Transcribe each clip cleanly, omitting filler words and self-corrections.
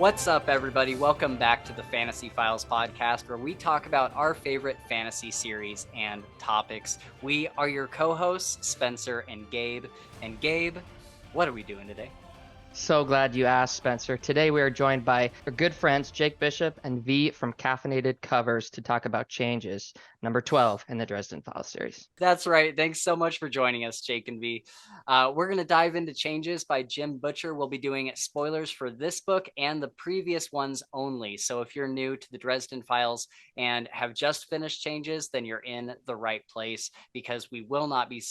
What's up, everybody? Welcome back to the Fantasy Files podcast, where we talk about our favorite fantasy series and topics. We are your co-hosts, Spencer and Gabe. And Gabe, what are we doing today? So glad you asked, Spencer. Today we are joined by our good friends Jake Bishop and V from Caffeinated Covers to talk about changes, number 12 in the Dresden Files series. That's right. Thanks so much for joining us, Jake and V. We're going to dive into Changes by Jim Butcher. We'll be doing spoilers for this book and the previous ones only. So if you're new to the Dresden Files and have just finished Changes, then you're in the right place, because we will not be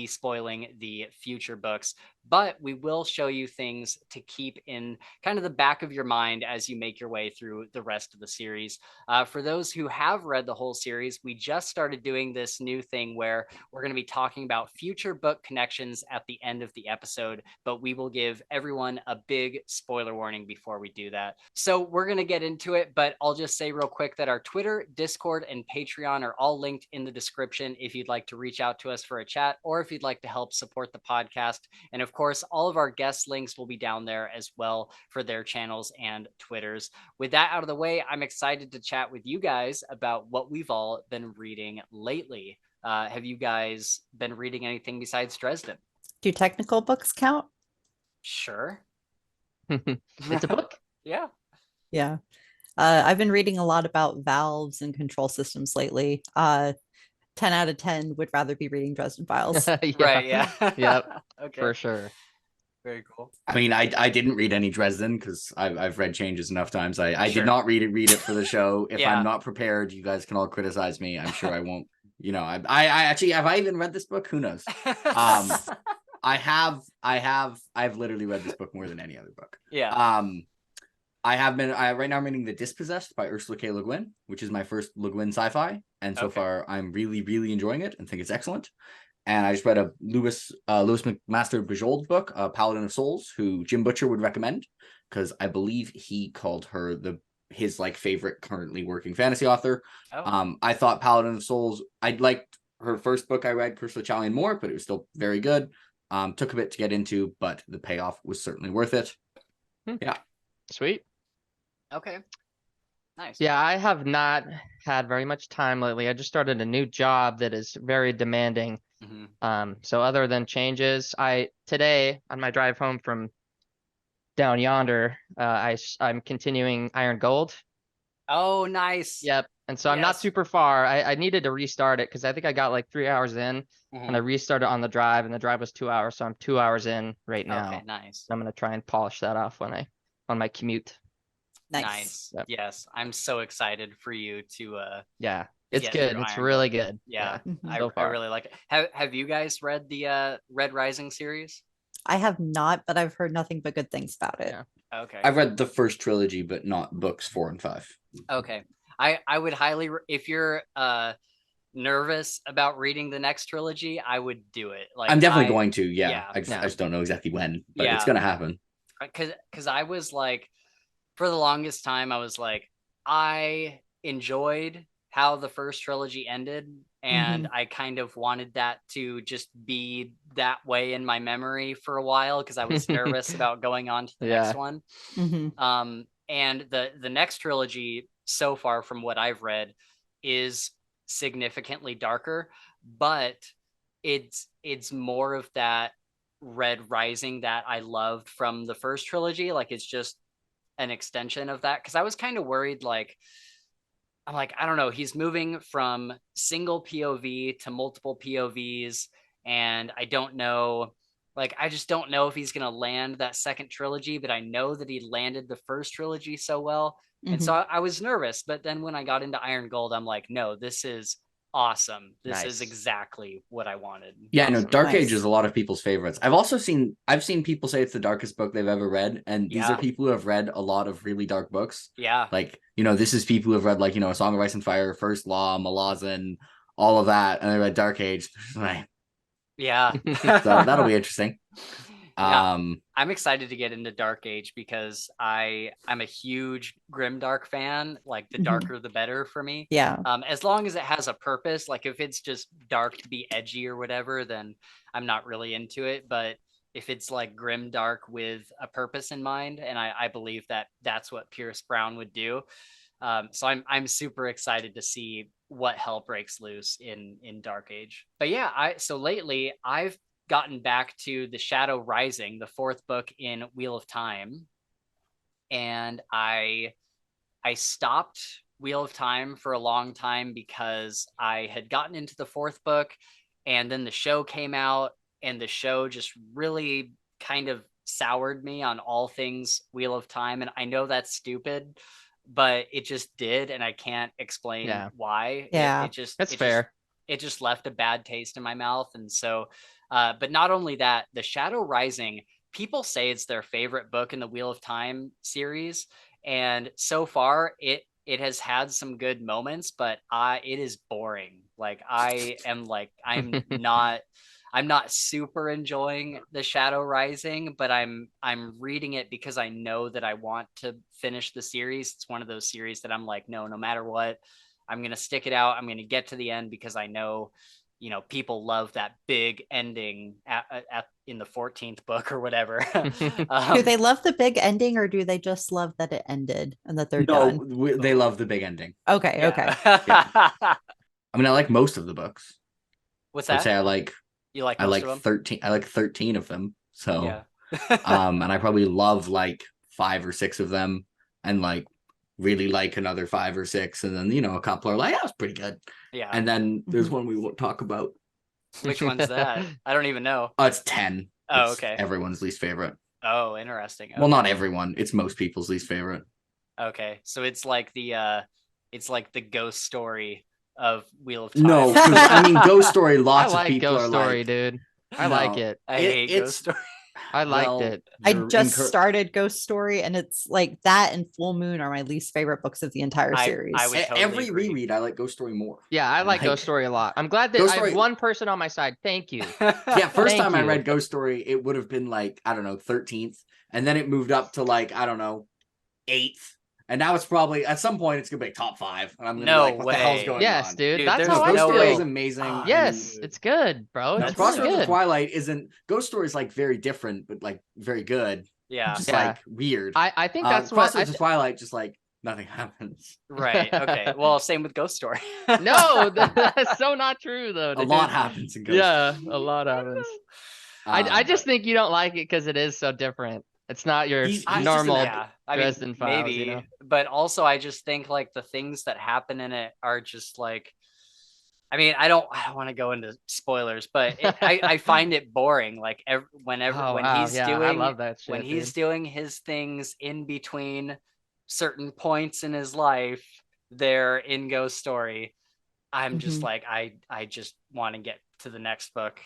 spoiling the future books, but we will show you things to keep in kind of the back of your mind as you make your way through the rest of the series. For those who have read the whole series, we just started doing this new thing where we're going to be talking about future book connections at the end of the episode, but we will give everyone a big spoiler warning before we do that. So we're going to get into it, but I'll just say real quick that our Twitter, Discord, and Patreon are all linked in the description if you'd like to reach out to us for a chat, or if you'd like to help support the podcast. And of course, all of our guest links will be down there as well for their channels and Twitters. With that out of the way, I'm excited to chat with you guys about what we've all been reading lately. Have you guys been reading anything besides Dresden? Do technical books count? Sure. It's a book. Yeah. Yeah. I've been reading a lot about valves and control systems lately. 10 out of 10 would rather be reading Dresden Files. Yeah. Right, yeah. Yep, Okay. for sure. Very cool. I mean, I didn't read any Dresden because I've read Changes enough times. I Sure. did not read it for the show. If Yeah. I'm not prepared, you guys can all criticize me. I'm sure I won't. You know, I actually, have I even read this book? Who knows? I've literally read this book more than any other book. Yeah. Right now I'm reading The Dispossessed by Ursula K. Le Guin, which is my first Le Guin sci-fi, and so far I'm really, really enjoying it and think it's excellent. And I just read a Louis McMaster Bujold book, Paladin of Souls, who Jim Butcher would recommend, because I believe he called her his favorite currently working fantasy author. I thought Paladin of Souls, I liked her first book I read, Curse of the Challeon, more, but it was still very good. Took a bit to get into, but the payoff was certainly worth it. Yeah. Sweet. Okay. Nice. Yeah, I have not had very much time lately. I just started a new job that is very demanding. Mm-hmm. So other than Changes, today on my drive home from down yonder, I'm continuing Iron Gold. Oh, nice. Yep. And so I'm not super far. I needed to restart it because I think I got like 3 hours in, and I restarted on the drive, and the drive was 2 hours. So I'm 2 hours in right now. Okay, nice. I'm going to try and polish that off on my commute. Nice. Yep. Yes, I'm so excited for you to Yeah, it's get good. through It's Iron really Gold. good. Yeah. I so far. really like it. Have you guys read the Red Rising series? I have not, but I've heard nothing but good things about it. Yeah. Okay. I've read the first trilogy, but not books 4 and 5. Okay. I would highly, if you're nervous about reading the next trilogy, I would do it. Like, I'm definitely going to. Yeah. Yeah. I just don't know exactly when, but Yeah. it's going to happen. Because I was like, for the longest time, I was like, I enjoyed how the first trilogy ended, and I kind of wanted that to just be that way in my memory for a while, because I was nervous about going on to the next one. Mm-hmm. And the next trilogy, so far from what I've read, is significantly darker, but it's more of that Red Rising that I loved from the first trilogy. Like, it's just an extension of that, because I was kind of worried, I'm like, I don't know, he's moving from single POV to multiple POVs, and I don't know, I just don't know if he's going to land that second trilogy, but I know that he landed the first trilogy so well. And so I was nervous, but then when I got into Iron Gold, I'm like, no, this is awesome. This is exactly what I wanted. Yeah, no, Dark Age is a lot of people's favorites. I've seen people say it's the darkest book they've ever read, and these are people who have read a lot of really dark books. Yeah. This is people who have read A Song of Ice and Fire, First Law, Malazan, all of that, and they read Dark Age. Yeah. So that'll be interesting. Yeah. I'm excited to get into Dark Age because I'm a huge grimdark fan. Like, the darker the better for me. Yeah. As long as it has a purpose. Like, if it's just dark to be edgy or whatever, then I'm not really into it. But like grim dark with a purpose in mind, and I believe that that's what Pierce Brown would do. So I'm super excited to see what hell breaks loose in Dark Age. But yeah, so lately I've gotten back to The Shadow Rising, the fourth book in Wheel of Time, and I stopped Wheel of Time for a long time because I had gotten into the fourth book, and then the show came out, and the show just really kind of soured me on all things Wheel of Time. And I know that's stupid, but it just did, and I can't explain why. Yeah, that's fair. It just left a bad taste in my mouth. And so, but not only that, The Shadow Rising, people say it's their favorite book in the Wheel of Time series. And so far it has had some good moments, but it is boring. Like I'm not super enjoying The Shadow Rising, but I'm reading it because I know that I want to finish the series. It's one of those series that I'm like, no matter what, I'm going to stick it out. I'm going to get to the end because I know, people love that big ending in the 14th book or whatever. Do they love the big ending, or do they just love that it ended and that they're done? They love the big ending. Okay. Okay. Yeah. I mean, I like most of the books. What's that? I'd say I like most of them? 13. I like 13 of them. So, yeah. and I probably love like 5 or 6 of them, and like really like another 5 or 6, and then a couple are like, that was pretty good. Yeah. And then there's one we won't talk about. Which one's that? I don't even know. Oh, it's 10. Oh, it's okay. Everyone's least favorite. Oh, interesting. Okay. Well, not everyone. It's most people's least favorite. Okay, so it's like the ghost story of Wheel of Time. No, I mean Ghost Story. Lots I of people Ghost are Story, like, dude. I like it. I hate Ghost Story. I liked it. I just started Ghost Story, and it's like that and Full Moon are my least favorite books of the entire series. I would totally every agree. reread, I like Ghost Story more. Yeah, I like Ghost Story a lot. I'm glad that I have one person on my side. Thank you. Yeah, first time I read Ghost Story, it would have been like, I don't know, 13th. And then it moved up to like, I don't know, 8th. And now it's probably, at some point, it's going to be top 5. And I'm going to be like, what the hell's going on? Yes, dude. That's how I Ghost Story feel. is amazing. Yes, it's good, bro. No, It's Crossroads good. of Twilight isn't, Ghost Story is like very different, but like very good. Yeah. Just like weird. I think that's what Crossroads of Twilight, just like nothing happens. Right. Okay. Well, same with Ghost Story. No, that's so not true though. A lot happens in Ghost Story. Yeah, a lot happens. I just think you don't like it because it is so different. It's not your normal Dresden Files, maybe, but also I just think like the things that happen in it are just like, I mean, I don't want to go into spoilers, but I find it boring. Like when he's doing his things in between certain points in his life, there in Ghost Story, I'm just like, I just want to get to the next book.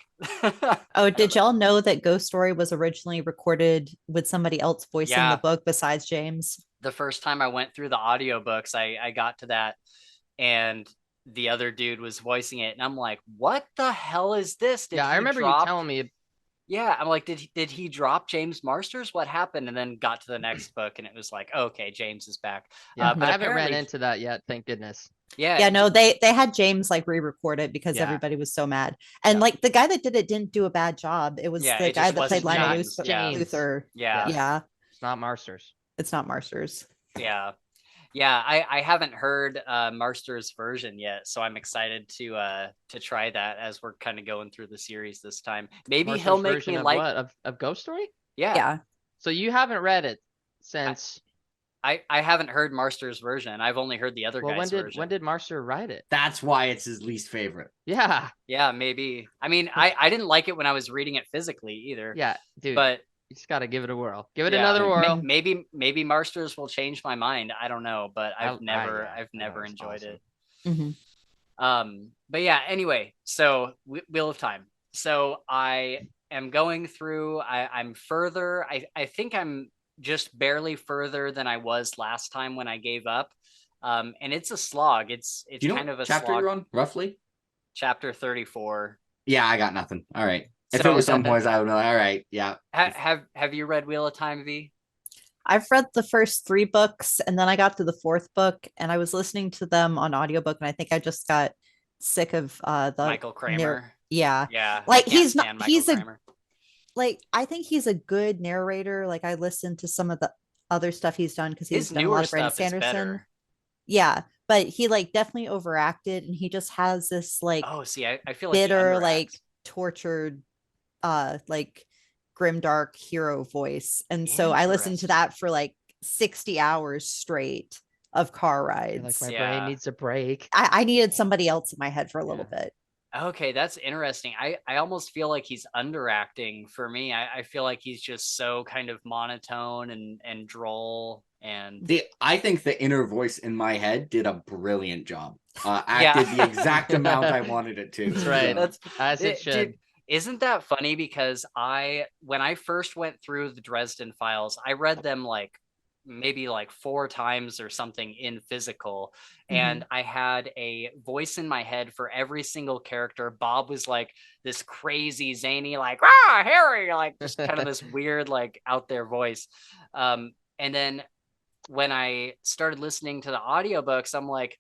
Oh, did y'all know that Ghost Story was originally recorded with somebody else voicing the book besides James? The first time I went through the audiobooks, I got to that, and the other dude was voicing it, and I'm like, what the hell is this? I remember you telling me. Yeah, I'm like, did he drop James Marsters? What happened? And then got to the next book, and it was like, okay, James is back. Yeah, but I haven't ran into that yet, thank goodness. Yeah, no, they had James like re-record it because everybody was so mad, and like the guy that did it didn't do a bad job. It was the guy that played Lionel Luther. Yeah, it's not Marsters. It's not Marsters. Yeah, I haven't heard Marsters' version yet, so I'm excited to try that as we're kind of going through the series this time. Maybe Marsters he'll make me like of Ghost Story. Yeah. So you haven't read it since. I haven't heard Marsters' version. I've only heard the other guy's version. When did Marster write it? That's why it's his least favorite. Yeah. Yeah, maybe. I mean, I didn't like it when I was reading it physically either. Yeah, dude. But you just got to give it a whirl. Give it another whirl. Maybe Marsters will change my mind. I don't know, but I've never enjoyed it. But yeah, anyway, so Wheel of Time. So I am going through, I'm further. I think I'm just barely further than I was last time when I gave up. And it's a slog. It's kind of a chapter slog. You're on, roughly? Chapter 34. Yeah, I got nothing. All right. If it was some points, I would know. All right. Yeah. Have you read Wheel of Time, V? I've read the first 3 books, and then I got to the 4th book, and I was listening to them on audiobook, and I think I just got sick of the Michael Kramer. Yeah. Yeah. Like he's like I think he's a good narrator. Like I listened to some of the other stuff he's done because he's His done a lot newer of Brandon stuff is Sanderson. better. Yeah, but he like definitely overacted, and he just has this like Oh, see, I feel like he bitter, underacts. like tortured, like grimdark hero voice. And so I listened to that for like 60 hours straight of car You're like, rides. my Yeah. brain needs a break. I needed somebody else in my head for a little bit. Okay, that's interesting. I almost feel like he's underacting for me. I feel like he's just so kind of monotone and droll and I think the inner voice in my head did a brilliant job. Acted the exact amount I wanted it to. That's right. That's As it should. dude, isn't that funny? Because when I first went through the Dresden Files, I read them like maybe like 4 times or something in physical, and I had a voice in my head for every single character. Bob was like this crazy zany, like Harry, like just kind of this weird, like out there voice. And then when I started listening to the audiobooks, I'm like,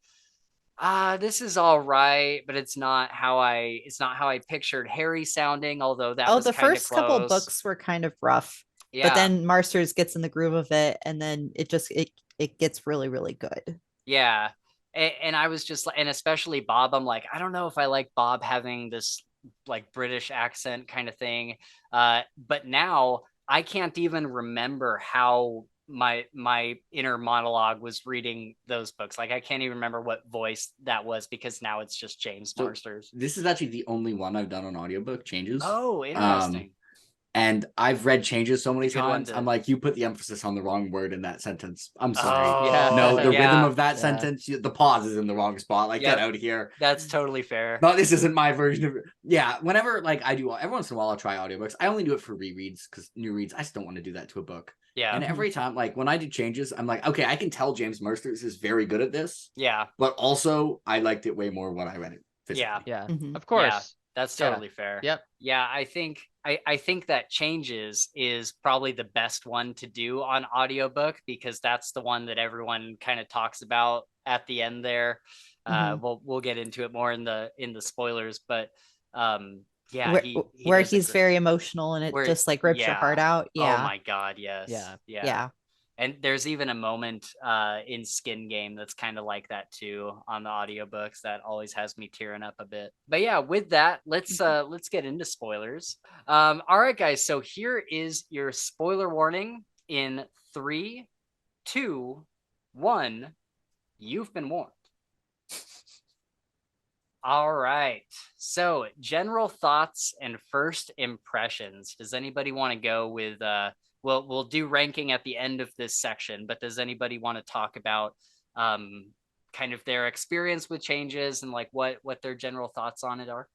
this is all right, but it's not how I pictured Harry sounding, although that was the kind of first couple close. books were kind of rough. Yeah. But then Marsters gets in the groove of it, and then it gets really, really good. Yeah. And I was just like, and especially Bob, I'm like, I don't know if I like Bob having this like British accent kind of thing. But now I can't even remember how my inner monologue was reading those books. Like I can't even remember what voice that was because now it's just James Marsters. This is actually the only one I've done on audiobook, Changes. Oh, interesting. And I've read Changes so many It's a good one times. to- I'm like, you put the emphasis on the wrong word in that sentence. I'm sorry. Oh, Yeah. No, the yeah, rhythm of that sentence, the pause is in the wrong spot. Like, Yep. get out of here. that's totally fair. No, this isn't my version of it. Yeah, whenever like I do, every once in a while I'll try audiobooks. I only do it for rereads because new reads, I just don't want to do that to a book. Yeah. And every time, like when I do Changes, I'm like, okay, I can tell James Marsters is very good at this, Yeah. but also I liked it way more when I read it physically. Yeah. Yeah, Mhm. of course. That's Yeah. totally fair. Yep. Yeah, I think that Changes is probably the best one to do on audiobook because that's the one that everyone kind of talks about at the end there. We'll get into it more in the spoilers, but yeah, where, he where does a he's great- very emotional and it where- just like rips your yeah. heart out. Yeah. Oh my god, yes. Yeah. Yeah. And there's even a moment in Skin Game that's kind of like that too on the audiobooks that always has me tearing up a bit. But yeah, with that, let's get into spoilers. All right, guys. So here is your spoiler warning in 3, 2, 1. You've been warned. All right. So general thoughts and first impressions. Does anybody want to go with we'll do ranking at the end of this section, but does anybody want to talk about kind of their experience with Changes and like what their general thoughts on it are?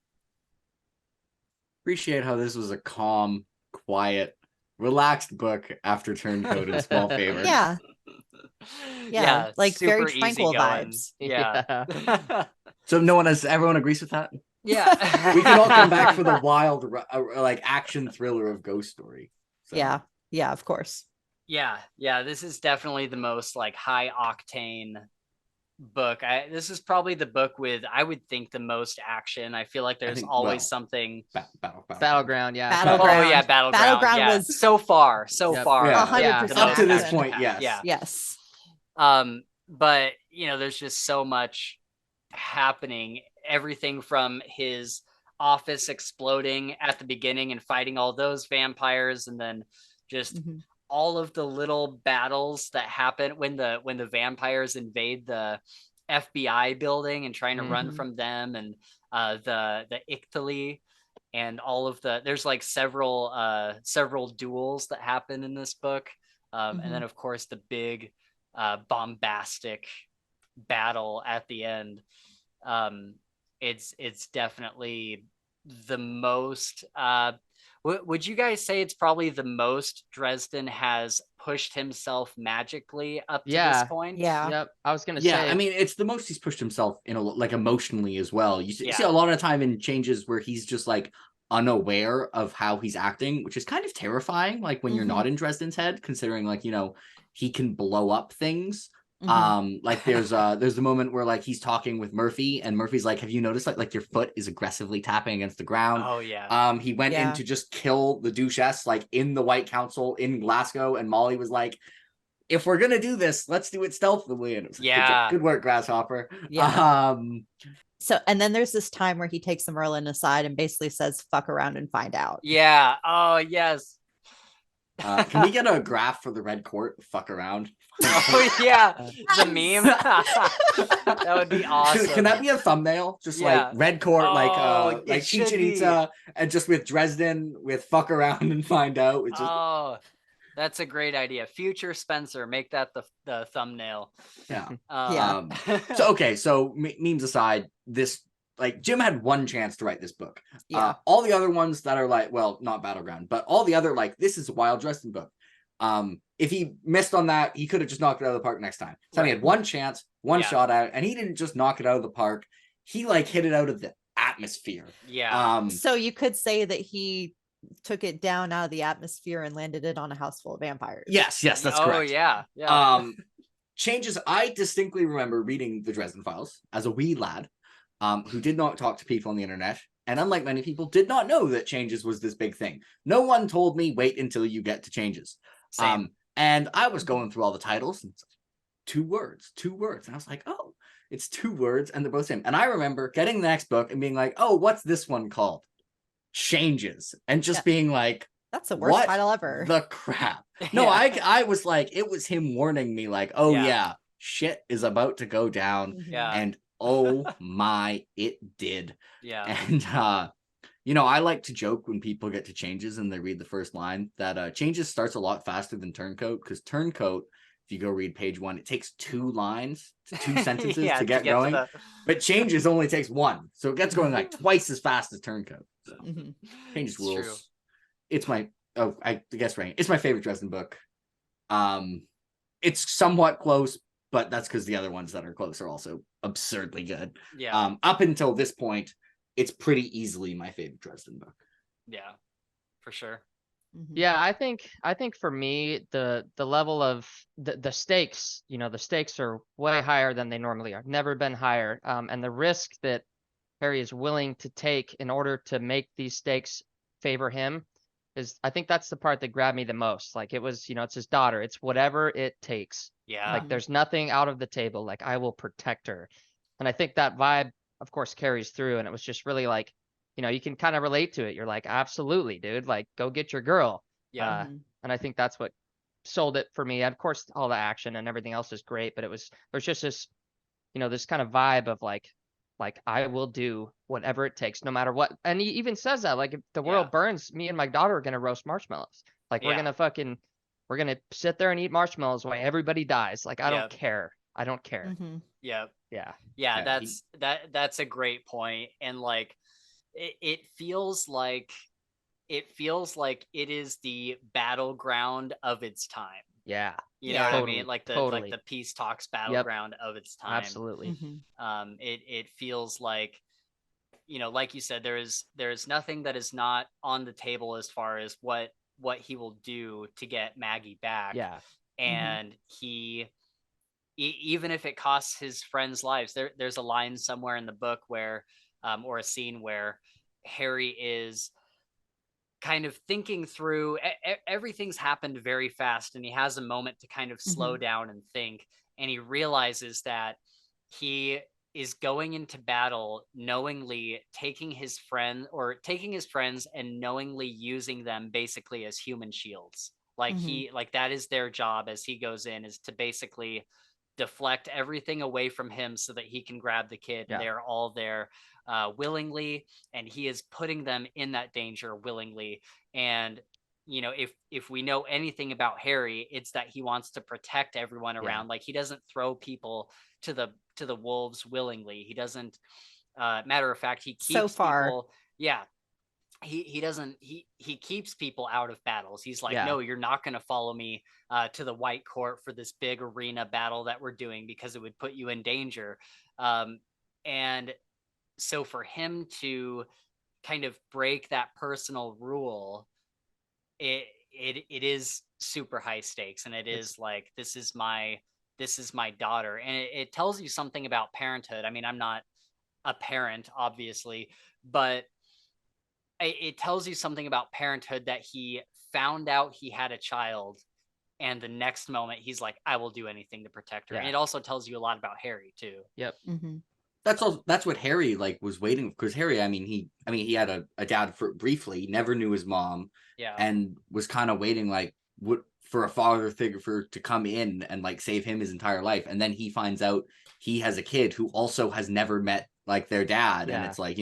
Appreciate how this was a calm, quiet, relaxed book after Turncoat and Small Favor. Yeah. Yeah. Like very super tranquil easygoing. vibes. Yeah. So everyone agrees with that? Yeah. We can all come back for the wild, like action thriller of Ghost Story. So. Yeah. Yeah, of course. Yeah, this is definitely the most like high octane book. This is probably the book with, I would think, the most action. I feel like there's always something. Battleground, yeah. Battleground. Oh yeah, Battleground yeah. was so far. Yep. Yeah. 100% Up to this action. point, yes. Yeah. Yes. But there's just so much happening. Everything from his office exploding at the beginning and fighting all those vampires, and then just all of the little battles that happen when the vampires invade the FBI building and trying to run from them, and the Ictali, and all of there's like several duels that happen in this book, and then of course the big bombastic battle at the end. It's definitely the most would you guys say it's probably the most Dresden has pushed himself magically up to this point? Yeah. Yep. I was gonna say. say. I mean, it's the most he's pushed himself in like emotionally as well. You see a lot of time in Changes where he's just like unaware of how he's acting, which is kind of terrifying. Like when you're not in Dresden's head, considering like he can blow up things, Like there's the moment where like he's talking with Murphy, and Murphy's like, have you noticed like your foot is aggressively tapping against the ground? Oh yeah. He went in to just kill the Duchess like in the White Council in Glasgow, and Molly was like, if we're gonna do this, let's do it stealthily. And it was like, good work, Grasshopper. So, and then there's this time where he takes the Merlin aside and basically says, fuck around and find out. Yeah. Oh yes. Can we get a graph for the Red Court? Fuck around. Oh yeah, the meme. That would be awesome. Can that be a thumbnail? Just like Red Court, like Chichen Itza, and just with Dresden with fuck around and find out. It's just... that's a great idea. Future Spencer, make that the thumbnail. Yeah. So memes aside, this like Jim had one chance to write this book. All the other ones that are like, well, not Battleground, but all the other like, this is a Wild Dresden book. If he missed on that, he could have just knocked it out of the park next time. So he had one chance, one shot at it, and he didn't just knock it out of the park. He like hit it out of the atmosphere. So you could say that he took it down out of the atmosphere and landed it on a house full of vampires. Yes, that's correct. Oh yeah. Changes. I distinctly remember reading the Dresden Files as a wee lad, who did not talk to people on the internet, and unlike many people, did not know that Changes was this big thing. No one told me wait until you get to Changes. And I was going through all the titles, and it's like, 2 words, and I was like, oh, it's 2 words, and they're both the same. And I remember getting the next book and being like, oh, what's this one called? Changes, and just being like, that's the worst title ever. The crap. No, I was like, it was him warning me, like, oh yeah, shit is about to go down. And oh my, it did. And I like to joke when people get to Changes and they read the first line that Changes starts a lot faster than Turncoat, because Turncoat, if you go read page 1, it takes 2 lines, 2 sentences to get going. But Changes only takes 1, so it gets going like twice as fast as Turncoat. So Changes rules. True. It's my I guess right. It's my favorite Dresden book. It's somewhat close, but that's because the other ones that are close are also absurdly good. Up until this point, it's pretty easily my favorite Dresden book. Yeah, for sure. Yeah, I think for me, the level of the stakes, the stakes are way higher than they normally are. Never been higher. And the risk that Harry is willing to take in order to make these stakes favor him I think that's the part that grabbed me the most. Like it was, it's his daughter. It's whatever it takes. Like there's nothing out of the table. Like I will protect her. And I think that vibe, of course, carries through. And it was just really like, you can kind of relate to it. You're like, absolutely, dude, like go get your girl. And I think that's what sold it for me. And of course, all the action and everything else is great, but there's just this, this kind of vibe of like I will do whatever it takes, no matter what. And he even says that, like, if the world burns, me and my daughter are gonna roast marshmallows. Like we're gonna sit there and eat marshmallows while everybody dies. Like I don't care. That's a great point. And like it feels like it is the battleground of its time. You know what I mean? Like the peace talks battleground of its time. Absolutely. It feels like, like you said, there is nothing that is not on the table as far as what he will do to get Maggie back. And he, even if it costs his friends' lives, there's a line somewhere in the book where, or a scene where Harry is kind of thinking through everything's happened very fast, and he has a moment to kind of slow down and think, and he realizes that he is going into battle knowingly taking his friends and knowingly using them basically as human shields. Like that is their job as he goes in, is to basically deflect everything away from him so that he can grab the kid. They're all there willingly, and he is putting them in that danger willingly. And if we know anything about Harry, it's that he wants to protect everyone around. Like he doesn't throw people to the wolves willingly. He doesn't matter of fact, he keeps people he doesn't he keeps people out of battles. He's like, no, you're not going to follow me to the White Court for this big arena battle that we're doing, because it would put you in danger. And so for him to kind of break that personal rule, it is super high stakes, and it's like, this is my this is my daughter. And it tells you something about parenthood. I mean, I'm not a parent, obviously, but it tells you something about parenthood that he found out he had a child, and the next moment he's like, I will do anything to protect her. Yeah. And it also tells you a lot about Harry too. Yep. That's what Harry like was waiting, because Harry, I mean he had a dad for briefly, never knew his mom, Yeah. and was kind of waiting like for a father figure to come in and like save him his entire life. And then he finds out he has a kid who also has never met like their dad. And it's like,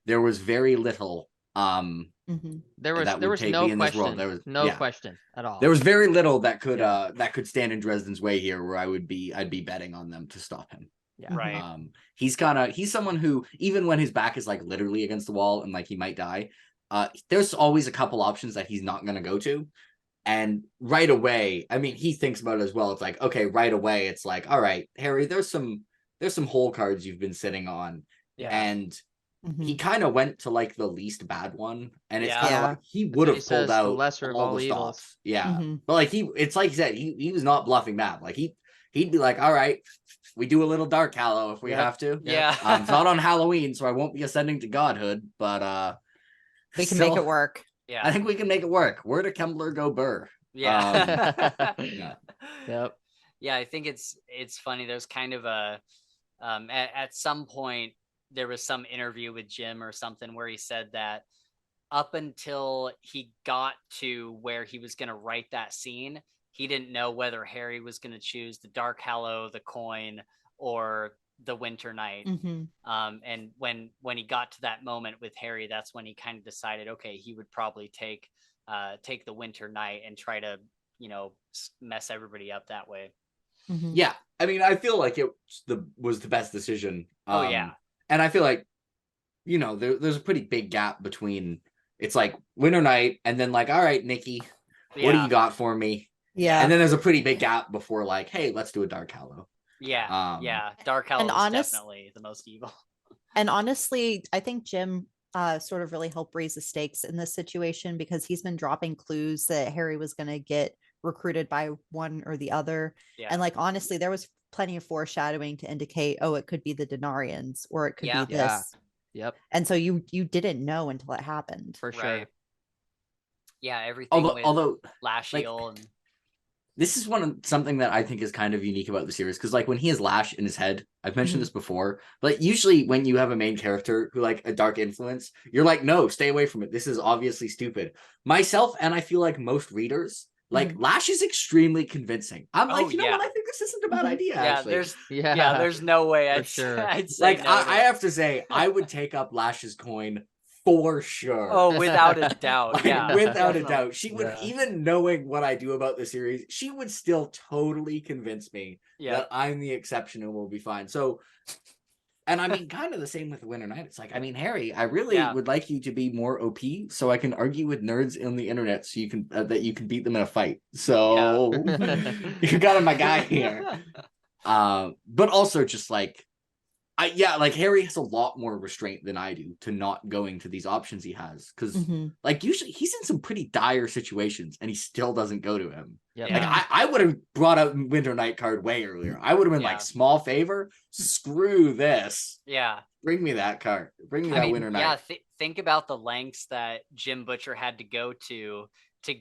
there was very little there was no question. There was no question at all. There was very little that could stand in Dresden's way here, where I'd be betting on them to stop him. Yeah. Right. He's someone who, even when his back is like literally against the wall and like he might die, there's always a couple options that he's not going to go to. And right away, I mean, he thinks about it as well. It's like, okay, right away, it's like, all right, Harry, there's some hole cards you've been sitting on. Yeah. And he kind of went to like the least bad one. And it's kind of like he would have pulled says, out the lesser of all the evils. stops. Yeah. But like it's like he said, he was not bluffing that. Like he'd be like, all right, we do a little Dark Hallow if we have to. Yeah. It's not on Halloween, so I won't be ascending to godhood, but we can make it work. Yeah. I think we can make it work. Where to Kembler go Burr? Yeah. Yep. Yeah, I think it's funny. There's kind of a at some point there was some interview with Jim or something where he said that up until he got to where he was going to write that scene, he didn't know whether Harry was going to choose the Dark Hallow, the coin, or the Winter Night. And when he got to that moment with Harry, that's when he kind of decided, okay, he would probably take the Winter Night and try to, mess everybody up that way. Yeah, I mean, I feel like it was the best decision. Oh yeah. And I feel like, there's a pretty big gap between, it's like Winter Night and then like, all right, Nikki, what do you got for me? Yeah. And then there's a pretty big gap before like, hey, let's do a Dark Hallow. Yeah. Dark Hallow is definitely the most evil. And honestly, I think Jim sort of really helped raise the stakes in this situation, because he's been dropping clues that Harry was going to get recruited by one or the other. Yeah. And like, honestly, there was plenty of foreshadowing to indicate, oh, it could be the Denarians, or it could be this. Yep. And so you didn't know until it happened. For sure. Right. Yeah, everything although Lashiel and this is something that I think is kind of unique about the series, because like when he has Lash in his head, I've mentioned this before, but usually when you have a main character who like a dark influence, you're like, no, stay away from it. This is obviously stupid. Myself, and I feel like most readers, like Lash is extremely convincing. I'm like, you know what? I think this isn't a bad idea. Actually. There's no way I'd say like no I have to say, I would take up Lash's coin for sure. Oh, without a doubt. Yeah. Without a doubt. She would, even knowing what I do about the series, she would still totally convince me that I'm the exception and we'll be fine. So, and I mean, kind of the same with Winter Night. It's like, I mean, Harry, I really would like you to be more OP so I can argue with nerds on the internet so you can that you can beat them in a fight. So you got my guy here. But also just like, like Harry has a lot more restraint than I do to not going to these options he has, because like usually he's in some pretty dire situations and he still doesn't go to him. Like I would have brought out Winter Night card way earlier. I would have been like, small favor, screw this. Yeah, bring me that card. Bring me that Winter Night. Yeah, think about the lengths that Jim Butcher had to go to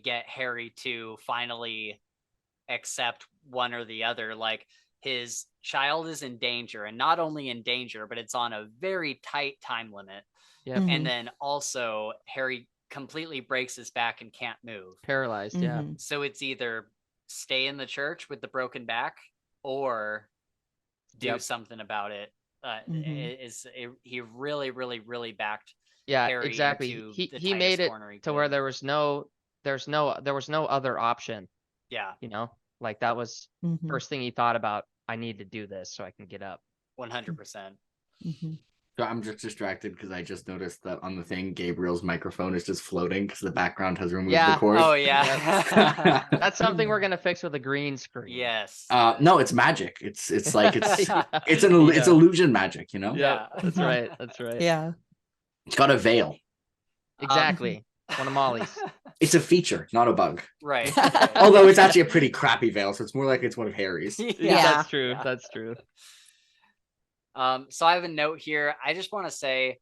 get Harry to finally accept one or the other. Like, his child is in danger, and not only in danger, but it's on a very tight time limit. Yeah. And then also Harry completely breaks his back and can't move. Paralyzed, yeah. So it's either stay in the church with the broken back or do something about it. He really, really, really backed Harry exactly. He made it to where there was no other option. Yeah. Like that was first thing he thought about. I need to do this so I can get up. 100%. So I'm just distracted because I just noticed that on the thing, Gabriel's microphone is just floating because the background has removed the cord. Oh yeah. That's something we're gonna fix with a green screen. Yes. No, it's magic. It's like it's illusion magic, Yeah, that's right. Yeah. It's got a veil. Exactly. One of Molly's. It's a feature, not a bug. Right. Although it's actually a pretty crappy veil, so it's more like it's one of Harry's. Yeah, that's true. Yeah. That's true. So I have a note here. I just want to say,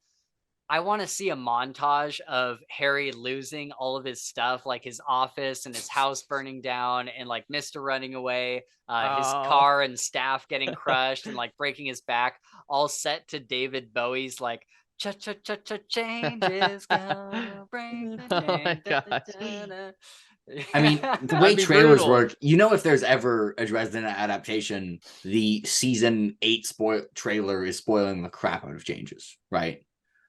I want to see a montage of Harry losing all of his stuff, like his office and his house burning down, and like Mr. running away, his car and staff getting crushed, and like breaking his back, all set to David Bowie's like cha-cha-cha-cha changes gonna break the Oh chain. my Da, da, gosh. da, da. I mean, the That'd way be trailers brutal. work, if there's ever a Dresden adaptation, the season 8 trailer is spoiling the crap out of changes, right?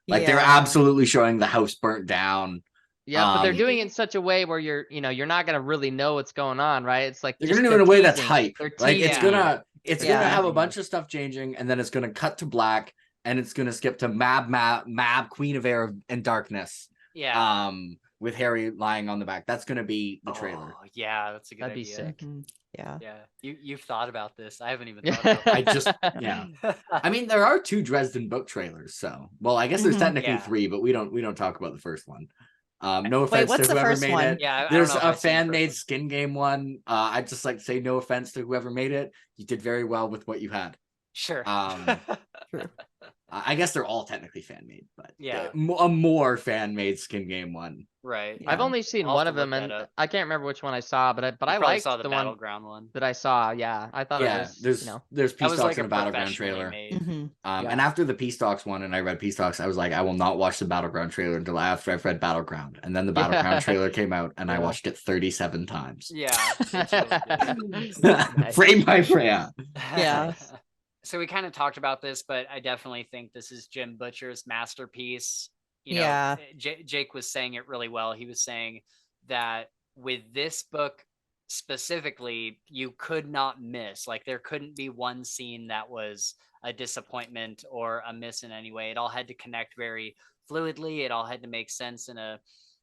Like they're Yeah. absolutely showing the house burnt down. Yeah, but they're Um, doing it in such a way where you're not gonna really know what's going on, right? It's like They're just gonna do it in a way that's teasing. hype. They're Like it's teasing you. gonna Yeah. have a bunch of stuff changing, and then it's gonna cut to black, and it's gonna skip to Mab, Queen of Air and Darkness. Yeah. With Harry lying on the back. That's gonna be the trailer. Oh, yeah, that's a good That'd be idea. sick. Mhm. Yeah. Yeah, you've thought about this. I haven't even thought about I just yeah. I mean, there are 2 Dresden book trailers, so I guess there's Mhm. technically Yeah. 3, but we don't talk about the first one. No offense Wait, what's to the whoever first made one? it. Yeah, I don't There's know if a I've seen the fan first made one. skin game one. I'd just like to say no offense to whoever made it. You did very well with what you had. Sure. True. I guess they're all technically fan made, but Yeah. a more fan made skin game one. Right. Yeah. I've only seen I'll have one to of them, look and that up. I can't remember which one I saw, but I You probably liked saw the the one Battleground one. that I saw. Yeah, I thought it Yeah, was. there's That Peace was Talks like and a a Battleground professionally trailer. made. Mhm. Yeah. And after the Peace Talks one, and I read Peace Talks, I was like, I will not watch the Battleground trailer until after I've read Battleground. And then the Battleground trailer came out, and I Yeah. watched it 37 times. Yeah. It's really good. Nice. Frame by frame. Yeah. So we kind of talked about this, but I definitely think this is Jim Butcher's masterpiece. You know, Yeah. Jake was saying it really well. He was saying that with this book specifically, you could not miss. Like there couldn't be one scene that was a disappointment or a miss in any way. It all had to connect very fluidly. It all had to make sense in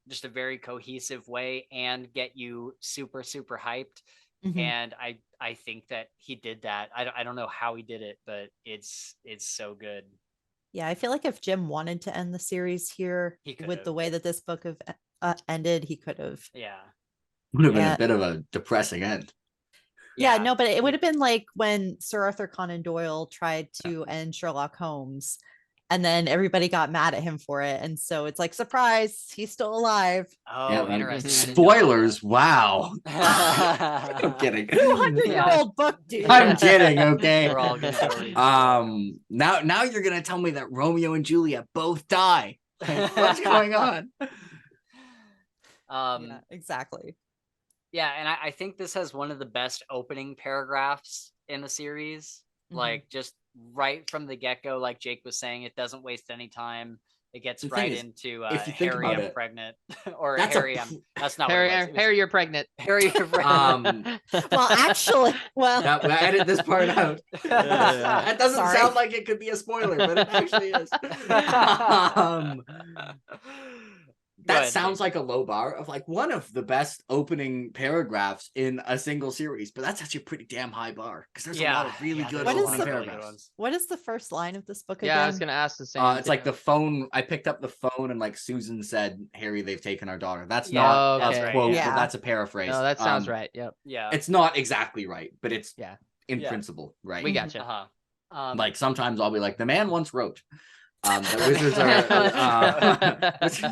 just a very cohesive way and get you super, super hyped. Mhm. And I think that he did that. I don't know how he did it, but it's so good. Yeah, I feel like if Jim wanted to end the series here He with could've. the way that this book ended, he could have. Yeah. Would have been Yeah. a bit of a depressing end. Yeah, no, but it would have been like when Sir Arthur Conan Doyle tried to end Sherlock Holmes, and then everybody got mad at him for it. And so it's like, surprise, he's still alive. Oh, man. interesting. I didn't know Spoilers. Wow. that. I'm kidding. 200-year-old book, dude. I'm kidding. Okay. We're all gonna go read Now you're gonna tell me that Romeo and Juliet both die. Like, what's going on? Yeah, exactly. Yeah, and I think this has one of the best opening paragraphs in the series. Mhm. Like just right from the get-go, like Jake was saying, it doesn't waste any time. It gets The thing right is, into if you think Harry, about I'm it, pregnant, or that's Harry, that's not Harry, what it was. It was Harry, you're pregnant. Harry, you're pregnant. Well, actually, well, We'll edit this part out. That doesn't Sorry. sound like it could be a spoiler, but it actually is. That sounds like a low bar of like one of the best opening paragraphs in a single series, but that's actually a pretty damn high bar because there's a lot of really good What is opening the- paragraphs. what is the first line of this book Yeah, again? I was gonna ask the same. It's like thing. the phone. I picked up the phone and like Susan said, "Harry, they've taken our daughter." That's Yeah, not that's a right, quote, yeah. but that's a paraphrase. No, that sounds right. Yep. Yeah. It's not exactly right, but it's Yeah. in Yeah. principle right. We gotcha. Uh-huh. Like sometimes I'll be like, the man once wrote. The wizards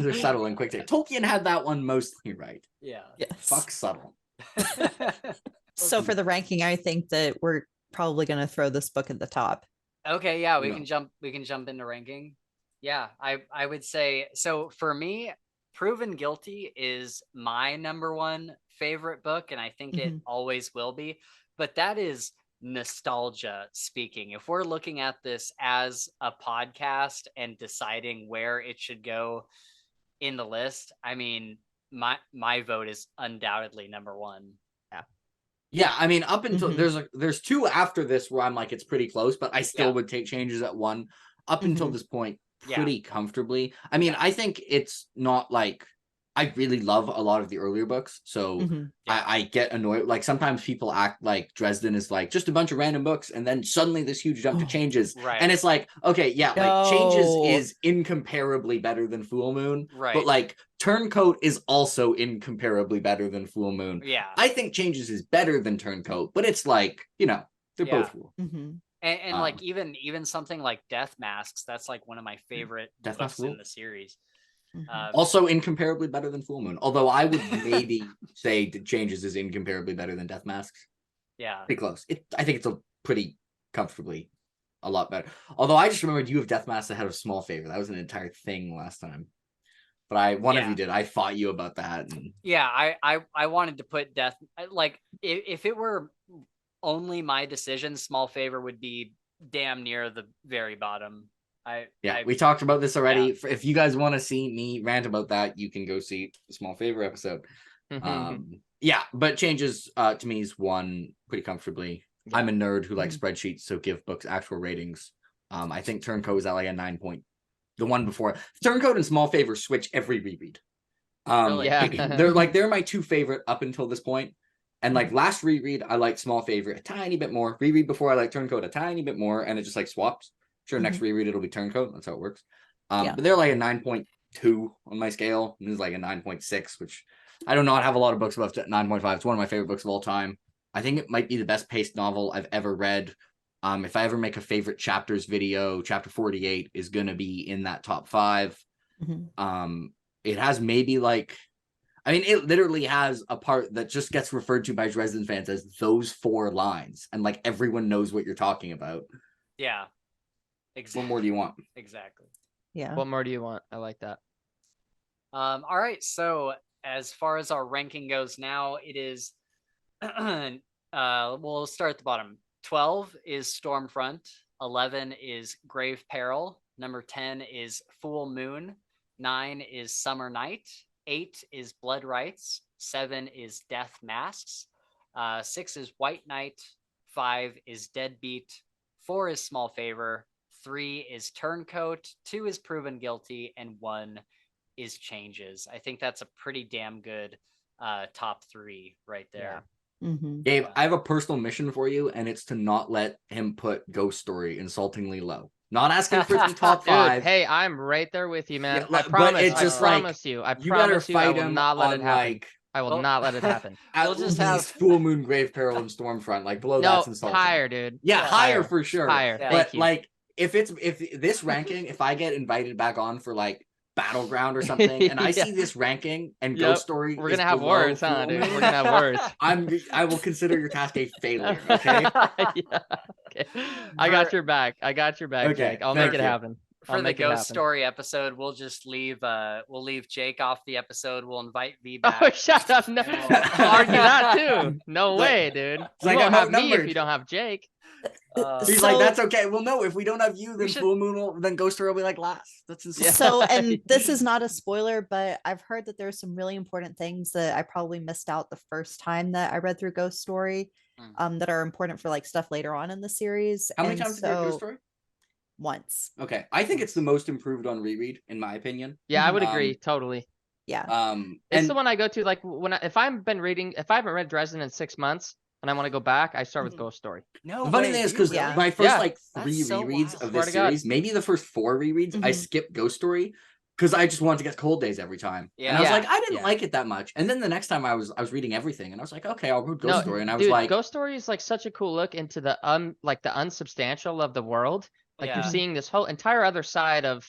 are subtle and quick. Tolkien had that one mostly right. Yeah. Yes. Fuck subtle. So for the ranking, I think that we're probably going to throw this book at the top. Okay, yeah, we No. can jump into ranking. Yeah, I would say so. For me, Proven Guilty is my number one favorite book, and I think it always will be. But that is nostalgia speaking. If we're looking at this as a podcast and deciding where it should go in the list, I mean, my vote is undoubtedly number one. Yeah, I mean, up until Mhm. there's 2 after this where I'm like it's pretty close, but I still Yeah. would take changes at 1. Up until Mhm. this point, Yeah. pretty comfortably. I mean, Yeah. I think it's not like I really love a lot of the earlier books, so Mhm. I get annoyed. Like sometimes people act like Dresden is like just a bunch of random books, and then suddenly this huge jump to Changes, Right. and it's like, okay, yeah, like Changes No. is incomparably better than Full Moon, Right. but like Turncoat is also incomparably better than Full Moon. Yeah. I think Changes is better than Turncoat, but it's like, you know, they're both cool. Mhm. And like even something like Death Masks, that's like one of my favorite Death books Masks in rule. the series. Mhm. Also incomparably better than Full Moon, although I would maybe say that Changes is incomparably better than Death Masks. Yeah. Pretty close. I think it's a pretty comfortably a lot better. Although I just remembered you have Death Masks ahead of Small Favor. That was an entire thing last time. But one of you did. I fought you about that. And... Yeah, I wanted to put Death, like if it were only my decision, Small Favor would be damn near the very bottom. We talked about this already. Yeah. If you guys want to see me rant about that, you can go see the Small Favor episode. Yeah, but Changes to me is one pretty comfortably. Yeah. I'm a nerd who likes spreadsheets, so give books actual ratings. I think Turncoat is at like a 9 point. The one before Turncoat and Small Favor switch every reread. Really? Yeah. they're my two favorite up until this point. And like last reread, I liked Small Favor a tiny bit more. Reread before I liked Turncoat a tiny bit more, and it just like swaps. Sure, next reread it'll be Turncoat. That's how it works. But they're like a 9.2 on my scale. And this is like a 9.6, which I do not have a lot of books above 9.5. It's one of my favorite books of all time. I think it might be the best paced novel I've ever read. If I ever make a favorite chapters video, chapter 48 is gonna be in that top 5. It has maybe like, I mean, it literally has a part that just gets referred to by Dresden fans as those 4 lines, and like everyone knows what you're talking about. Yeah. Exactly. What more do you want? Exactly. Yeah. What more do you want? I like that. All right. So as far as our ranking goes now, it is we'll start at the bottom. 12 is Stormfront, 11 is Grave Peril, number 10 is Full Moon, 9 is Summer Night, 8 is Blood Rites, 7 is Death Masks, 6 is White Knight, 5 is Deadbeat, 4 is Small Favor, 3 is Turncoat, 2 is Proven Guilty, and 1 is Changes. I think that's a pretty damn good top 3 right there. Gabe, I have a personal mission for you, and it's to not let him put Ghost Story insultingly low. Not asking for it to be top 5. Dude, hey, I'm right there with you, man. Yeah, I promise. It's just I promise you. I promise you. I will not let it happen. Like, I will not let it happen. At least Full Moon, Grave Peril, and Stormfront. Like below that's insulting. Higher, dude. Yeah, higher for sure. Higher. Yeah. But like, if this ranking, if I get invited back on for like Battleground or something, and I see this ranking and Ghost Story, we're gonna have words, huh, dude? We're gonna have words. I will consider your task a failure. Okay. Okay. I got your back. Okay. Jake. I'll make it happen. For the Ghost Story episode, we'll just leave Jake off the episode. We'll invite V back. Oh, shut up. No. Argue that too. No way, dude. You won't have me if you don't have Jake. He's like, that's okay. Well, no, if we don't have you, then Full Moon then Ghost Story will be like last. That's insane. So, and this is not a spoiler, but I've heard that there's some really important things that I probably missed out the first time that I read through Ghost Story, that are important for like stuff later on in the series. How many times did you read Ghost Story? Once. Okay, I think it's the most improved on reread, in my opinion. Yeah, I would agree totally. Yeah. It's the one I go to like if I haven't read Dresden in 6 months and I want to go back, I start with Ghost Story. No, the funny thing is because my first like 3 rereads of this series, maybe the first 4 rereads, I skipped Ghost Story because I just wanted to get Cold Days every time. Yeah. And I was like, I didn't like it that much. And then the next time I was reading everything, and I was like, okay, I'll read Ghost Story, and I was like, Ghost Story is like such a cool look into the the unsubstantial of the world. Like you're seeing this whole entire other side of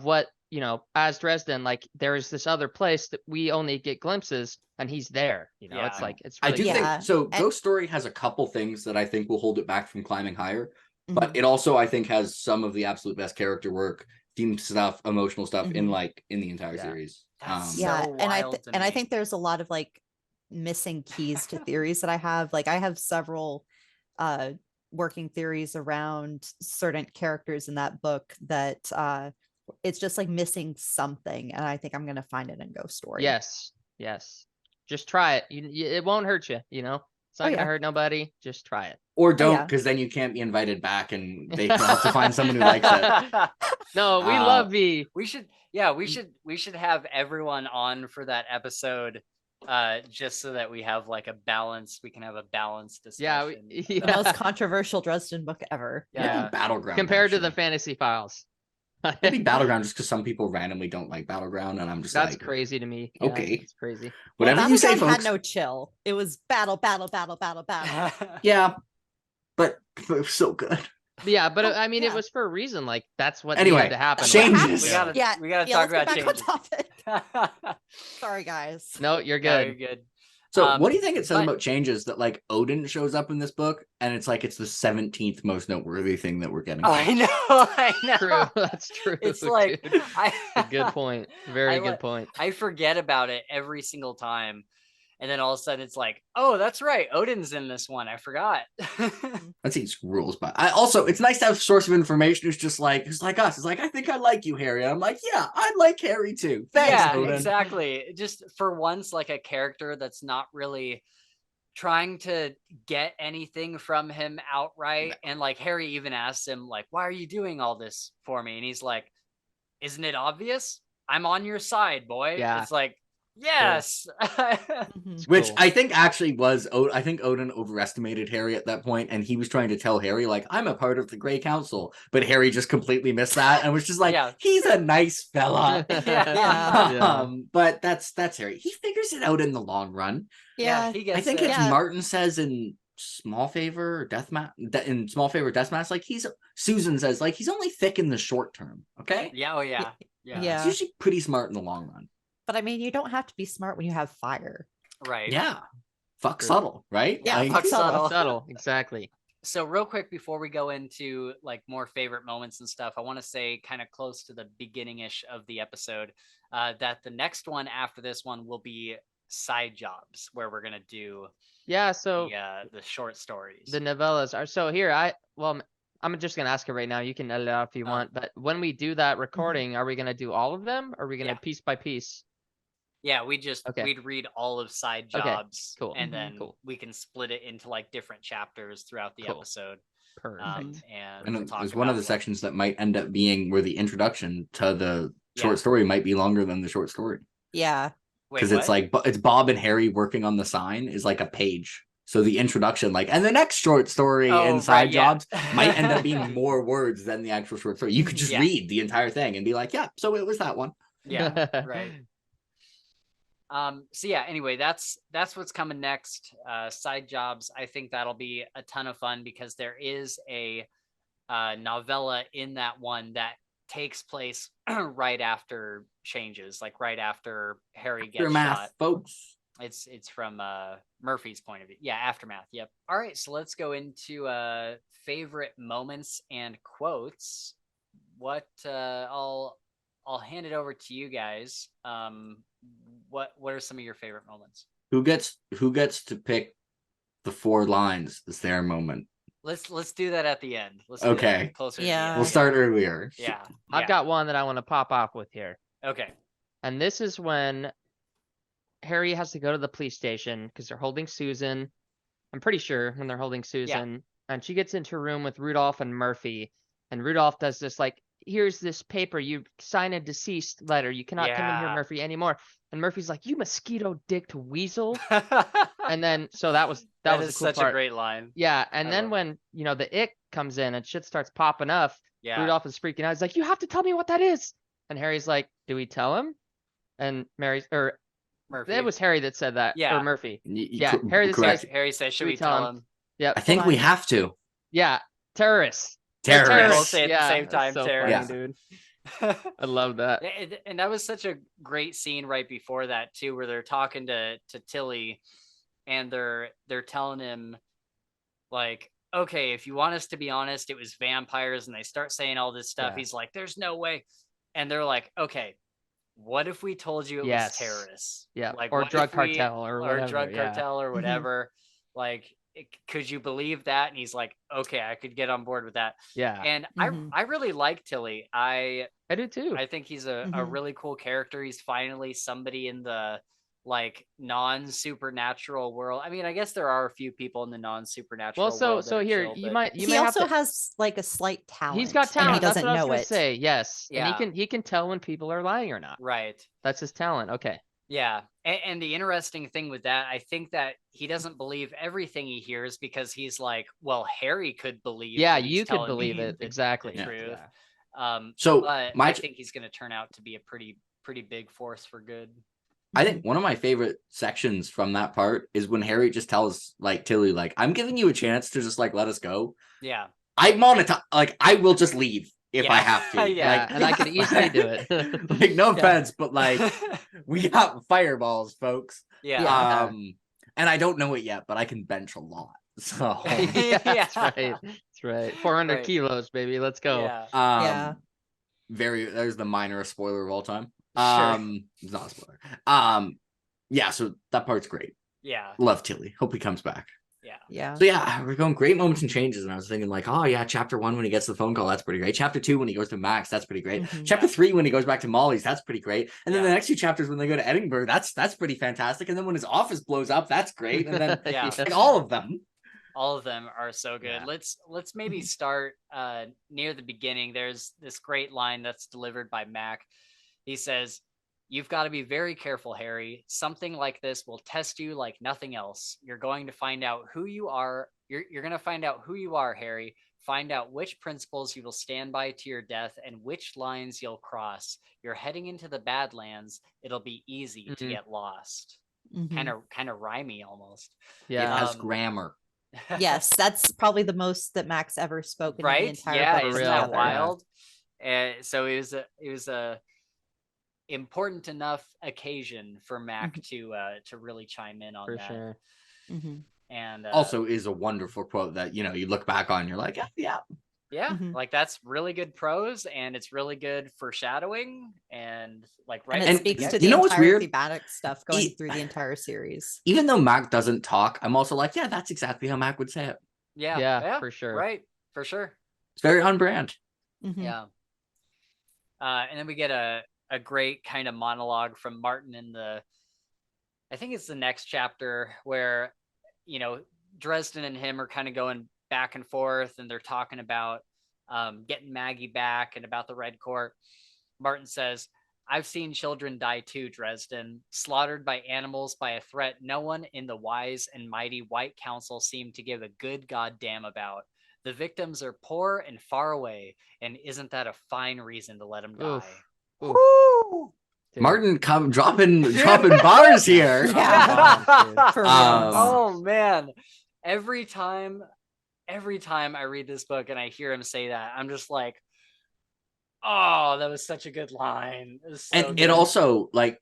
what, you know, as Dresden, like there is this other place that we only get glimpses, and he's there. You know, it's like it's. Really I do think so. Ghost Story has a couple things that I think will hold it back from climbing higher, but it also I think has some of the absolute best character work, theme stuff, emotional stuff in the entire series. And I think there's a lot of like missing keys to theories that I have. Like I have several working theories around certain characters in that book that it's just like missing something, and I think I'm gonna find it in Ghost Story. Yes, just try it. It won't hurt you. You know, It's not gonna hurt nobody. Just try it. Or don't, because then you can't be invited back, and they have to find someone who likes it. No, we love V. We should have everyone on for that episode, just so that we have like a balance. We can have a balanced discussion. The most controversial Dresden book ever. Yeah, Battleground compared to the Fantasy Files. Maybe Battleground, just because some people randomly don't like Battleground, and I'm just that's crazy to me. Okay, it's crazy. Whatever you say, folks. Had no chill. It was battle. Yeah, but it was so good. Yeah, but I mean, it was for a reason. Like that's what needed to happen. Changes. We gotta talk about changes. Sorry, guys. No, you're good. No, you're good. So what do you think it says about changes that like Odin shows up in this book and it's like it's the 17th most noteworthy thing that we're getting? I know. True. That's true. It's like good point. Very good point. I forget about it every single time. And then all of a sudden it's like, oh, that's right. Odin's in this one. I forgot. Let's see rules, but it's nice to have a source of information who's just like, who's like us. It's like, I think I like you, Harry. And I'm like, yeah, I like Harry too. Thanks, Odin. Exactly. Just for once, like a character that's not really trying to get anything from him outright. And like Harry even asks him, like, why are you doing all this for me? And he's like, isn't it obvious? I'm on your side, boy. Yeah. It's like, yes. Which cool. I think actually I think Odin overestimated Harry at that point, and he was trying to tell Harry, like, I'm a part of the Grey Council, but Harry just completely missed that and was just like, he's a nice fella. But that's Harry. He figures it out in the long run. Yeah, he gets I think it's Martin says in Small Favor or Deathmatch, like Susan says, like, he's only thick in the short term. Okay. Yeah. He's usually pretty smart in the long run. But I mean, you don't have to be smart when you have fire. Right. Yeah. Fuck subtle, right? Yeah, fuck subtle. Exactly. So real quick, before we go into like more favorite moments and stuff, I want to say kind of close to the beginning-ish of the episode, that the next one after this one will be side jobs, where we're going to do so the short stories. The novellas are so here. I'm just gonna ask it right now. You can edit it out if you want. But when we do that recording, are we gonna do all of them? Or are we gonna piece by piece? Yeah, we'd read all of side jobs, cool. And then we can split it into like different chapters throughout the episode. Perfect. And there's one of the sections that might end up being where the introduction to the short story might be longer than the short story. Yeah, because it's like it's Bob and Harry working on the sign is like a page. So the introduction, like, and the next short story in side jobs might end up being more words than the actual short story. You could just read the entire thing and be like, yeah, so it was that one. Yeah, right. So yeah, anyway, that's what's coming next. Side jobs. I think that'll be a ton of fun because there is a novella in that one that takes place right after changes, like right after Harry gets shot. Folks. It's from Murphy's point of view. Yeah, Aftermath. Yep. All right, so let's go into favorite moments and quotes. What I'll hand it over to you guys. What are some of your favorite moments? Who gets to pick the 4 lines as their moment? Let's do that at the end. Let's okay. Closer. Yeah. We'll start earlier. Yeah. I've got one that I want to pop off with here. Okay. And this is when Harry has to go to the police station because they're holding Susan. I'm pretty sure when they're holding Susan, and she gets into a room with Rudolph and Murphy, and Rudolph does this like, here's this paper, you sign a deceased letter, you cannot come in here, Murphy, anymore. And Murphy's like, you mosquito dicked weasel. And then so that was a cool such part. A great line. Yeah, and then when the ick comes in and shit starts popping up, Rudolph is freaking out. He's like, you have to tell me what that is. And Harry's like, do we tell him? And Murphy. It was Harry that said that. Or Murphy. Harry says, should we tell him? Yeah. I think we have to. Yeah. Terrorists. We'll say at the same time, so terrorists. Funny, dude. I love that. And that was such a great scene right before that too, where they're talking to Tilly and they're telling him like, okay, if you want us to be honest, it was vampires, and they start saying all this stuff. He's like, there's no way. And they're like, okay, what if we told you it was terrorists? Yeah. Like, or drug cartel or whatever. Or drug cartel or whatever. Like, could you believe that? And he's like, okay, I could get on board with that. Yeah. And I really like Tilly. I do too. I think he's a really cool character. He's finally somebody in the like non-supernatural world. I mean, I guess there are a few people in the non-supernatural Well, so world that are here chill, you but might He have also to. has like a slight talent. He's got and talent. he That's doesn't what I was know gonna it. say. Yes, Yeah. and he can tell when people are lying or not. right. That's his talent. Okay. Yeah. And the interesting thing with that, I think that he doesn't believe everything he hears because he's like, well, Harry could believe. Yeah, that he's you could telling believe me it. the Exactly. truth. Yeah. So but I think he's going to turn out to be a pretty big force for good. I think one of my favorite sections from that part is when Harry just tells like Tilly, like, I'm giving you a chance to just like let us go. Yeah. I monetize, like, I will just leave if I have to. Yeah. Yeah, and I could easily do it. Like, no offense, but like, we got fireballs, folks. Yeah. And I don't know it yet, but I can bench a lot. So Yeah, that's Yeah. right. That's right. 400 Right. kilos, baby. Let's go. Yeah. Yeah. There's the minorest spoiler of all time. Sure. It's not a spoiler. Yeah, so that part's great. Yeah. Love Tilly. Hope he comes back. Yeah. Yeah. So yeah, we're going great moments and changes, and I was thinking like, oh yeah, chapter 1 when he gets the phone call, that's pretty great. Chapter 2 when he goes to Max, that's pretty great. Mhm. Chapter 3 when he goes back to Molly's, that's pretty great. And then Yeah. the next 2 chapters when they go to Edinburgh, that's pretty fantastic. And then when his office blows up, that's great. And then Yeah. like, all of them. All of them are so good. Yeah. Let's maybe start near the beginning. There's this great line that's delivered by Mac. He says, "You've got to be very careful, Harry. Something like this will test you like nothing else. You're going to find out who you are. You're going to find out who you are, Harry. Find out which principles you will stand by to your death and which lines you'll cross. You're heading into the Badlands. It'll be easy to get lost." Mhm. Kind of rhymey almost. Yeah. It has grammar. Yes, that's probably the most that Max ever spoken in the Right? entire Yeah, book isn't real, that together. wild? And so it was a important enough occasion for Mac to really chime in on For that. sure. Mhm. And Also is a wonderful quote that, you know, you look back on, you're like, yeah. yeah, Mhm. like that's really good prose and it's really good foreshadowing and like right. And it And speaks yeah, to you the know what's entire weird? thematic stuff going through the entire series. Even though Mac doesn't talk, I'm also like, yeah, that's exactly how Mac would say it. Yeah, for sure. Right, for sure. It's very on brand. Mhm. Yeah. And then we get a great kind of monologue from Martin in I think it's the next chapter where, you know, Dresden and him are kind of going back and forth and they're talking about getting Maggie back and about the Red Court. Martin says, "I've seen children die too, Dresden, slaughtered by animals by a threat no one in the wise and mighty White Council seemed to give a good goddamn about. The victims are poor and far away, and isn't that a fine reason to let them die?" Oof. Woo! Dude. Martin come dropping bars here. Yeah. Bombs, For real. Oh man. Every time I read this book and I hear him say that, I'm just like, oh, that was such a good line. It was so And good. it also like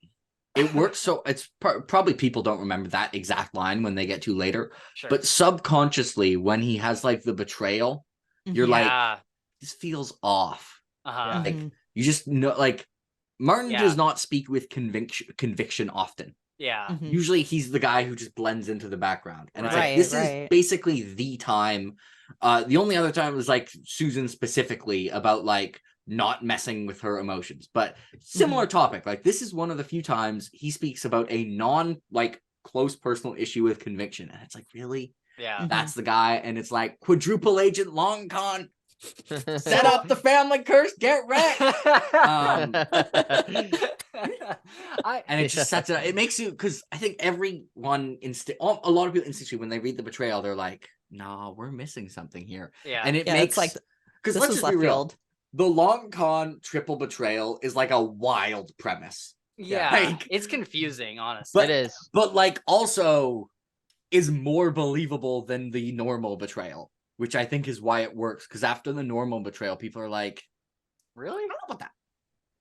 it works so it's probably people don't remember that exact line when they get to later, Sure. but subconsciously when he has like the betrayal, you're like, yeah. this feels off. Uh-huh. Like Mhm. you just know, like Martin Yeah. does not speak with conviction often. Yeah. Mhm. Usually he's the guy who just blends into the background, and it's like Right, this right. is basically the time. The only other time was like Susan specifically about like not messing with her emotions, but similar topic. Like this is one of the few times he speaks about a non like close personal issue with conviction, and it's like really Yeah. that's the guy, and it's like quadruple agent long con. Set up the family curse, get wrecked. And it just sets it up. It makes you, because I think everyone a lot of people instinctually when they read the betrayal, they're like, nah, we're missing something here. Yeah. And it Yeah, makes it's like because this let's was just be left real. field. The long con triple betrayal is like a wild premise. Yeah. Like- It's confusing, honestly. It is. But like also is more believable than the normal betrayal, which I think is why it works. Because after the normal betrayal, people are like, Really? I don't know about that.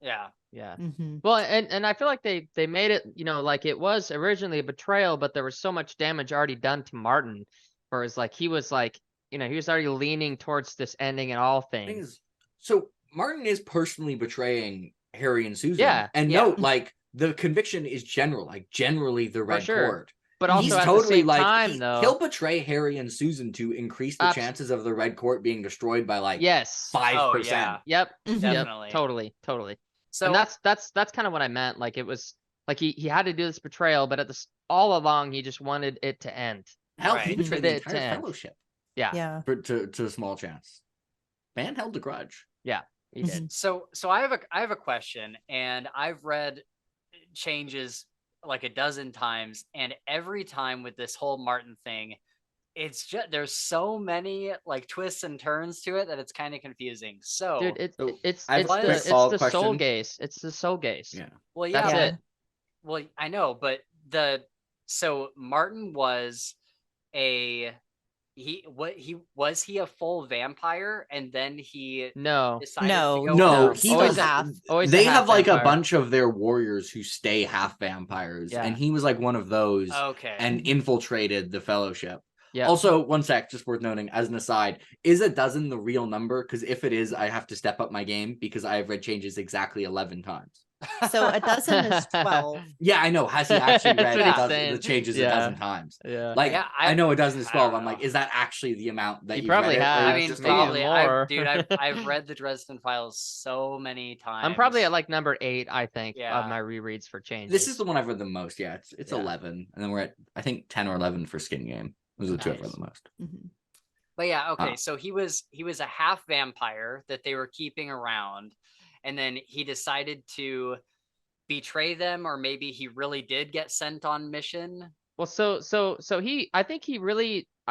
Yeah. Yeah. Mhm. Well, and I feel like they made it, you know, like it was originally a betrayal, but there was so much damage already done to Martin, whereas like he was like, you know, he was already leaning towards this ending and all Thing things. is, so Martin is personally betraying Harry and Susan. Yeah, And yeah. note, like, the conviction is generally the Red sure. Court. But He's also at totally the same like time, though, he'll betray Harry and Susan to increase the chances of the Red Court being destroyed by like yes, 5%. Oh, yeah. yep, Mhm. yep, Definitely. totally. So And that's kind of what I meant. Like it was Like he had to do this betrayal, but all along he just wanted it to end. Hell, Right. he betrayed For the it to entire end. fellowship Yeah. to a small chance. Man held a grudge. He did. So I have a question, and I've read Changes like a dozen times, and every time with this whole Martin thing, it's just there's so many like twists and turns to it that it's kind of confusing. So Dude, So, it's I have a quick the follow-up soul question. gaze. It's the soul gaze. Yeah. well, yeah, That's Yeah. it. well, I know, but so Martin was he was he a full vampire, and then he No. decided to No, go No, No. he Always was a half. Always they a have half like a vampire. bunch of their warriors who stay half vampires, Yeah. and he was like one of those Okay. and infiltrated the fellowship. Yeah. Also, one sec, just worth noting as an aside, is a dozen the real number? Because if it is, I have to step up my game because I have read Changes exactly 11 times. So a dozen is 12. Yeah, I know. Has he actually That's read what a he's dozen, saying. the Changes a Yeah. dozen times? Yeah. Like, Yeah, I know a dozen is I 12. don't I'm like, know. is that actually the amount that He you probably read it? Or has. I mean, just maybe probably. more. Dude, I've read the Dresden Files so many times. I'm probably at like number 8, I think, Yeah. of my rereads for Changes. This is the one I've read the most. Yeah, it's Yeah. 11, and then we're at I think 10 or 11 for Skin Game. Those are the two I've read Nice. the most. Mhm. But yeah, okay. Ah. So he was a half vampire that they were keeping around, and then he decided to betray them, or maybe he really did get sent on mission. Well, so I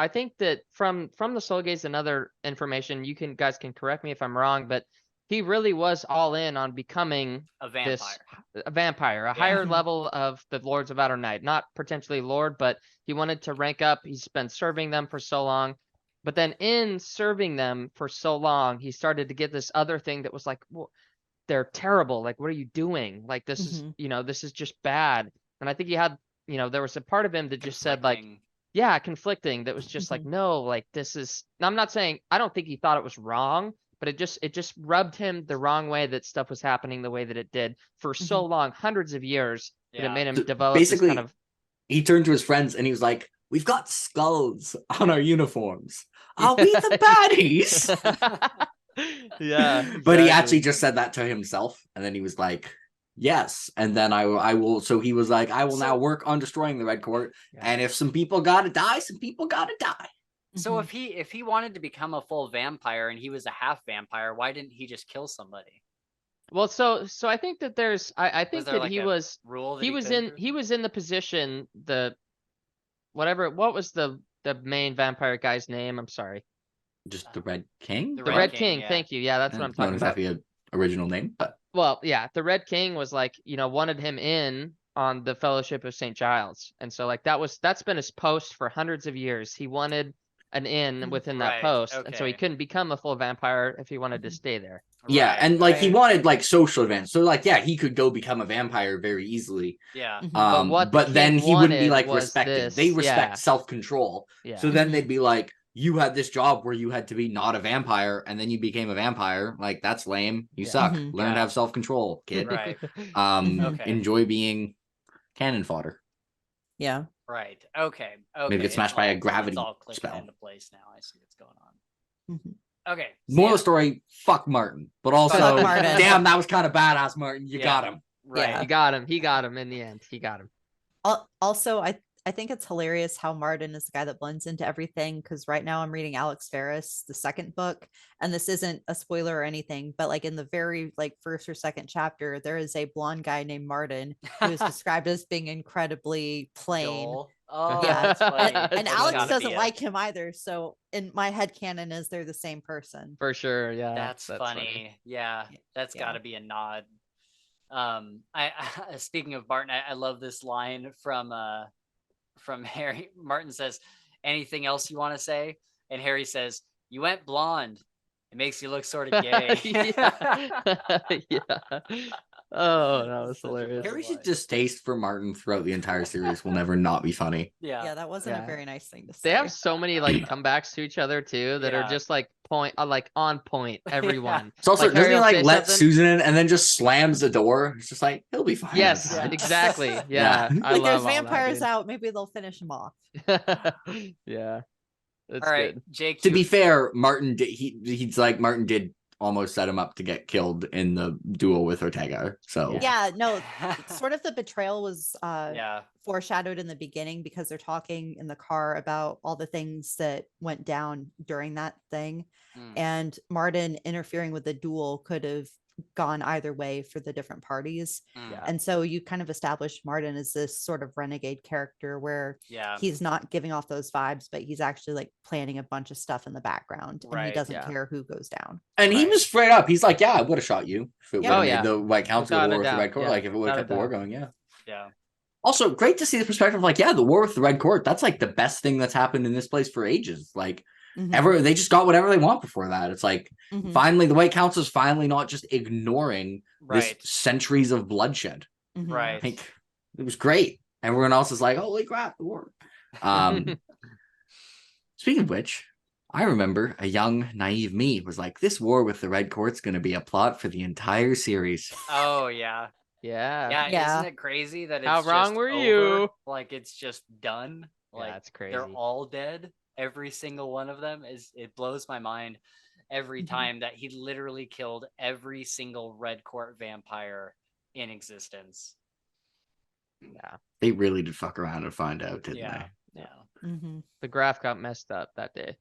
think that from the soul gaze and other information, guys can correct me if I'm wrong, but he really was all in on becoming A vampire. a vampire, a higher Mhm. level of the Lords of Outer Night, not potentially Lord, but he wanted to rank up. He's been serving them for so long, but then in serving them for so long, he started to get this other thing that was like, well, they're terrible. Like, what are you doing? Like, this is, this is just bad. And I think he had, there was a part of him that just said like, Conflicting. yeah, conflicting. That was just like, no, like this is, I'm not saying, I don't think he thought it was wrong, but it just rubbed him the wrong way that stuff was happening the way that it did for so long, hundreds of years, that it Yeah. made him So develop this basically, kind of, he turned to his friends and he was like, "We've got skulls on our uniforms. Are we the baddies?" yeah, But he exactly. actually just said that to himself, and then he was like, "Yes." And then I will. So he was like, "I will now work on destroying the Red Court, and if some people gotta die, some people gotta die." So if he wanted to become a full vampire and he was a half vampire, why didn't he just kill somebody? Well, so I think that there's, I think there that like he a was, rule that he was in the position, what was the main vampire guy's name? I'm sorry. Just the Red King. The The Red Red King, King. yeah. Thank you. Yeah, that's what I'm Not talking about. exactly an original name, but Well, yeah, the Red King was like, wanted him in on the Fellowship of St. Giles. And so like that's been his post for hundreds of years. He wanted an in within that Right, post. And so he okay. couldn't become a full vampire if he wanted to stay there. yeah, Right, and like he right. wanted like social advantage. So like yeah, he could go become a vampire very easily. Yeah. But what the But then king he wouldn't be wanted like was respected. this, They respect yeah. self-control. Yeah. So then they'd be like, "You had this job where you had to be not a vampire, and then you became a vampire. Like that's lame. You Yeah. suck. Mhm. Learn to have self-control, kid. Right. Okay. Enjoy being cannon fodder." Yeah. Right. Okay. Okay. Maybe get smashed by a It's gravity all clicking spell. into place now. I see what's going on. Mhm. Okay. Moral of the Sam. story: fuck Martin. But also, Fuck Martin. damn, that was kind of badass, Martin. You Yeah. got him. Right. Yeah. He got him. He got him in the end. He got him. Also, I think it's hilarious how Martin is the guy that blends into everything, because right now I'm reading Alex Ferris, the second book, and this isn't a spoiler or anything, but like in the very like first or second chapter, there is a blonde guy named Martin who is described as being incredibly plain. Dull. Oh, Yeah. that's funny. And That's Alex gotta doesn't be like him either. So in my head canon is they're the same person. For sure. Yeah. That's funny. Yeah, that's Yeah. got to be a nod. I speaking of Martin, I love this line from Harry. Martin says, "Anything else you want to say?" And Harry says, "You went blonde. It makes you look sort of gay." Yeah. Oh, that was Such a hilarious. funny Harry's line. distaste for Martin throughout the entire series will never not be funny. Yeah. Yeah, that wasn't Yeah. a very nice thing to say. They have so many like comebacks to each other too that are Yeah. just like on point. Everyone. It's also Like, doesn't Harry he will like say let something- Susan in and then just slams the door? It's just like he'll be fine. Yes, Yeah. exactly. Yeah, Yeah. I Like there's love all that, vampires dude. out, maybe they'll finish him off. Yeah, that's All right, good. Jake. To be fair, Martin did he's like Martin did almost set him up to get killed in the duel with Ortega. So Yeah, no, sort of the betrayal was Yeah. foreshadowed in the beginning because they're talking in the car about all the things that went down during that thing. And Martin interfering with the duel could have gone either way for the different parties. Yeah. And so you kind of established Martin as this sort of renegade character where Yeah. he's not giving off those vibes, but he's actually like planning a bunch of stuff in the background and he Right, doesn't yeah. care who goes down. and he Right. was straight up. He's like, yeah, I would have shot you if it would Yeah. have Oh, made yeah. the White Council go to Without a war with the doubt, Red Court. yeah. Like if it would have Without a kept the war doubt. going, yeah. Yeah. Also, great to see the perspective of like, yeah, the war with the Red Court, that's like the best thing that's happened in this place for ages. Like Mhm. they just got whatever they want before that. It's like Mhm. finally the White Council is finally not just ignoring Right. this centuries of bloodshed. Mhm. Right. Like it was great. Everyone else is like, holy crap, the war. Speaking of which, I remember a young, naive me was like, this war with the Red Court's going to be a plot for the entire series. Oh yeah. Yeah. Yeah. Yeah. Isn't it crazy that it's How wrong just were over? you? Like it's just done. Like That's crazy. they're all dead. Every single one of them it blows my mind every Mhm. time that he literally killed every single Red Court vampire in existence. They really did fuck around and find out, didn't Yeah. they? Yeah. Mhm. The graph got messed up that day.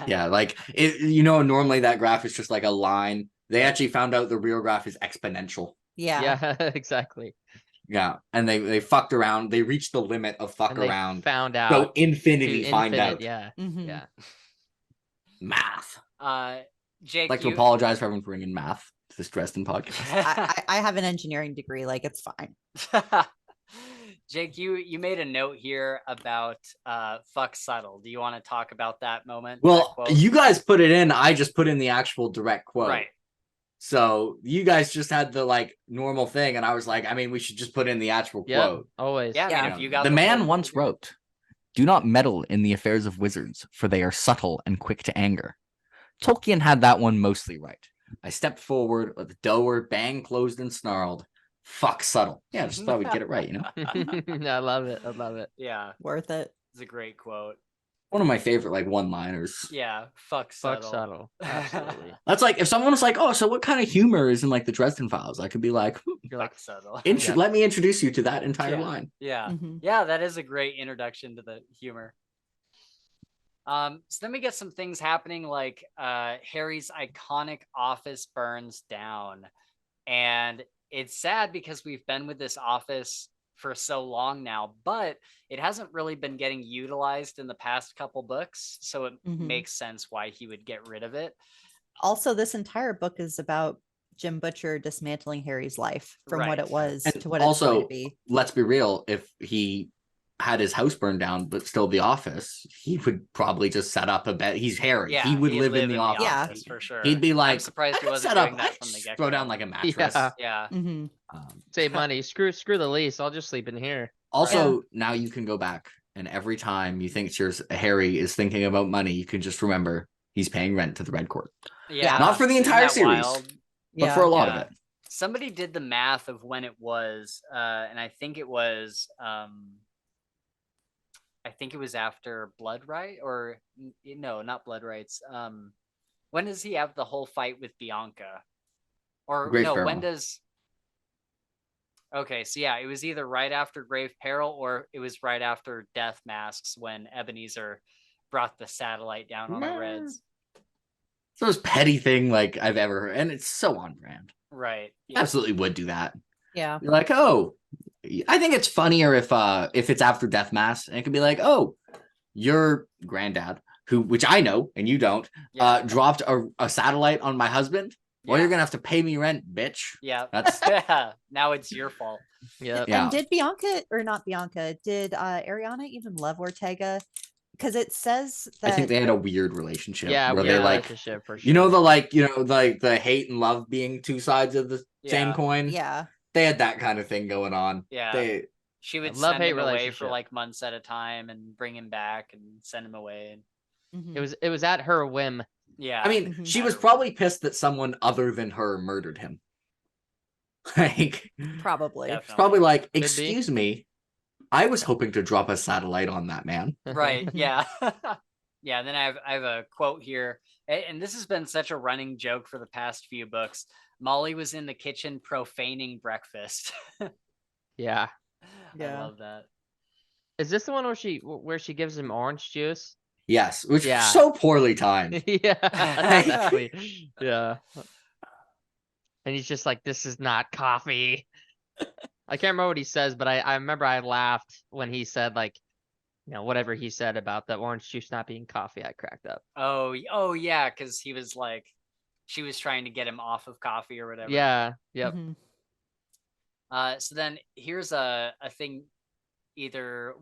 Yeah, like normally that graph is just like a line. They actually found out the real graph is exponential. Yeah. Yeah, exactly. Yeah, and they fucked around. They reached the limit of fuck And they around. found So out infinity to find infinite. out. Yeah. Mhm. Yeah. Math. Jake, I'd like to you apologize for everyone for bringing math to this Dresden podcast. I have an engineering degree, like it's fine. Jake, you made a note here about fuck subtle. Do you want to talk about that moment? that Well, quote? you guys put it in. I just put in the actual direct quote. Right. So you guys just had the like normal thing, and I was like, I mean, we should just put in the actual Yep. quote. Always. Yeah, I Yeah. mean, if you got The full man quote, once you're- wrote, "Do not meddle in the affairs of wizards, for they are subtle and quick to anger." Tolkien had that one mostly right. I stepped forward, let the door bang closed and snarled. Fuck subtle. Yeah, I just thought we'd get it right, you know? I love it. I love it. Yeah, Worth it. it's a great quote. One of my favorite like one-liners. Yeah, fuck Fuck subtle. subtle. Absolutely. That's like if someone was like, "Oh, so what kind of humor is in like the Dresden Files?" I could be like, You're Fuck like, subtle. Yeah. let me introduce you to that entire Yeah. line. Yeah. Mhm. Yeah, that is a great introduction to the humor. So then we get some things happening like Harry's iconic office burns down. And it's sad because we've been with this office for so long now, but it hasn't really been getting utilized in the past couple books. So it Mhm. makes sense why he would get rid of it. Also, this entire book is about Jim Butcher dismantling Harry's life from what Right. it was And to what it's going also, to be. let's be real, if he had his house burned down but still the office, he would probably just set up a bed. He's Harry. Yeah, he would he'd live in the office. Yeah. for sure. He'd be like, I'm surprised I he could wasn't set up, doing I that could from the just get throw down like a mattress. Yeah. Yeah. Mhm. save money. Screw the lease. I'll just sleep in here. Also, now you can go back, and every time you think Harry is thinking about money, you can just remember he's paying rent to the Red Court. Yeah. Not for the Isn't entire that series, wild? but Yeah. for a lot Yeah. of it. Somebody did the math of when it was, and I think it was after Blood Right, or no, not Blood Rights. When does he have the whole fight with Bianca? Or Grave no, Peril. when does? Okay, so yeah, it was either right after Grave Peril or it was right after Death Masks when Ebenezer brought the satellite down on the Reds. It's the most petty thing like I've ever heard, and it's so on brand. Right. Absolutely would do that. Yeah. You're like, oh, I think it's funnier if it's after Death Mass, and it could be like, oh, your granddad, which I know and you don't, Yeah. dropped a satellite on my husband. Well, Yeah. you're gonna have to pay me rent, bitch. Yeah. That's Yeah. Now it's your fault. Yep. Yeah. And did Bianca, or not Bianca, did Ariana even love Ortega? Because it says that I think they had a weird relationship. Yeah. where We they had a like, relationship for sure. you know, the hate and love being two sides of the same Yeah. coin. yeah. They had that kind of thing going on. Yeah. She would love-hate send him away for relationship. like months at a time and bring him back and send him away. Mhm. It was at her whim. Yeah. I mean, Mhm. she was probably pissed that someone other than her murdered him. Like, Probably. Definitely. it's probably like, be. excuse me, I was hoping to drop a satellite on that man. Right. Yeah. Yeah, and then I have a quote here, and this has been such a running joke for the past few books. Molly was in the kitchen profaning breakfast. Yeah. I love that. Is this the one where she gives him orange juice? Yes, which Yeah. so poorly timed. Yeah, exactly. Yeah. And he's just like, this is not coffee. I can't remember what he says, but I remember I laughed when he said, like, you know, whatever he said about the orange juice not being coffee. I cracked up. Oh yeah, because he was like, she was trying to get him off of coffee or whatever. Yeah. Yep. So then here's a thing. Either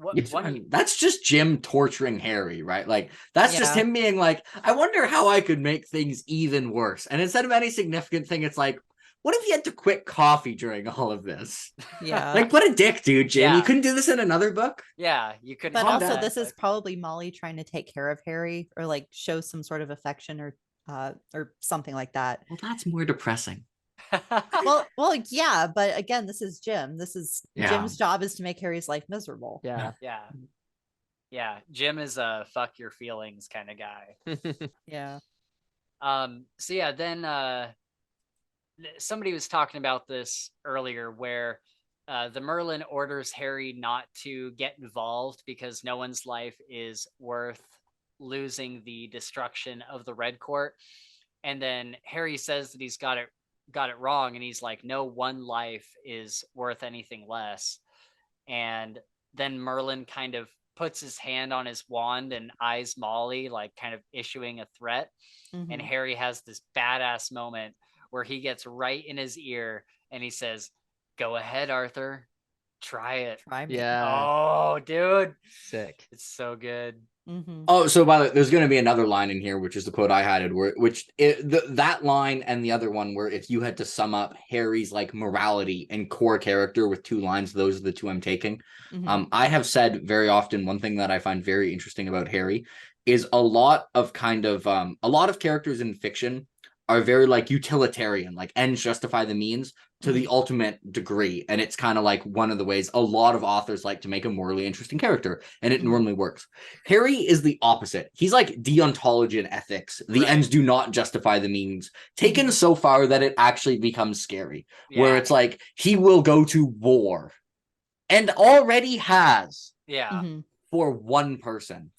That's just Jim torturing Harry, right? Like that's just him being like, I wonder how I could make things even worse. And instead of any significant thing, it's like, what if you had to quit coffee during all of this? Yeah. Like, what a dick, dude, Jim. Yeah. You couldn't do this in another book? Yeah, you couldn't. But also, that. this is probably Molly trying to take care of Harry or like show some sort of affection or something like that. Well, that's more depressing. well, yeah, but again, this is Jim. This is Jim's job is to make Harry's life miserable. Yeah. Yeah. Jim is a fuck your feelings kind of guy. Yeah. So yeah, then somebody was talking about this earlier where the Merlin orders Harry not to get involved because no one's life is worth losing the destruction of the Red Court. And then Harry says that he's got it wrong, and he's like, no one life is worth anything less. And then Merlin kind of puts his hand on his wand and eyes Molly, like kind of issuing a threat. And Harry has this badass moment where he gets right in his ear and he says, go ahead, Arthur, try it. Try me. Yeah. Oh, dude, sick. It's so good. Oh, so by the way, there's going to be another line in here, which is the quote I had, that line and the other one where if you had to sum up Harry's like morality and core character with 2 lines, those are the 2 I'm taking. I have said very often, one thing that I find very interesting about Harry is a lot of characters in fiction are very like utilitarian, like ends justify the means to the ultimate degree. And it's kind of like one of the ways a lot of authors like to make a morally interesting character, and it normally works. Harry is the opposite. He's like deontology and ethics. The ends do not justify the means, taken so far that it actually becomes scary, where it's like he will go to war and already has for one person.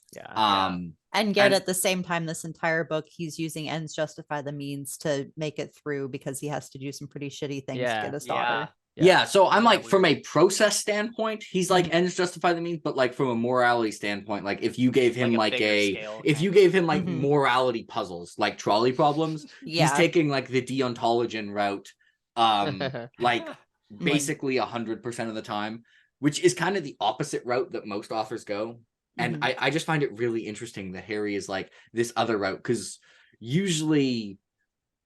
And yet at the same time, this entire book, he's using ends justify the means to make it through because he has to do some pretty shitty things to get his daughter. Yeah, so I'm like, from a process standpoint, he's like ends justify the means, but like from a morality standpoint, like if you gave him morality puzzles, like trolley problems, he's taking like the deontologian route, like basically 100% of the time, which is kind of the opposite route that most authors go. And I just find it really interesting that Harry is like this other route, because usually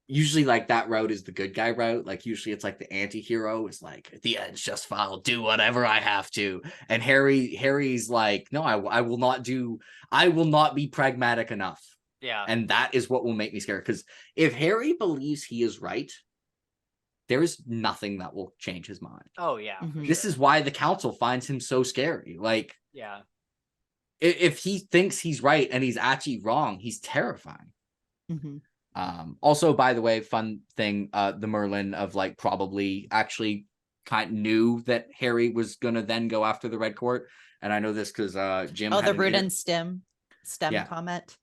like that route is the good guy route. Like usually it's like the anti-hero is like, at the end's just fine, I'll do whatever I have to. And Harry's like, no, I will not be pragmatic enough. Yeah. And that is what will make me scared. Because if Harry believes he is right, there is nothing that will change his mind. Oh yeah. This is why the council finds him so scary. Like, yeah. If he thinks he's right and he's actually wrong, he's terrifying. Also, by the way, fun thing, the Merlin of like probably actually kind of knew that Harry was gonna then go after the Red Court, and I know this because Jim. Oh, the root and stem comment.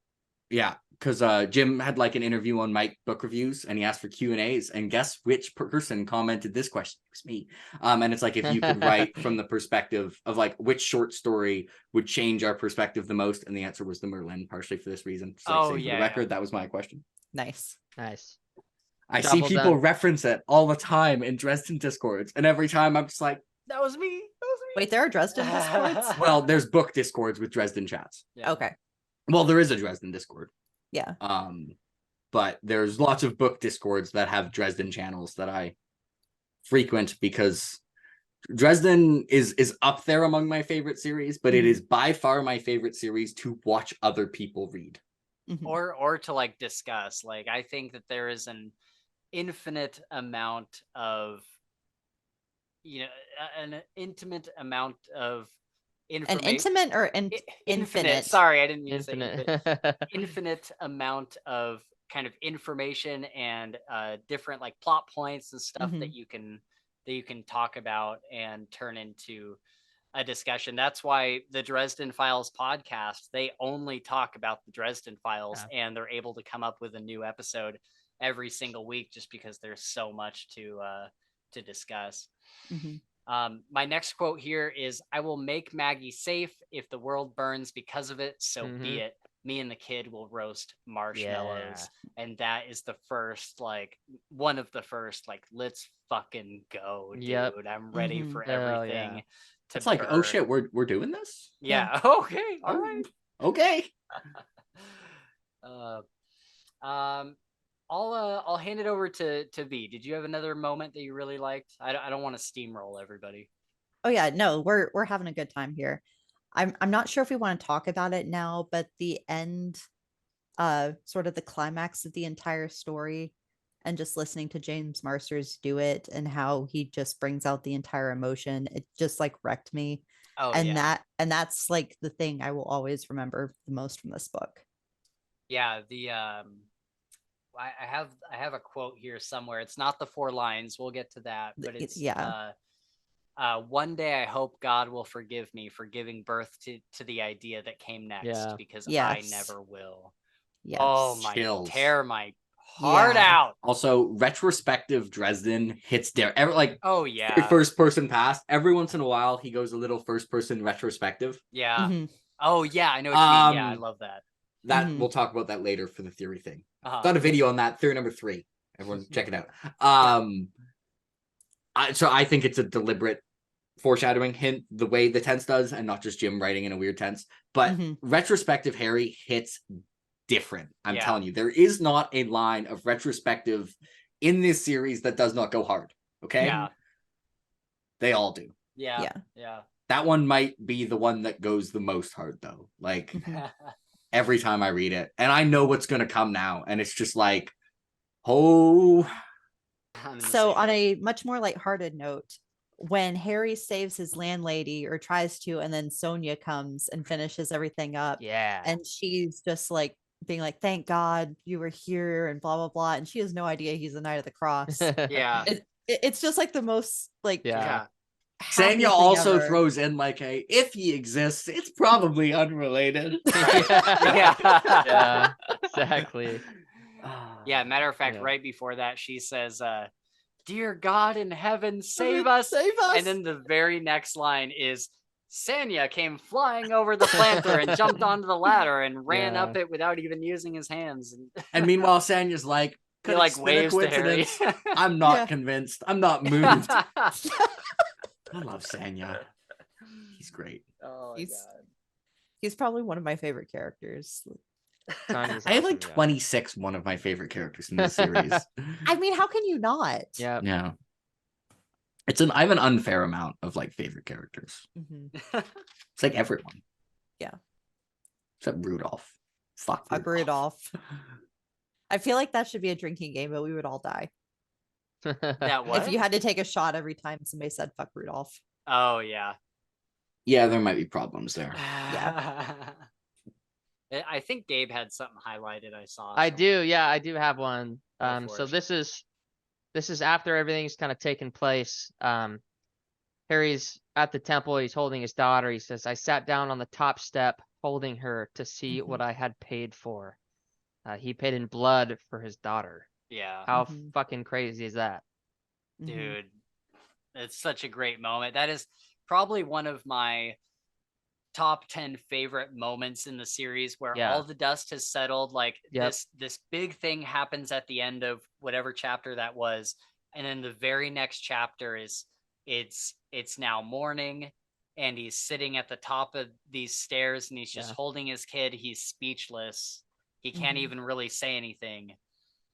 Yeah, because Jim had like an interview on Mike Book Reviews, and he asked for Q&As, and guess which person commented this question? It was me. And it's like, if you could write from the perspective of like which short story would change our perspective the most, and the answer was the Merlin, partially for this reason. Just like saying for the record, that was my question. Nice. I see people reference it all the time in Dresden Discords, and every time I'm just like, that was me. Wait, there are Dresden Discords? Well, there's book Discords with Dresden chats. Okay. Well, there is a Dresden Discord. Yeah. But there's lots of book Discords that have Dresden channels that I frequent, because Dresden is up there among my favorite series, but it is by far my favorite series to watch other people read. Or to like discuss. Like, I think that there is an infinite amount of, an intimate amount of An intimate or infinite? Sorry, I didn't mean to say Infinite. infinite amount of kind of information and different like plot points and stuff that you can talk about and turn into a discussion. That's why the Dresden Files podcast, they only talk about the Dresden Files, and they're able to come up with a new episode every single week just because there's so much to discuss. My next quote here is, "I will make Maggie safe. If the world burns because of it, so be it. Me and the kid will roast marshmallows." And that is the first, like, one of the first, like, let's fucking go, dude. I'm ready for everything to It's like, burn. oh shit, we're doing this? Yeah. Okay. All right. Okay. I'll hand it over to V. Did you have another moment that you really liked? I don't want to steamroll everybody. Oh yeah, no, we're having a good time here. I'm not sure if we want to talk about it now, but the end, sort of the climax of the entire story, and just listening to James Marsters do it and how he just brings out the entire emotion, it just like wrecked me. Oh, and yeah. that's like the thing I will always remember the most from this book. Yeah, I have a quote here somewhere. It's not the 4 lines. We'll get to that, but it's one day I hope God will forgive me for giving birth to the idea that came next, because I never will. Yes. Oh my, Chills. tear my heart out. Also, retrospective Dresden hits there. Oh yeah. First person past. Every once in a while, he goes a little first person retrospective. Yeah. Oh yeah, I know what you mean. Yeah, I love that. We'll talk about that later for the theory thing. Got a video on that, theory number 3. Everyone check it out. So I think it's a deliberate foreshadowing hint, the way the tense does, and not just Jim writing in a weird tense. But retrospective Harry hits different. I'm telling you, there is not a line of retrospective in this series that does not go hard. Okay? Yeah. They all do. Yeah. That one might be the one that goes the most hard, though. Like, every time I read it. And I know what's going to come now. And it's just like, oh. So on a much more lighthearted note, when Harry saves his landlady, or tries to, and then Sonia comes and finishes everything up. Yeah. And she's just like being like, thank God you were here and blah, blah, blah. And she has no idea he's the Knight of the Cross. Yeah. It's just like the most like, Sanya also throws in like if he exists, it's probably unrelated. Yeah, exactly. Yeah, matter of fact, right before that, she says, "Dear God in heaven, save us. Save us." And then the very next line is, "Sanya came flying over the planter and jumped onto the ladder and ran up it without even using his hands." And meanwhile, Sanya's like, he like waves to Harry. I'm not convinced. I'm not moved. I love Sanya. He's great. Oh, he's probably one of my favorite characters. I have like 26 one of my favorite characters in this series. I mean, how can you not? Yeah. I have an unfair amount of like favorite characters. It's like everyone. Yeah. Except Rudolph. Fuck Rudolph. I feel like that should be a drinking game, but we would all die. That what? If you had to take a shot every time somebody said fuck Rudolph. Oh yeah. Yeah, there might be problems there. Yeah. I think Gabe had something highlighted. I saw. I do. Yeah, I do have one. So it. this is after everything's kind of taken place. Harry's at the temple. He's holding his daughter. He says, "I sat down on the top step, holding her to see what I had paid for." He paid in blood for his daughter. Yeah. How fucking crazy is that? Dude, it's such a great moment. That is probably one of my top 10 favorite moments in the series, where all the dust has settled. Like this big thing happens at the end of whatever chapter that was. And then the very next chapter is it's now morning, and he's sitting at the top of these stairs, and he's just holding his kid. He's speechless. He can't even really say anything.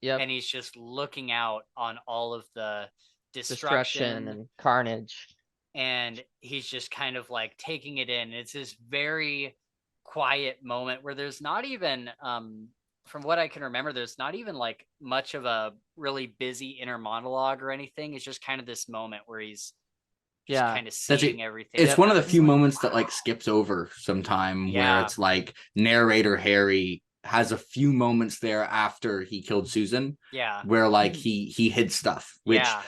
And he's just looking out on all of the destruction and carnage. And he's just kind of like taking it in. It's this very quiet moment where there's not even, from what I can remember, there's not even like much of a really busy inner monologue or anything. It's just kind of this moment where he's just Yeah. kind of That's seeing it. everything. It's one of the It's few like, moments that wow. like skips over sometime where Yeah. it's like narrator Harry has a few moments there after he killed Susan Yeah. where like Mhm. he hid stuff, which Yeah.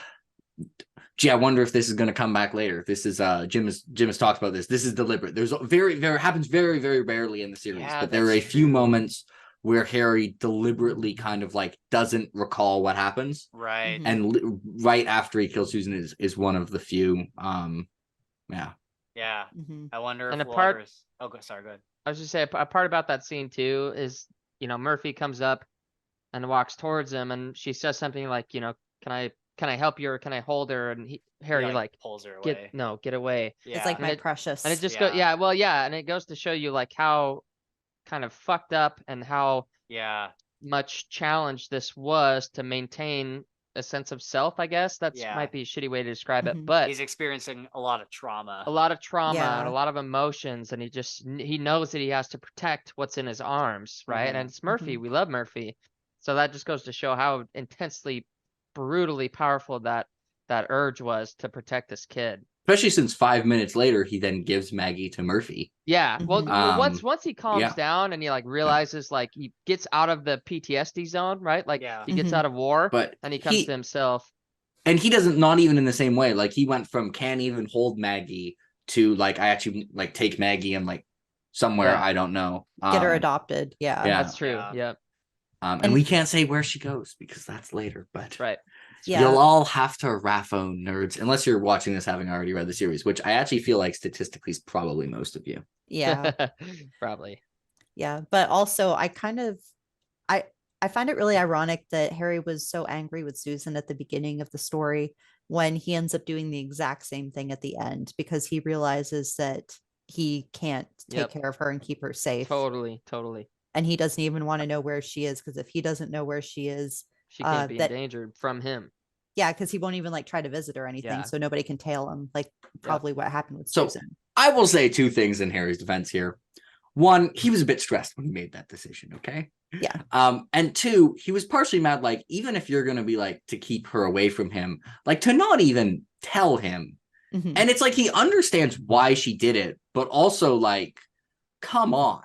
gee, I wonder if this is going to come back later. This is Jim has talked about this. This is deliberate. There's very happens very rarely in the series, Yeah, but there are a that's few true. moments where Harry deliberately kind of like doesn't recall what happens, Right. Mhm. and right after he kills Susan is one of the few. Yeah. Yeah. Mhm. I wonder And if a we'll part- ever. Oh, sorry. Go ahead. I was just say a part about that scene too is, you know, Murphy comes up and walks towards him, and she says something like, you know, can I help you, or can I hold her? And Harry He, like pulls her away. get away. Yeah. It's like And my it- precious. And it just Yeah. and it goes to show you like how kind of fucked up and how Yeah. much challenge this was to maintain a sense of self, I guess. That's Yeah. might be a shitty way to describe it, Mhm. but He's experiencing a lot of trauma. a lot of trauma and a Yeah. lot of emotions, and he knows that he has to protect what's in his arms, right? Mhm. And it's Murphy. We love Murphy. So that just goes to show how intensely, brutally powerful that urge was to protect this kid. Especially since 5 minutes later, he then gives Maggie to Murphy. Yeah. Well, Mhm. once he calms yeah. down and he like realizes like he gets out of the PTSD zone, right? Like Yeah. he gets Mhm. out of war But and he comes to himself. And he doesn't, not even in the same way. Like he went from can't even hold Maggie to like I actually like take Maggie and like somewhere Yeah. I don't know. Get her adopted. Yeah. Yeah. That's true. Yeah. Yep. And we can't say where she goes because that's later. But Right. Yeah. you'll all have to raffo nerds unless you're watching this having already read the series, which I actually feel like statistically is probably most of you. Yeah. Probably. Yeah. But also I find it really ironic that Harry was so angry with Susan at the beginning of the story when he ends up doing the exact same thing at the end, because he realizes that he can't take Yep. care of her and keep her safe. Totally. And he doesn't even want to know where she is, because if he doesn't know where she is, She can't be that endangered from him. yeah, because he won't even like try to visit or anything, Yeah. so nobody can tail him, like probably what happened with So Susan. I will say two things in Harry's defense here. One, he was a bit stressed when he made that decision, okay? Yeah. And two, he was partially mad, like, even if you're gonna be like to keep her away from him, like to not even tell him. Mhm. And it's like he understands why she did it, but also like, come on.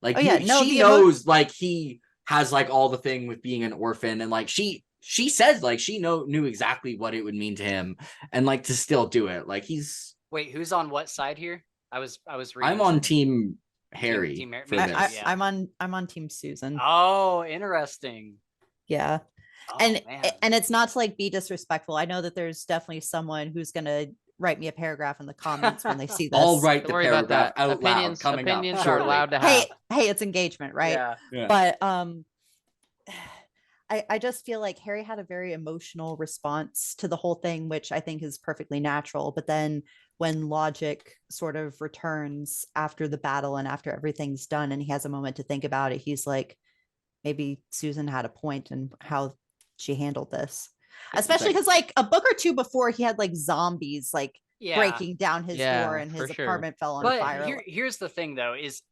Like Oh, yeah, no, she the knows like he has like all the thing with being an orphan, and like she says like she knew exactly what it would mean to him, and like to still do it. Like he's Wait, who's on what side here? I was reading. I'm on something. team Harry Team Harry. for Me this. too, yeah. I'm on team Susan. Oh, interesting. Yeah. Oh, and man. it's not to like be disrespectful. I know that there's definitely someone who's gonna write me a paragraph in the comments when they see this. I'll write Don't the worry about paragraph that. out loud coming Opinions up are shortly. allowed to have. Hey, it's engagement, right? Yeah. But I just feel like Harry had a very emotional response to the whole thing, which I think is perfectly natural. But then when logic sort of returns after the battle and after everything's done and he has a moment to think about it, he's like, maybe Susan had a point in how she handled this. Especially because like a book or two before, he had like zombies like Yeah. breaking down his door and for his sure. apartment fell on But fire. here's the thing, though, is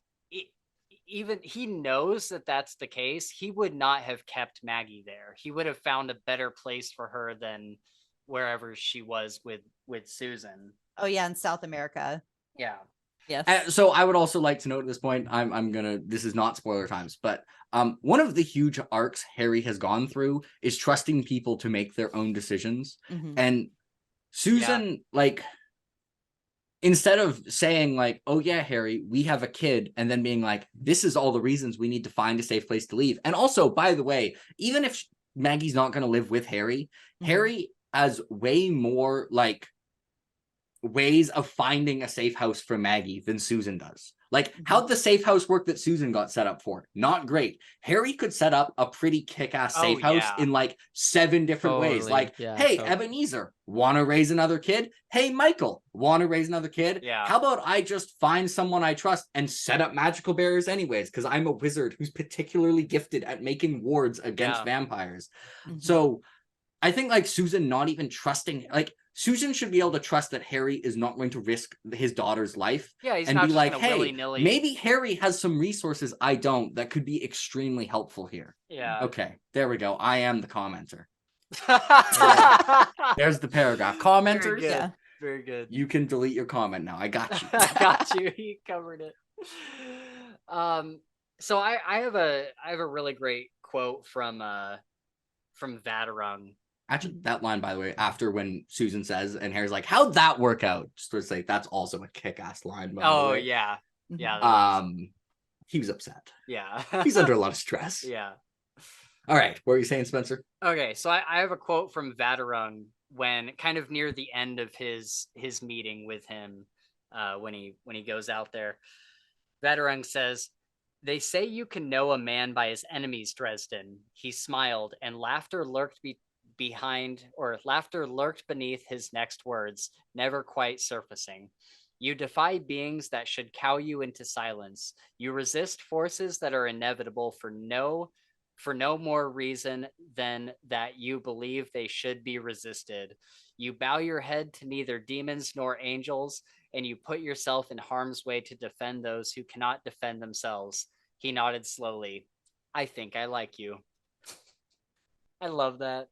even he knows that that's the case. He would not have kept Maggie there. He would have found a better place for her than wherever she was with Susan. Oh yeah, in South America. Yeah. Yes. So I would also like to note at this point, I'm gonna, this is not spoiler times, but one of the huge arcs Harry has gone through is trusting people to make their own decisions. Mhm. And Susan, like, instead of saying like, oh yeah, Harry, we have a kid, and then being like, this is all the reasons we need to find a safe place to leave. And also, by the way, even if Maggie's not going to live with Harry, Mhm. Harry has way more like ways of finding a safe house for Maggie than Susan does. Like, how'd the safe house work that Susan got set up for? Not great. Harry could set up a pretty kick-ass Oh, safe house yeah. in like 7 different ways. Totally, Like, yeah, hey, totally. Ebenezer, want to raise another kid? Hey, Michael, want to raise another kid? Yeah. How about I just find someone I trust and set up magical barriers anyways? Because I'm a wizard who's particularly gifted at making wards against Yeah. vampires. Mhm. So I think like Susan not even trusting, like Susan should be able to trust that Harry is not going to risk his daughter's life. Yeah, he's and not be just like, gonna hey, willy-nilly. maybe Harry has some resources I don't that could be extremely helpful here. Yeah. Okay, there we go. I am the commenter. Yeah. There's the paragraph. Commenter. Very good. Yeah. Very good. You can delete your comment now. I got you. I got you. You covered it. So I have a really great quote from Vaterung. Actually, that line, by the way, after when Susan says, and Harry's like, "How'd that work out?" Just to say, that's also a kick-ass line. By the way. Yeah, yeah. He was upset. Yeah, He's under a lot of stress. Yeah. All right, what were you saying, Spencer? Okay, so I have a quote from Vaterung when kind of near the end of his meeting with him, when he goes out there. Vaterung says, "They say you can know a man by his enemies, Dresden." He smiled, and laughter lurked beneath his next words, never quite surfacing. "You defy beings that should cow you into silence. You resist forces that are inevitable for no more reason than that you believe they should be resisted. You bow your head to neither demons nor angels, and you put yourself in harm's way to defend those who cannot defend themselves." He nodded slowly. "I think I like you." I love that.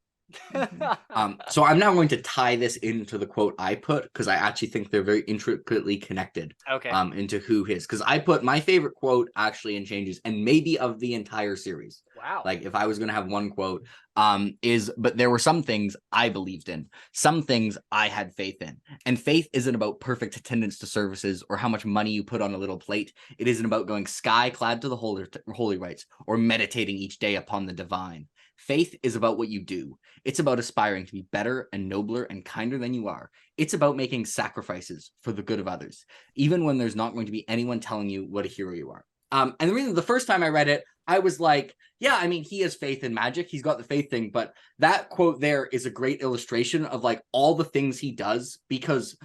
So I'm now going to tie this into the quote I put, because I actually think they're very intricately connected. Okay. Into who his, because I put my favorite quote actually in Changes, and maybe of the entire series. Wow. Like if I was going to have one quote, but there were some things I believed in, some things I had faith in, and faith isn't about perfect attendance to services or how much money you put on a little plate. It isn't about going sky clad to the holy rites or meditating each day upon the divine. Faith is about what you do. It's about aspiring to be better and nobler and kinder than you are. It's about making sacrifices for the good of others, even when there's not going to be anyone telling you what a hero you are. And the reason the first time I read it, I was like, yeah, I mean, he has faith in magic. He's got the faith thing. But that quote there is a great illustration of like all the things he does. Because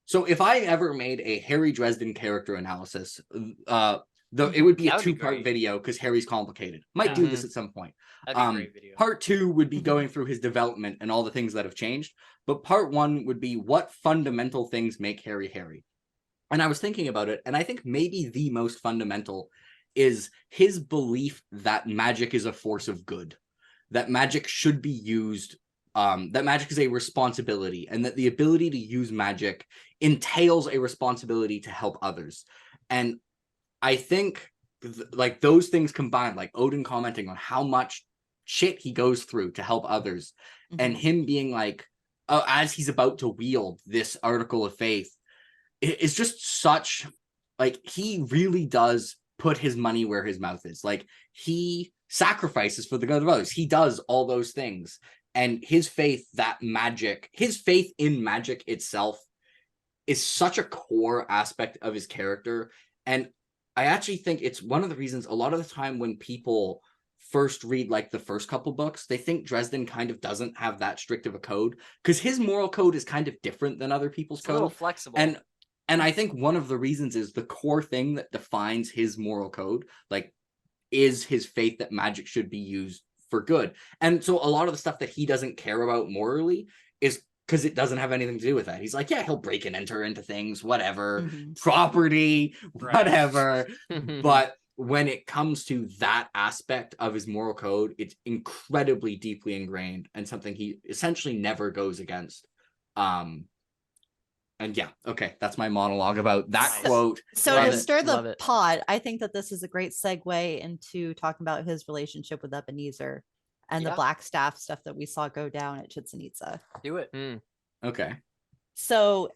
so if I ever made a Harry Dresden character analysis, it would be a two-part video because Harry's complicated. Might do this at some point. That'd be a great video. Part 2 would be going through his development and all the things that have changed. But part 1 would be what fundamental things make Harry Harry. And I was thinking about it, and I think maybe the most fundamental is his belief that magic is a force of good, that magic should be used, that magic is a responsibility, and that the ability to use magic entails a responsibility to help others. And I think like those things combined, like Odin commenting on how much shit he goes through to help others, and him being like, as he's about to wield this article of faith, it's just such, like, he really does put his money where his mouth is. Like, he sacrifices for the good of others. He does all those things. And his faith in magic itself is such a core aspect of his character. And I actually think it's one of the reasons a lot of the time when people first read like the first couple books, they think Dresden kind of doesn't have that strict of a code, because his moral code is kind of different than other people's code. A little flexible. And I think one of the reasons is the core thing that defines his moral code, like, is his faith that magic should be used for good. And so a lot of the stuff that he doesn't care about morally is because it doesn't have anything to do with that. He's like, yeah, he'll break and enter into things, whatever, property, whatever. But when it comes to that aspect of his moral code, it's incredibly deeply ingrained and something he essentially never goes against. And yeah, okay, that's my monologue about that quote. So to stir the pot, I think that this is a great segue into talking about his relationship with Ebenezer and the Black Staff stuff that we saw go down at Chichen Itza. Do it. Okay. So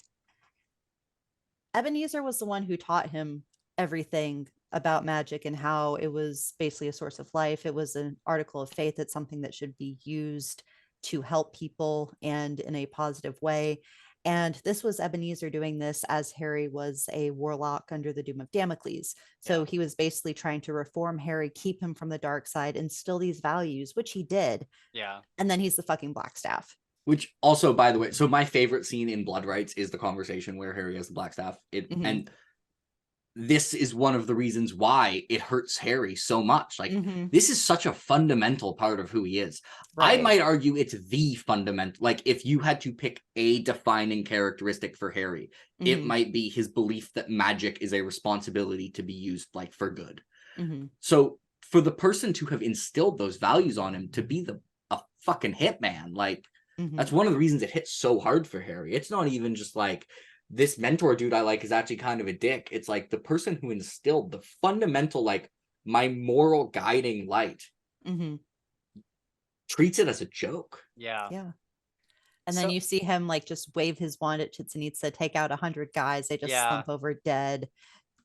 Ebenezer was the one who taught him everything about magic and how it was basically a source of life. It was an article of faith. It's something that should be used to help people and in a positive way. And this was Ebenezer doing this as Harry was a warlock under the Doom of Damocles. So he was basically trying to reform Harry, keep him from the dark side, instill these values, which he did. Yeah. And then he's the fucking Black Staff. Which also, by the way, so my favorite scene in Blood Rites is the conversation where Harry has the Black Staff. And this is one of the reasons why it hurts Harry so much. Like, this is such a fundamental part of who he is. Right. I might argue it's the fundamental. Like, if you had to pick a defining characteristic for Harry, it might be his belief that magic is a responsibility to be used, like, for good. So for the person to have instilled those values on him, to be a fucking hitman, like, That's one of the reasons it hits so hard for Harry. It's not even just like this mentor dude I like is actually kind of a dick. It's like the person who instilled the fundamental, like, my moral guiding light treats it as a joke. Yeah. Yeah. And then you see him like just wave his wand at Chichen Itza, take out 100 guys. They just slump over dead.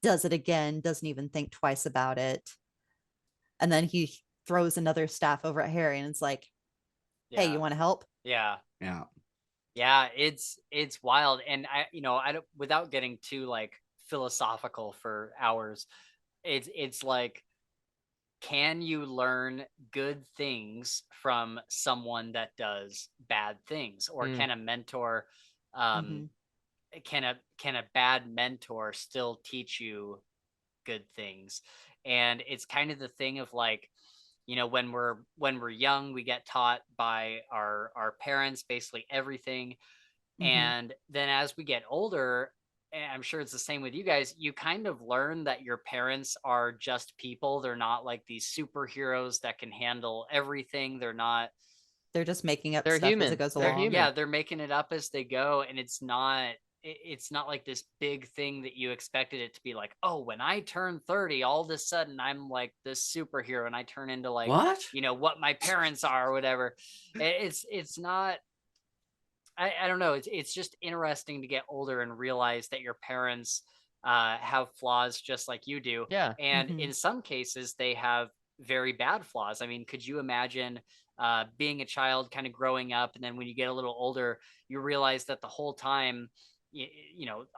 Does it again. Doesn't even think twice about it. And then he throws another staff over at Harry and it's like, hey, you want to help? Yeah. Yeah. Yeah. It's wild. And I don't, without getting too like philosophical for hours, it's like, can you learn good things from someone that does bad things, or can a mentor, can a bad mentor still teach you good things? And it's kind of the thing of like, when we're young, we get taught by our parents basically everything, and then as we get older, and I'm sure it's the same with you guys, you kind of learn that your parents are just people. They're not like these superheroes that can handle everything. They're just making up They're stuff human. as it goes They're along. human. Yeah, they're making it up as they go, and it's not like this big thing that you expected it to be like, oh, when I turn 30, all of a sudden I'm like this superhero and I turn into like what my parents are or whatever. It's not. I don't know. It's just interesting to get older and realize that your parents have flaws just like you do. Yeah. And in some cases, they have very bad flaws. I mean, could you imagine being a child, kind of growing up, and then when you get a little older, you realize that the whole time,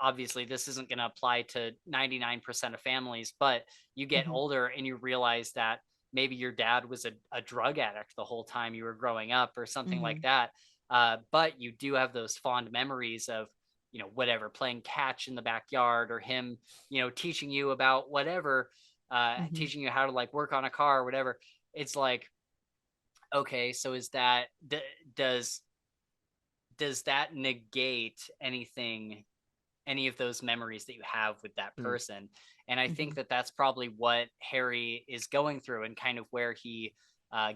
obviously this isn't going to apply to 99% of families, but you get older and you realize that maybe your dad was a drug addict the whole time you were growing up or something like that. But you do have those fond memories of, whatever, playing catch in the backyard, or him, teaching you about whatever, teaching you how to like work on a car or whatever. It's like, okay, so is that, does that negate any of those memories that you have with that person? And I think that that's probably what Harry is going through, and kind of where he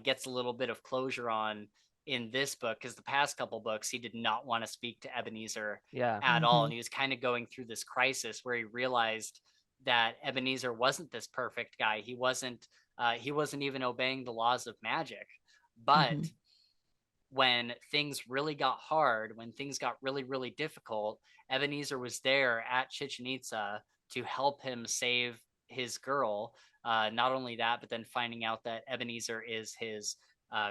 gets a little bit of closure on in this book, because the past couple books he did not want to speak to Ebenezer at all, and he was kind of going through this crisis where he realized that Ebenezer wasn't this perfect guy. He wasn't even obeying the laws of magic. But when things really got hard, when things got really, really difficult, Ebenezer was there at Chichen Itza to help him save his girl. Not only that, but then finding out that Ebenezer is his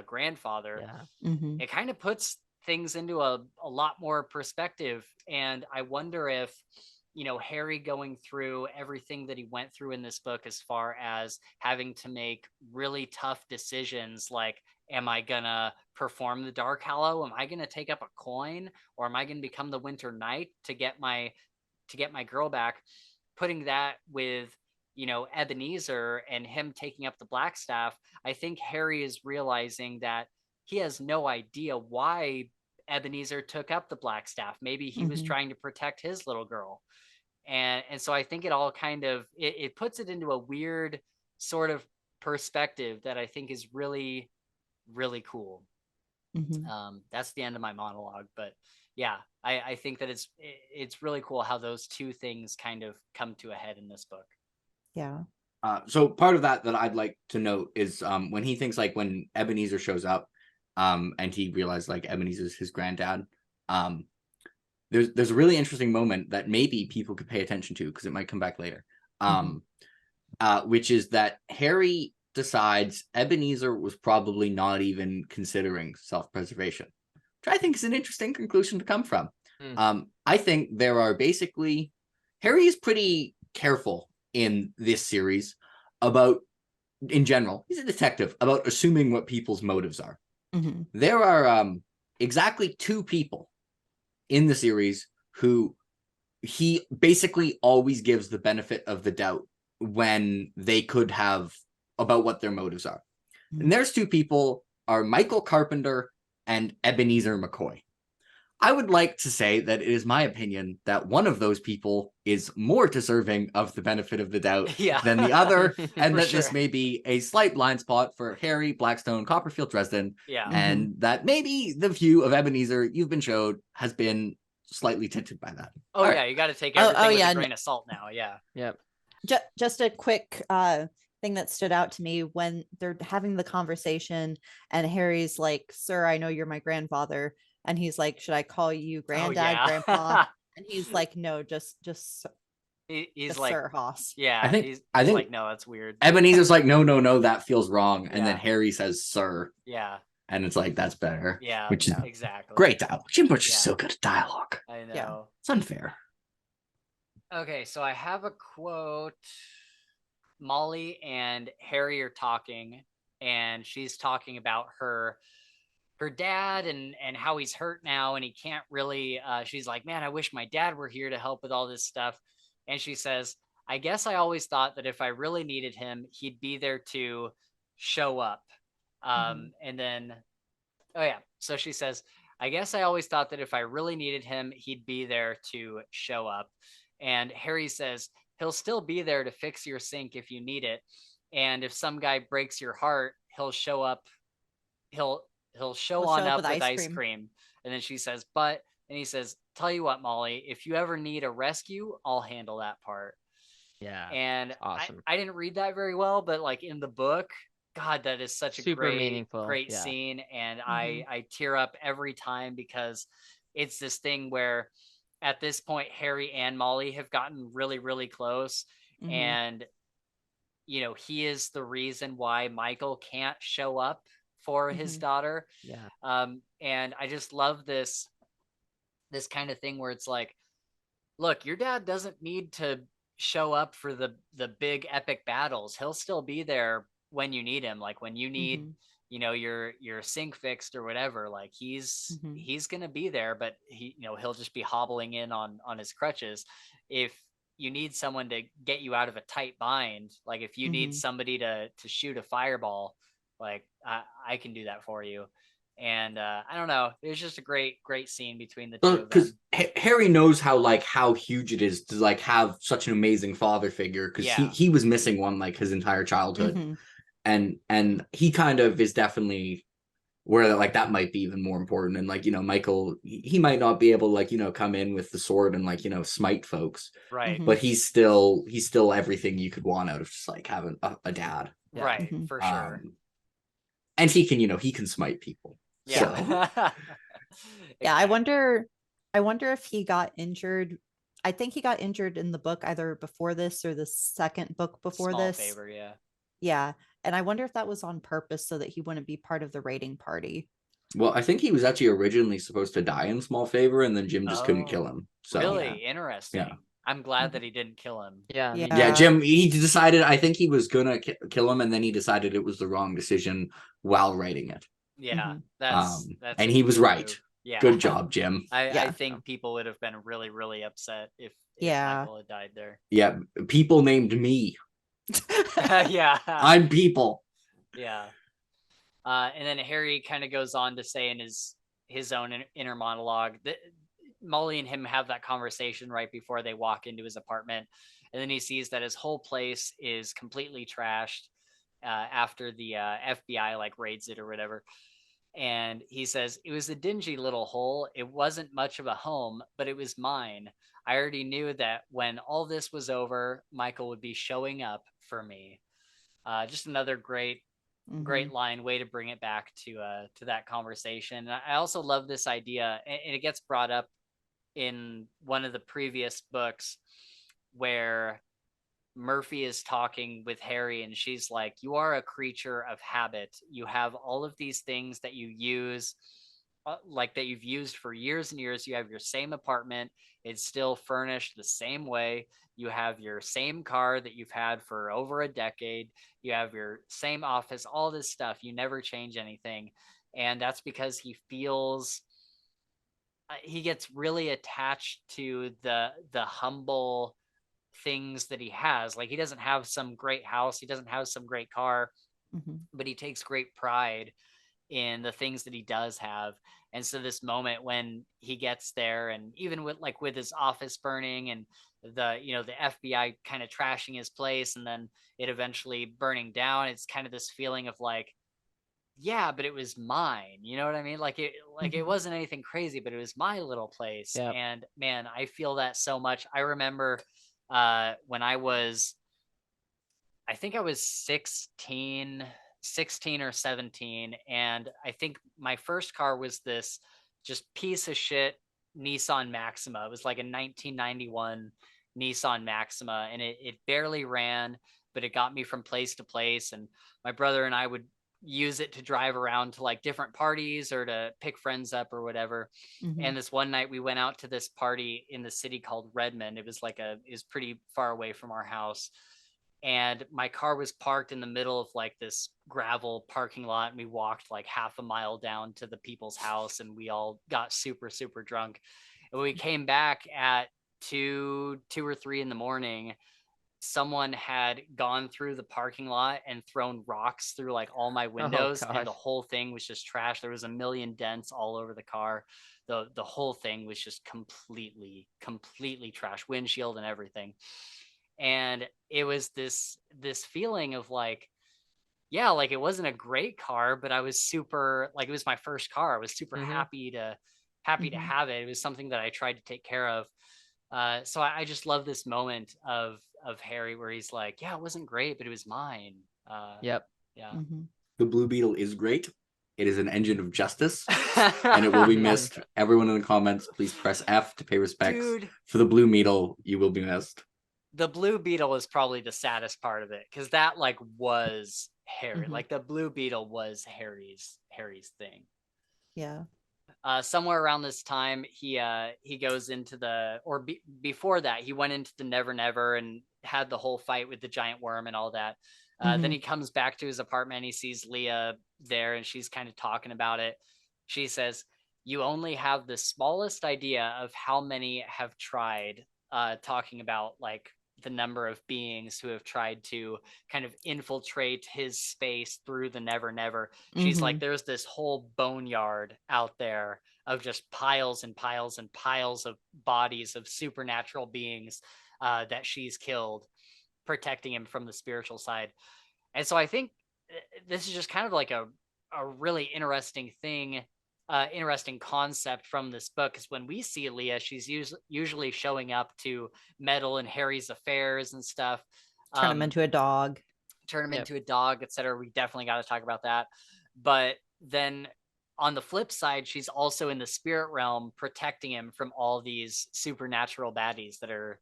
grandfather. It kind of puts things into a lot more perspective. And I wonder if, Harry going through everything that he went through in this book, as far as having to make really tough decisions, like, am I gonna perform the Dark Hallow? Am I gonna take up a coin, or am I gonna become the Winter Knight to get my girl back? Putting that with, Ebenezer and him taking up the Black Staff, I think Harry is realizing that he has no idea why Ebenezer took up the Black Staff. Maybe he was trying to protect his little girl. And so I think it all kind of, it puts it into a weird sort of perspective that I think is really, really cool. That's the end of my monologue, but yeah, I think that it's really cool how those two things kind of come to a head in this book. Yeah. So part of that I'd like to note is when he thinks, like, when Ebenezer shows up and he realized like Ebenezer's his granddad, there's a really interesting moment that maybe people could pay attention to, because it might come back later, which is that Harry decides Ebenezer was probably not even considering self-preservation, which I think is an interesting conclusion to come from. I think there are basically, Harry is pretty careful in this series about, in general, he's a detective, about assuming what people's motives are. There are exactly two people in the series who he basically always gives the benefit of the doubt when they could have, about what their motives are. And there's two people are Michael Carpenter and Ebenezer McCoy. I would like to say that it is my opinion that one of those people is more deserving of the benefit of the doubt than the other, and that this may be a slight blind spot for Harry, Blackstone, Copperfield, Dresden, and that maybe the view of Ebenezer you've been showed has been slightly tinted by that. Oh, All yeah, right. you got to take everything with a grain of salt now. Yeah. Yep. Just a quick thing that stood out to me when they're having the conversation and Harry's like, "Sir, I know you're my grandfather," and he's like, "Should I call you granddad, grandpa?" And he's like, "No, just he's like, Sir Haas." Yeah, I think he's like, no, that's weird. Ebenezer's like, no, that feels wrong, and then Harry says, "Sir." Yeah. And it's like, that's better. Yeah, which is exactly. Great dialogue. Jim Butcher's so good at dialogue. I know. Yeah. It's unfair. Okay, so I have a quote. Molly and Harry are talking, and she's talking about her dad and how he's hurt now, and he can't really she's like, "Man, I wish my dad were here to help with all this stuff." And she says, "I guess I always thought that if I really needed him, he'd be there to show up." And then so she says, "I guess I always thought that if I really needed him, he'd be there to show up." And Harry says, "He'll still be there to fix your sink if you need it. And if some guy breaks your heart, he'll show up. He'll show up with ice cream." And then she says, and he says, "Tell you what, Molly, if you ever need a rescue, I'll handle that part." Yeah. And awesome. I didn't read that very well, but like in the book, God, that is such a super meaningful, great scene. And I tear up every time because it's this thing where at this point, Harry and Molly have gotten really, really close. And, you know, he is the reason why Michael can't show up for his daughter. Yeah. And I just love this kind of thing where it's like, look, your dad doesn't need to show up for the big epic battles. He'll still be there when you need him. Like when you need, you know, your sink fixed or whatever, like he's gonna be there, but he'll just be hobbling in on his crutches. If you need someone to get you out of a tight bind, like if you need somebody to shoot a fireball, like I can do that for you. And I don't know, it was just a great scene between the two of them. Because Harry knows how huge it is to like have such an amazing father figure, because he was missing one like his entire childhood. And he kind of is definitely where like that might be even more important. And like, Michael, he might not be able to like, come in with the sword and like, smite folks. Right. But he's still everything you could want out of just like having a dad. Right. For sure. And he can smite people. Yeah. So. Yeah. I wonder if he got injured. I think he got injured in the book either before this or the second book before Small this. favor, yeah. Yeah. And I wonder if that was on purpose so that he wouldn't be part of the raiding party. Well, I think he was actually originally supposed to die in Small Favor, and then Jim just couldn't kill him. So really interesting. Yeah. I'm glad that he didn't kill him. Yeah. Jim, he decided, I think he was gonna kill him, and then he decided it was the wrong decision while writing it. Yeah, that's and he was right. Move. Yeah, good job, Jim. I think people would have been really, really upset if Michael had died there. Yeah, people named me. Yeah, I'm people. Yeah. And then Harry kind of goes on to say in his own inner monologue that Molly and him have that conversation right before they walk into his apartment, and then he sees that his whole place is completely trashed after the FBI like raids it or whatever. And he says, "It was a dingy little hole. It wasn't much of a home, but it was mine. I already knew that when all this was over, Michael would be showing up for me." Just another great line, way to bring it back to that conversation. And I also love this idea, and it gets brought up in one of the previous books where Murphy is talking with Harry and she's like, "You are a creature of habit. You have all of these things that you use, like that you've used for years and years. You have your same apartment. It's still furnished the same way. You have your same car that you've had for over a decade. You have your same office, all this stuff. You never change anything." And that's because he feels he gets really attached to the humble things that he has. Like he doesn't have some great house, he doesn't have some great car, but he takes great pride in the things that he does have. And so this moment when he gets there, and even with his office burning and the FBI kind of trashing his place and then it eventually burning down, it's kind of this feeling of like, yeah, but it was mine. You know what I mean? It wasn't anything crazy, but it was my little place. Yep. And man, I feel that so much. I remember when I think I was 16 or 17. And I think my first car was this just piece of shit Nissan Maxima. It was like a 1991 Nissan Maxima, and it barely ran, but it got me from place to place. And my brother and I would use it to drive around to like different parties or to pick friends up or whatever. And this one night we went out to this party in the city called Redmond. It was pretty far away from our house. And my car was parked in the middle of like this gravel parking lot. And we walked like half a mile down to the people's house, and we all got super, super drunk. And when we came back at 2 or 3 in the morning, someone had gone through the parking lot and thrown rocks through like all my windows, and the whole thing was just trash. There was a million dents all over the car. The whole thing was just completely trash, windshield and everything. And it was this feeling of like, yeah, like it wasn't a great car, but I was super, like, it was my first car. I was super happy to have it. It was something that I tried to take care of. So I just love this moment of Harry where he's like, yeah, it wasn't great, but it was mine. Yep. Yeah. The Blue Beetle is great. It is an engine of justice, and it will be missed. Everyone in the comments, please press F to pay respects. Dude, for the Blue Beetle. You will be missed. the Blue Beetle is probably the saddest part of it, because that like was Harry. Like the Blue Beetle was Harry's thing. Yeah. Somewhere around this time, he goes into before that, he went into the Never Never and had the whole fight with the giant worm and all that. Then he comes back to his apartment and he sees Leah there, and she's kind of talking about it. She says, "You only have the smallest idea of how many have tried," talking about like the number of beings who have tried to kind of infiltrate his space through the Never Never. She's like, there's this whole boneyard out there of just piles and piles and piles of bodies of supernatural beings that she's killed, protecting him from the spiritual side. And so I think this is just kind of like a really interesting thing, interesting concept from this book, because when we see Leah, she's usually showing up to meddle in Harry's affairs and stuff. Turn him into a dog. Etc. We definitely got to talk about that. But then on the flip side, she's also in the spirit realm protecting him from all these supernatural baddies that are,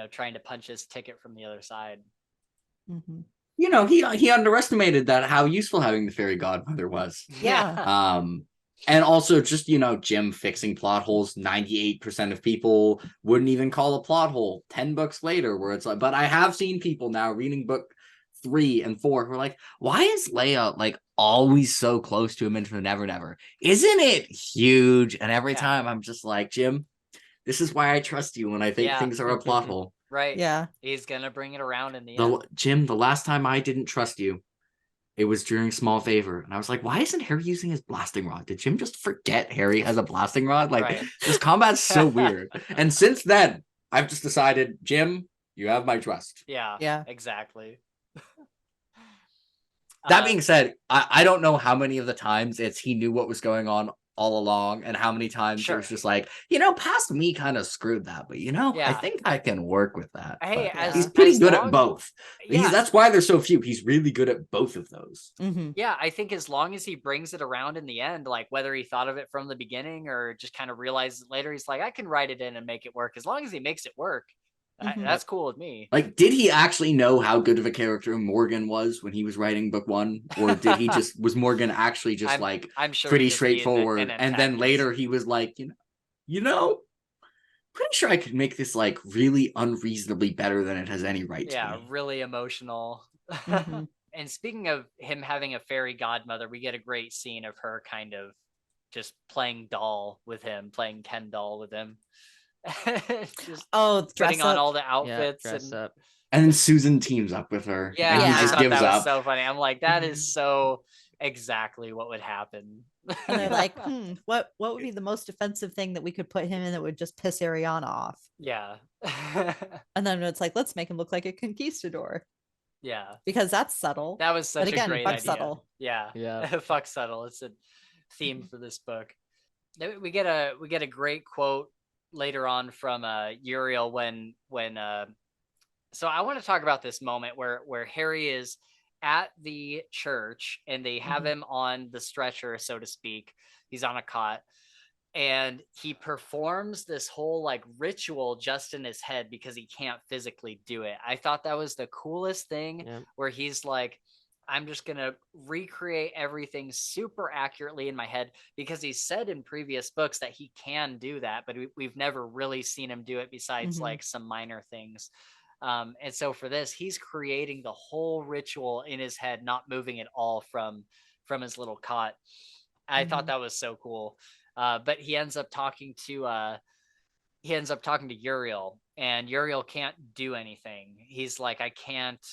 trying to punch his ticket from the other side. He underestimated how useful having the fairy godmother was. Yeah. And also just, Jim fixing plot holes. 98% of people wouldn't even call a plot hole 10 books later, where it's like, but I have seen people now reading book 3 and 4 who are like, why is Leia like always so close to him into the Never Never? Isn't it huge? And every time I'm just like, Jim, this is why I trust you when I think things are a plot hole. Right. Yeah. He's going to bring it around in the end. Jim, the last time I didn't trust you, it was during Small Favor. And I was like, why isn't Harry using his blasting rod? Did Jim just forget Harry has a blasting rod? Like, this combat's so weird. And since then, I've just decided, Jim, you have my trust. Yeah. Exactly. That being said, I don't know how many of the times he knew what was going on all along, and how many times it was just like, past me kind of screwed that, but I think I can work with that. Hey, he's pretty good at both. That's why there's so few. He's really good at both of those. Yeah, I think as long as he brings it around in the end, like whether he thought of it from the beginning or just kind of realizes it later, he's like, I can write it in and make it work. As long as he makes it work, that's cool with me. Like, did he actually know how good of a character Morgan was when he was writing book 1, or did he was Morgan actually just I'm sure pretty straightforward, and then later he was like, pretty sure I could make this like really unreasonably better than it has any right to be. Really emotional. And speaking of him having a fairy godmother, we get a great scene of her kind of just playing doll with him, playing Ken doll with him. Just putting on all the outfits and then Susan teams up with her. And he just gives that up. was so funny. I'm like, that is so. exactly what would happen. And they're like, what would be the most offensive thing that we could put him in that would just piss Ariana off? Yeah. And then it's like, let's make him look like a conquistador. Yeah. Because that's subtle. That was such but again, a great fuck idea. subtle. Yeah. Yeah. Fuck subtle. It's a theme for this book. We get a great quote later on from Uriel when so I want to talk about this moment where Harry is at the church and they have him on the stretcher, so to speak. He's on a cot and he performs this whole like ritual just in his head because he can't physically do it. I thought that was the coolest thing, where he's like, I'm just going to recreate everything super accurately in my head, because he said in previous books that he can do that, but we've never really seen him do it besides like some minor things. And so for this, he's creating the whole ritual in his head, not moving at all from his little cot. I thought that was so cool. But he ends up talking to Uriel, and Uriel can't do anything. He's like, I can't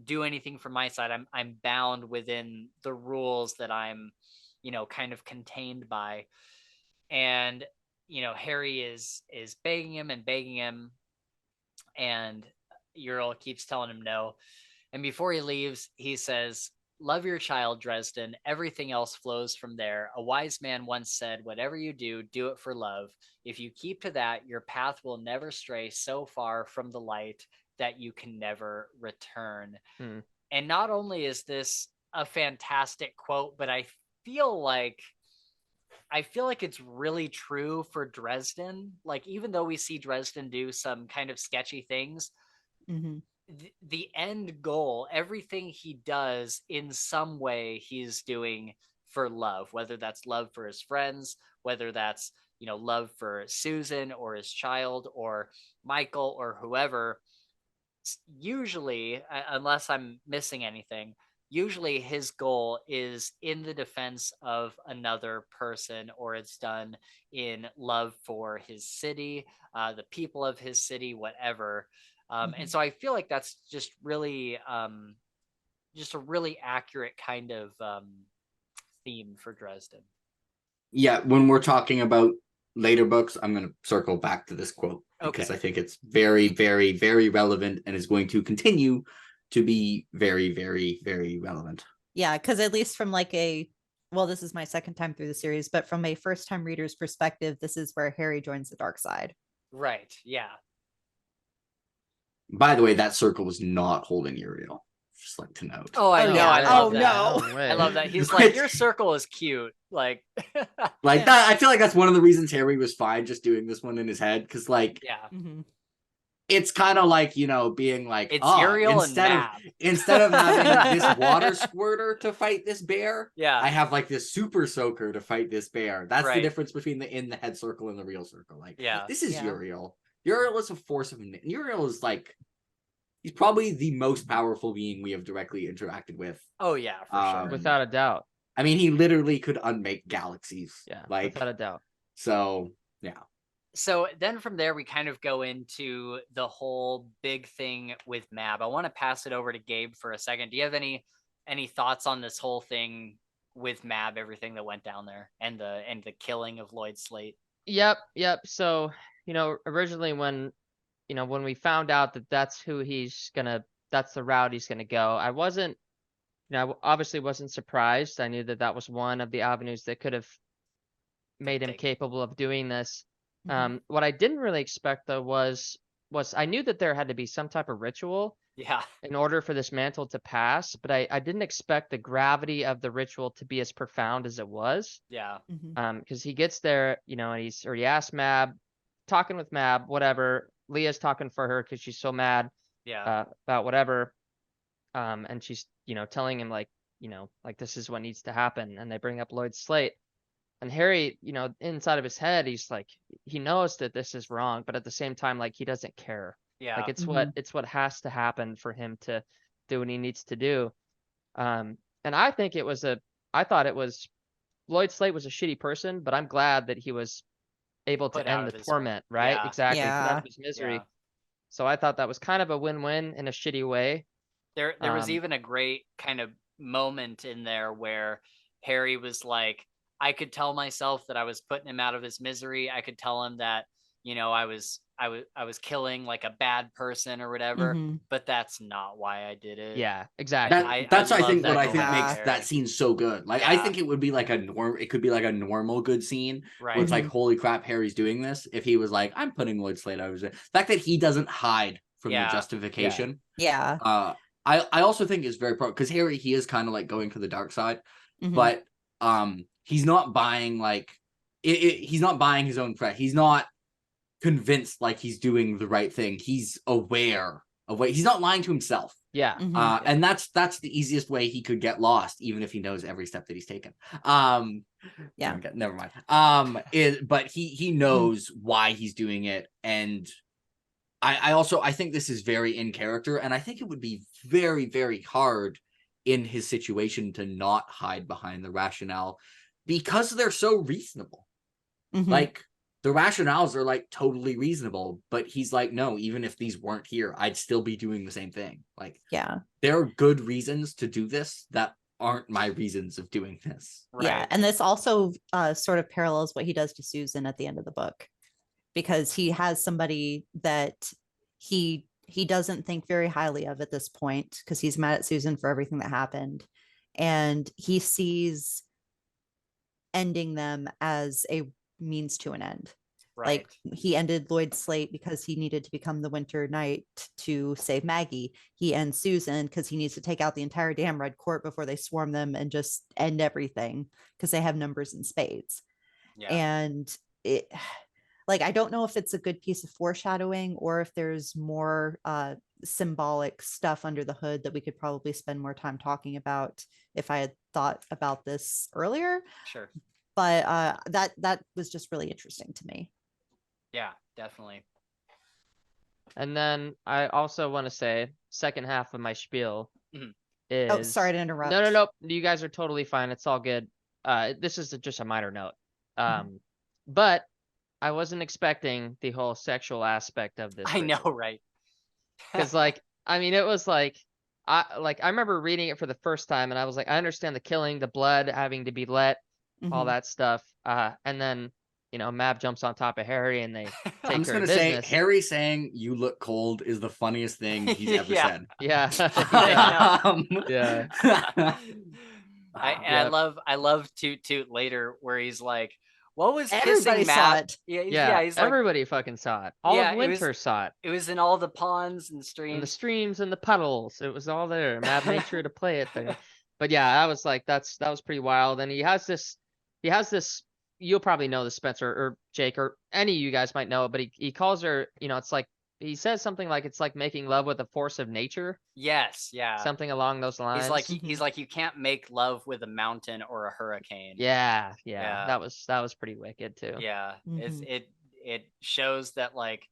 do anything from my side. I'm bound within the rules that I'm, kind of contained by. And, Harry is begging him, and Uriel keeps telling him no. And before he leaves, he says, love your child, Dresden. Everything else flows from there. A wise man once said, whatever you do, do it for love. If you keep to that, your path will never stray so far from the light that you can never return. And not only is this a fantastic quote, but I feel like it's really true for Dresden. Like, even though we see Dresden do some kind of sketchy things, the end goal, everything he does in some way he's doing for love, whether that's love for his friends, whether that's, love for Susan or his child or Michael or whoever. Usually, unless I'm missing anything, usually his goal is in the defense of another person, or it's done in love for his city, the people of his city, whatever. And so I feel like that's just really just a really accurate kind of theme for Dresden. Yeah, when we're talking about later books, I'm going to circle back to this quote because I think it's very, very, very relevant and is going to continue to be very, very, very relevant. Yeah, because at least from like this is my second time through the series, but from a first time reader's perspective, this is where Harry joins the dark side. Right, yeah. By the way, that circle was not holding Uriel. Just like to note. Oh, I know. Yeah. I love that. No. I love that. He's like, your circle is cute. Like, like that. I feel like that's one of the reasons Harry was fine just doing this one in his head, because like, it's kind of like, being like, it's Uriel instead of having this water squirter to fight this bear, I have like this super soaker to fight this bear. That's the difference between the in the head circle and the real circle. Like, this is Uriel. Uriel is a force of Uriel is like, he's probably the most powerful being we have directly interacted with. Oh yeah, for sure. Without a doubt. I mean, he literally could unmake galaxies. Yeah, like, without a doubt. So, yeah. So then from there, we kind of go into the whole big thing with Mab. I want to pass it over to Gabe for a second. Do you have any thoughts on this whole thing with Mab, everything that went down there, and the killing of Lloyd Slate? Yep. So, originally when we found out that that's the route he's gonna go, I wasn't, I obviously wasn't surprised. I knew that was one of the avenues that could have made him capable of doing this. What I didn't really expect though was I knew that there had to be some type of ritual in order for this mantle to pass, but I didn't expect the gravity of the ritual to be as profound as it was. Because he gets there, and he asks Mab, talking with Mab, whatever. Leah's talking for her because she's so mad about whatever. And she's, telling him like this is what needs to happen. And they bring up Lloyd Slate. And Harry, inside of his head, he's like, he knows that this is wrong, but at the same time, like, he doesn't care. Yeah. Like, it's what has to happen for him to do what he needs to do. And I think I thought Lloyd Slate was a shitty person, but I'm glad that he was able to end the torment, right? Yeah. Exactly. Put out of his misery. So I thought that was kind of a win-win in a shitty way. There was even a great kind of moment in there where Harry was like, I could tell myself that I was putting him out of his misery. I could tell him that, I was killing like a bad person or whatever, Mhm. but that's not why I did it. Yeah, exactly. That's I love think that what I think moment makes with that Harry. scene so good. Like I Yeah. think it would be like it could be like a normal good scene Right. where it's like, holy crap, Harry's doing this. If he was like, I'm putting Lloyd Slate out of his the fact that he doesn't hide from the Yeah. justification. Yeah. I also think is very pro because Harry, he is kind of like going for the dark side, Mhm. but he's not buying like he's not buying his own press. He's not convinced like he's doing the right thing. He's aware of what he's not lying to himself. Yeah. Mhm. And that's the easiest way he could get lost, even if he knows every step that he's taken. Yeah. Never mind. But he knows why he's doing it, and I think this is very in character, and I think it would be very, very hard in his situation to not hide behind the rationale because they're so reasonable. Mhm. Like the rationales are like totally reasonable, but he's like, no, even if these weren't here, I'd still be doing the same thing. Like, Yeah. there are good reasons to do this that aren't my reasons of doing this. Right. Yeah, and this also sort of parallels what he does to Susan at the end of the book, because he has somebody that he doesn't think very highly of at this point because he's mad at Susan for everything that happened, and he sees ending them as a means to an end. Right. Like he ended Lloyd Slate because he needed to become the Winter Knight to save Maggie. He ends Susan because he needs to take out the entire damn Red Court before they swarm them and just end everything because they have numbers and spades. Yeah. And it, like, I don't know if it's a good piece of foreshadowing or if there's more symbolic stuff under the hood that we could probably spend more time talking about if I had thought about this earlier. Sure. But that was just really interesting to me. Yeah, definitely. And then I also want to say, second half of my spiel Mhm. is. Oh, sorry to interrupt. No. You guys are totally fine. It's all good. This is just a minor note. But I wasn't expecting the whole sexual aspect of this. I know, right? Because like, I mean, it was like, I remember reading it for the first time, and I was like, I understand the killing, the blood having to be let, all Mhm. that stuff. And then Mab jumps on top of Harry, and they take I'm just care of gonna say, business. Harry saying "you look cold" is the funniest thing he's ever Yeah. said. Yeah. Yeah. Yeah. I love Toot later where he's like, what was Everybody kissing saw Matt? it. Yeah, He's like, everybody fucking saw it. All Yeah, of it was- Winter saw it. it was in all the ponds and And the streams. streams and the puddles. It was all there. Mab made sure to play it there. But yeah, I was like, that was pretty wild. And he has this, you'll probably know this, Spencer or Jake, or any of you guys might know it, but he calls her, it's like, he says something like, it's like making love with the force of nature. Yes, yeah. Something along those lines. He's like, you can't make love with a mountain or a hurricane. Yeah. Yeah. That was pretty wicked too. Yeah. Mhm. It shows that, like,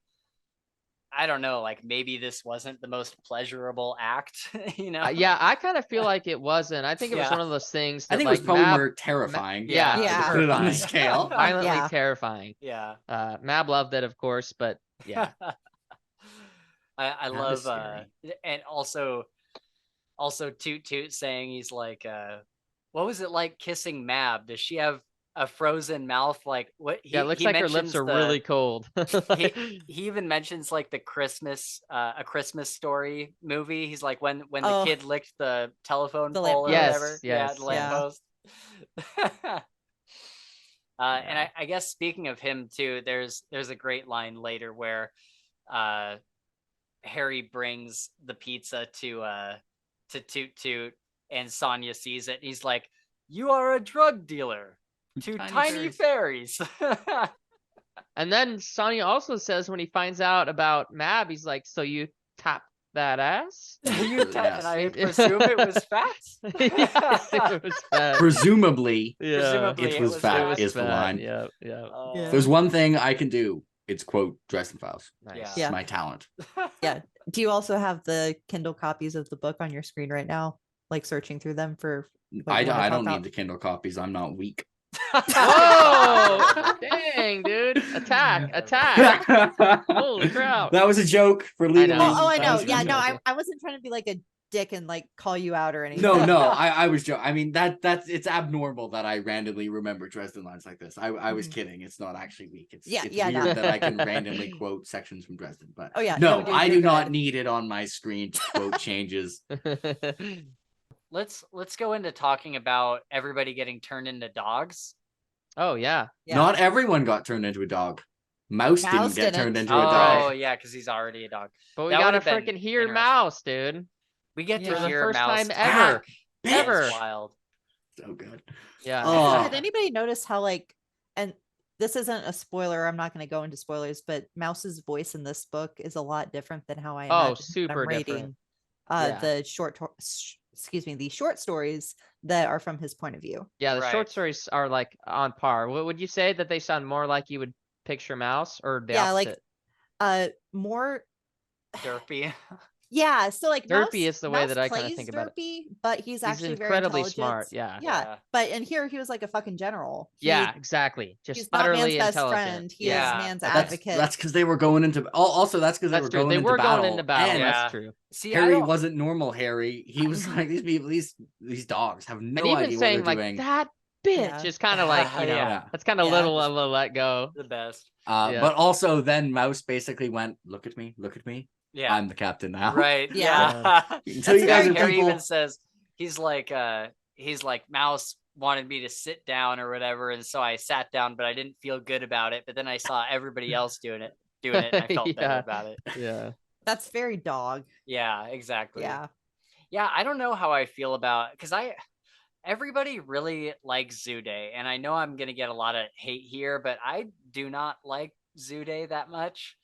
I don't know, like maybe this wasn't the most pleasurable act, Yeah, I kind of feel like it wasn't. I think it was Yeah. one of those things I that think it like was probably Mab, more terrifying. yeah, Yeah. To put it on a terrifying. scale. Violently Yeah. terrifying. Yeah. Mab loved it, of course, but yeah. I That love is scary. and also Toot saying he's like, what was it like kissing Mab? Does she have a frozen mouth? Like what Yeah, it looks like her lips are really cold. he even mentions like the Christmas A Christmas Story movie. He's like, when the Oh. kid licked the telephone The pole or lamppost. whatever. Yes, the yeah. lamppost. And I guess speaking of him too, there's a great line later where Harry brings the pizza to Toot, and Sonya sees it. And he's like, "You are a drug dealer to tiny fairies." And then Sonya also says when he finds out about Mab, he's like, "So you tap that ass?" And I presume it was fat. It was fat. Presumably, Yeah. Presumably it was fat. Is the fat. line. Yeah. Oh. Yeah. If there's one thing I can do, it's quote Dresden Files. Nice. Yeah. It's my talent. Yeah. Do you also have the Kindle copies of the book on your screen right now? Like searching through them for what I you wanna don't talk need the Kindle copies. I'm not weak. Whoa! Dang, dude! Attack! Holy crap! That was a joke for legal know. reasons. Oh, I That know. was Yeah, a no, joke. I wasn't trying to be like a dick and like call you out or anything. No, I was joking. I mean that's it's abnormal that I randomly remember Dresden lines like this. I was kidding. It's not actually weak. It's weird no. that I can randomly quote sections from Dresden. But Oh yeah, no, dude, I you're do not good. need it on my screen to quote changes. Let's go into talking about everybody getting turned into dogs. Oh yeah. Not everyone got turned into a dog. Mouse didn't get turned into a Oh dog. yeah, because he's already a dog. But we That gotta would've been freaking hear interesting. Mouse, dude. We get Yeah. to For the hear first Mouse time ever. talk. Ever. It's wild. So good. Yeah. Oh. Did anybody notice how like, and this isn't a spoiler, I'm not going to go into spoilers, but Mouse's voice in this book is a lot different than how I imagined when super I'm different. reading Yeah. the the short stories that are from his point of view. Yeah, the Right. short stories are like on par. Would you say that they sound more like you would picture Mouse, or the Yeah, opposite? like more Derpy. yeah, so like Derpy Mouse, is the way Mouse that I kinda plays think about it. derpy, but he's actually incredibly very smart, intelligent. yeah. Yeah. But in here he was like a fucking general. Yeah, exactly. Just He's not man's utterly best intelligent. friend. He Yeah. is man's That's advocate. because they were going into also that's because they That's were true. going They into were battle. going into battle. And Yeah. That's true. See, I Harry don't- wasn't normal Harry. He was like these dogs have no And even idea saying what they're like doing. that bitch Yeah. is kind of like, you know, Yeah. that's kind of Yeah. little let go. the best. Yeah. But also then Mouse basically went, look at me. Yeah. I'm the captain now. Right. Yeah. Yeah. Until you guys are Harry people. even says he's like Mouse wanted me to sit down or whatever, and so I sat down, but I didn't feel good about it. But then I saw everybody else doing it, and I felt better Yeah. about it. Yeah. That's very dog. Yeah, exactly. Yeah. Yeah, I don't know how I feel about because everybody really likes Zude, and I know I'm gonna get a lot of hate here, but I do not like Zude that much.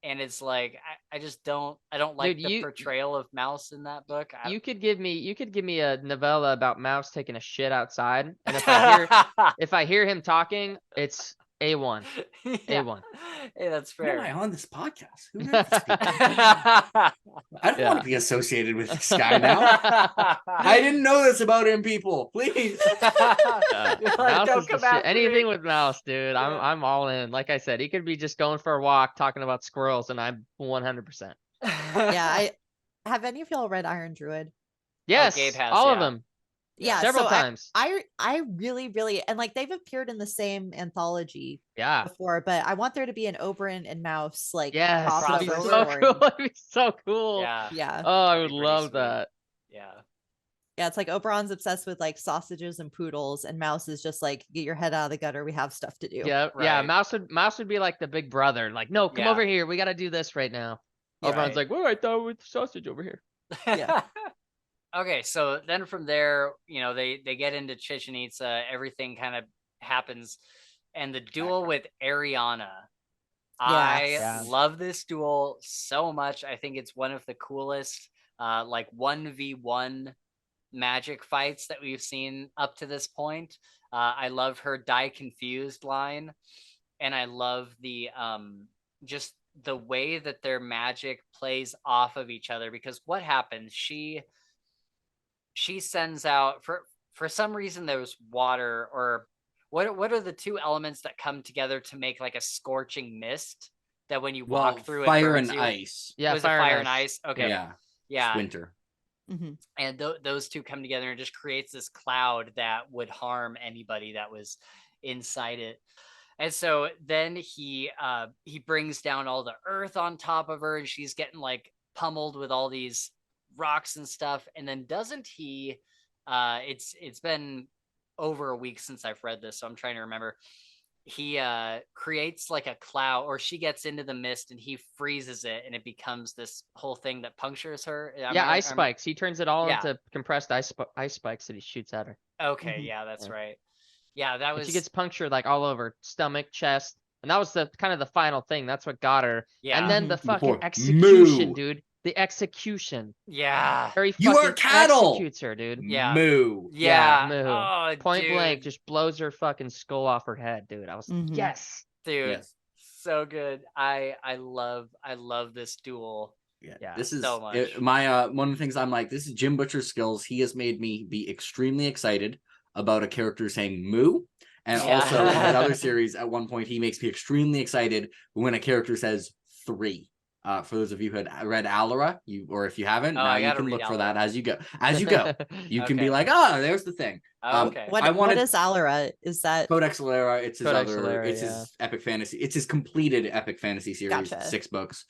And it's like I just don't like Dude, the portrayal of Mouse in that book. You could give me a novella about Mouse taking a shit outside, and if I hear him talking, it's A1. Yeah. A1. Hey, that's Why am I fair. on this podcast? Who are these people? I don't Yeah. want to be associated with this guy now. I didn't know this about him, people. Please. You're like, Mouse "Don't is the come shit." after Anything me." with Mouse, dude. Yeah. I'm all in. Like I said, he could be just going for a walk talking about squirrels, and I'm 100%. Yeah. Have any of y'all read Iron Druid? Yes, Gabe has, all of yeah. them. Yeah. Several so times. I really and like they've appeared in the same anthology Yeah. before, but I want there to be an Oberyn and Mouse like Yes. That'd be crossover so story. cool. That'd be so cool. Yeah. Yeah. Oh, I That'd would be pretty love sweet. that. Yeah. Yeah, it's like Oberon's obsessed with like sausages and poodles, and Mouse is just like, get your head out of the gutter. We have stuff to do. Yeah. Yeah. Right. Mouse would be like the big brother. Like, no, come Yeah. over here. We got to do this right now. Yeah. Oberon's Right. like, well, I thought with sausage over here. Yeah. Okay, so then from there, they get into Chichen Itza, everything kind of happens, and the duel with Ariana. I Yes. love this duel so much. I think it's one of the coolest like 1v1 magic fights that we've seen up to this point. I love her die confused line, and I love the just the way that their magic plays off of each other, because what happens, she sends out for some reason there's water, or what are the two elements that come together to make like a scorching mist that when you walk through fire it and burns you? ice. Yeah. Was it fire and ice? Okay. Yeah. Yeah. It's winter. Mhm. And those two come together and just creates this cloud that would harm anybody that was inside it. And so then he brings down all the earth on top of her, and she's getting like pummeled with all these rocks and stuff. And then doesn't he it's been over a week since I've read this, so I'm trying to remember. He creates like a cloud, or she gets into the mist and he freezes it, and it becomes this whole thing that punctures her. Ice spikes. He turns it all Yeah. into compressed ice spikes that he shoots at her. Okay, Mhm. yeah, that's Yeah. right. Yeah, that And was she gets punctured like all over stomach, chest. And that was the kind of the final thing. That's what got her. yeah. And then the Mhm. fucking Before, execution, moo. dude. The execution. Yeah. Harry You fucking are cattle! executes her, dude. Yeah. Moo. Yeah. moo. Oh, Point blank, dude. just blows her fucking skull off her head, dude. I was Mhm. yes. Dude, Yes. so good. I love this duel. Yeah, This is so much. my one of the things I'm like, this is Jim Butcher's skills. He has made me be extremely excited about a character saying moo. And Yeah. also in another series, at one point, he makes me extremely excited when a character says 3. For those of you who had read Alara, or if you haven't, Oh, now I you gotta can read look for that Alara. as you go. As you go, you can be Okay. like, oh, there's the thing. Oh, okay. What I wanted is Alara? Is that Codex Alara. It's his Codex other. Alara, It's his epic fantasy. It's his completed epic fantasy series. Gotcha. 6 books.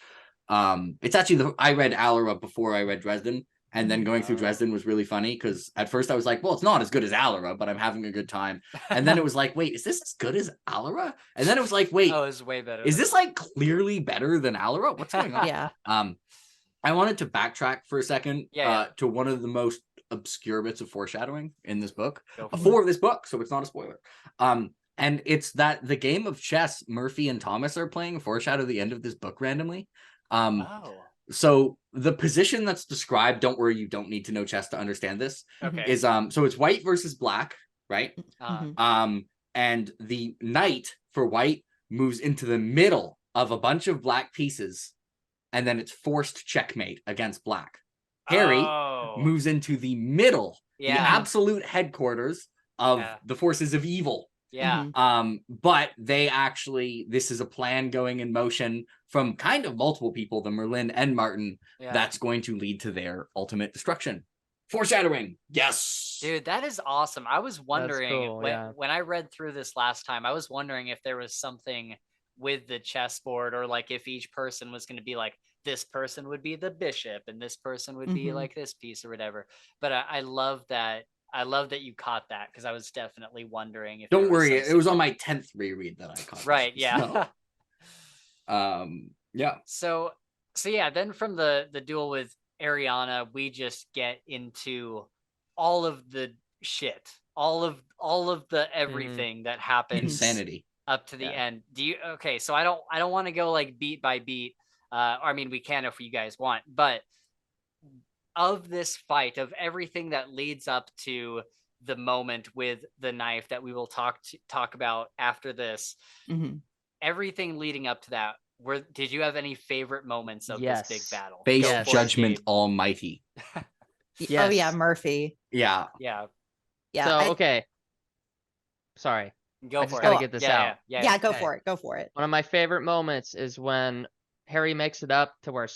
It's actually I read Alara before I read Dresden. And then going through Oh. Dresden was really funny because at first I was like, well, it's not as good as Alara, but I'm having a good time. And then it was like, wait, is this as good as Alara? And then it was like, wait, Oh, it's way better. is this like clearly better than Alara? What's going on? yeah. I wanted to backtrack for a second Yeah. to one of the most obscure bits of foreshadowing in this book Go for it. for this book, so it's not a spoiler. And it's that the game of chess Murphy and Thomas are playing foreshadow the end of this book randomly. Oh, So the position that's described, don't worry, you don't need to know chess to understand this, okay. is so it's white versus black, right? Mhm. And the knight for white moves into the middle of a bunch of black pieces, and then it's forced checkmate against black. Harry Oh. moves into the middle, the Yeah. absolute headquarters of Yeah. the forces of evil. Yeah. Mhm. But this is a plan going in motion from kind of multiple people, the Merlin and Martin, Yeah. that's going to lead to their ultimate destruction. Foreshadowing. Yes. Dude, that is awesome. I was wondering cool, when I read through this last time, I was wondering if there was something with the chessboard, or like if each person was going to be like, this person would be the bishop and this person would be Mhm. like this piece or whatever. But I love that. I love that you caught that, because I was definitely wondering if Don't there was worry, some it was on my 10th reread that I caught. right. this. Yeah. No. Yeah. So yeah, then from the duel with Ariana, we just get into all of the shit, all of the everything that happens Insanity. up to the Yeah. end. Okay, so I don't want to go like beat by beat. I mean, we can if you guys want, but of this fight, of everything that leads up to the moment with the knife that we will talk about after this, Mhm. everything leading up to that, did you have any favorite moments of Yes. this big battle? Face Yes. Judgment Gabe. Almighty. Oh Yes. yeah, Murphy. Yeah. Yeah, Yeah. So okay. Sorry. go I for just it. gotta get this out. Yeah, go Okay. for it. Go for it. One of my favorite moments is when Harry makes it up to where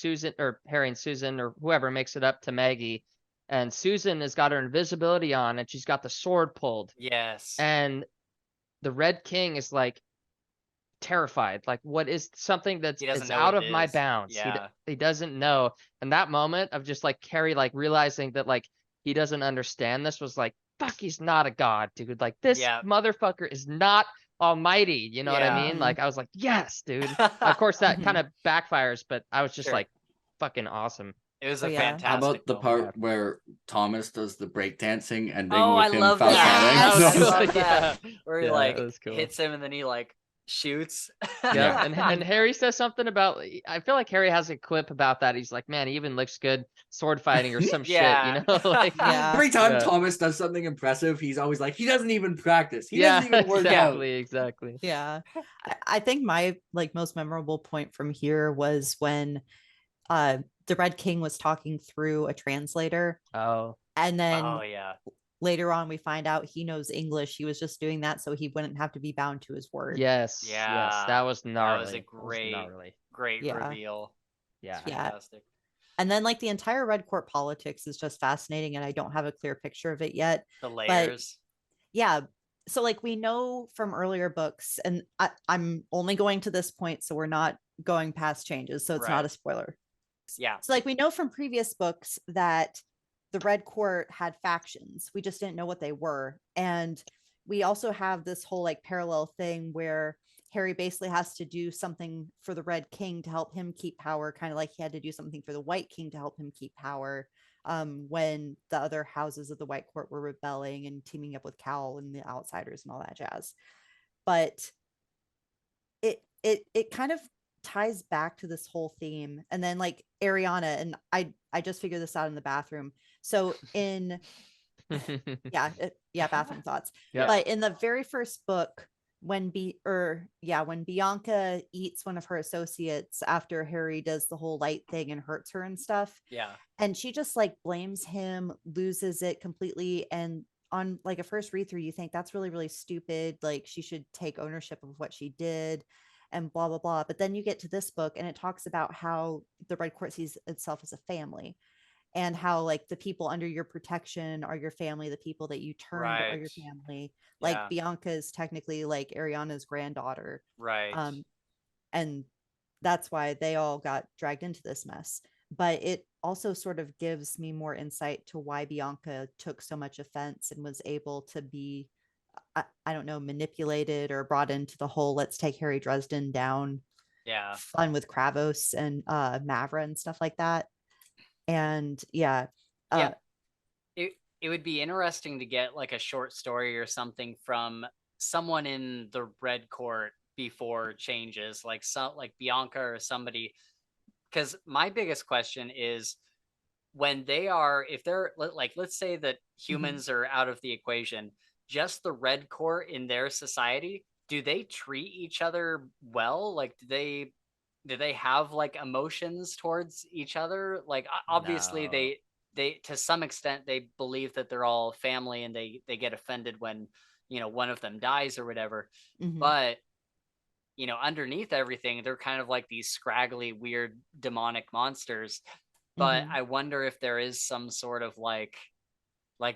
Harry and Susan or whoever makes it up to Maggie, and Susan has got her invisibility on and she's got the sword pulled, Yes. and the Red King is like terrified. Like, what is something that's He doesn't it's know out what of it my is. bounds. Yeah. He doesn't know. And that moment of just like Harry like realizing that like he doesn't understand this was like, fuck, he's not a god, dude. Like this Yeah. motherfucker is not almighty. You know what I Yeah. mean? Like I was like, yes, dude. Of course that Mhm. kind of backfires, but I was just Sure. like fucking awesome. It was Oh, a yeah. fantastic. How about the moment. part where Thomas does the breakdancing ending Oh, with I him love that. Yes! I Yes! love that. Yeah. Where he Yeah, like that was cool. hits him and then he like shoots. Yeah, Yeah. and Harry says something about. I feel like Harry has a quip about that. He's like, man, he even looks good sword fighting or some Yeah. shit, you know? Like, Yeah. Every time Yeah. Thomas does something impressive, he's always like, he doesn't even practice. He yeah, doesn't even work out. exactly. Yeah. I think my like most memorable point from here was when the Red King was talking through a translator, Oh, and then Oh yeah. later on we find out he knows English. He was just doing that so he wouldn't have to be bound to his word. yes, Yeah. yes, that was gnarly. That was a great Yeah. reveal. Yeah. Yeah. Fantastic. And then like the entire Red Court politics is just fascinating, and I don't have a clear picture of it yet. The layers. Yeah. So like we know from earlier books, and I'm only going to this point, so we're not going past changes, so it's not Right. a spoiler. Yeah. So like we know from previous books that the Red Court had factions. We just didn't know what they were. And we also have this whole like parallel thing where Harry basically has to do something for the Red King to help him keep power, kind of like he had to do something for the White King to help him keep power, when the other houses of the White Court were rebelling and teaming up with Cal and the Outsiders and all that jazz. But it kind of ties back to this whole theme. And then like Ariana, and I just figured this out in the bathroom. So in bathroom thoughts. Yeah. But in the very first book, when Bianca eats one of her associates after Harry does the whole light thing and hurts her and stuff, Yeah. and she just like blames him, loses it completely, and on like a first read through you think that's really, really stupid, like she should take ownership of what she did. and blah, blah, blah. But then you get to this book and it talks about how the Red Court sees itself as a family, and how like the people under your protection are your family. The people that you turned are your family. Like Yeah. Bianca is technically like Ariana's granddaughter. Right. And that's why they all got dragged into this mess. But it also sort of gives me more insight to why Bianca took so much offense and was able to be, I don't know, manipulated or brought into the whole let's take Harry Dresden down fun with Kravos and Mavra and stuff like that. And it would be interesting to get like a short story or something from someone in the Red Court before changes, like Bianca or somebody. Because my biggest question is, when they are, if they're like, let's say that humans are out of the equation, just the Red Court in their society, do they treat each other well? Like, do they have like emotions towards each other? Like, obviously they to some extent they believe that they're all family, and they get offended when, you know, one of them dies or whatever. But you know, underneath everything, they're kind of like these scraggly, weird, demonic monsters. But I wonder if there is some sort of like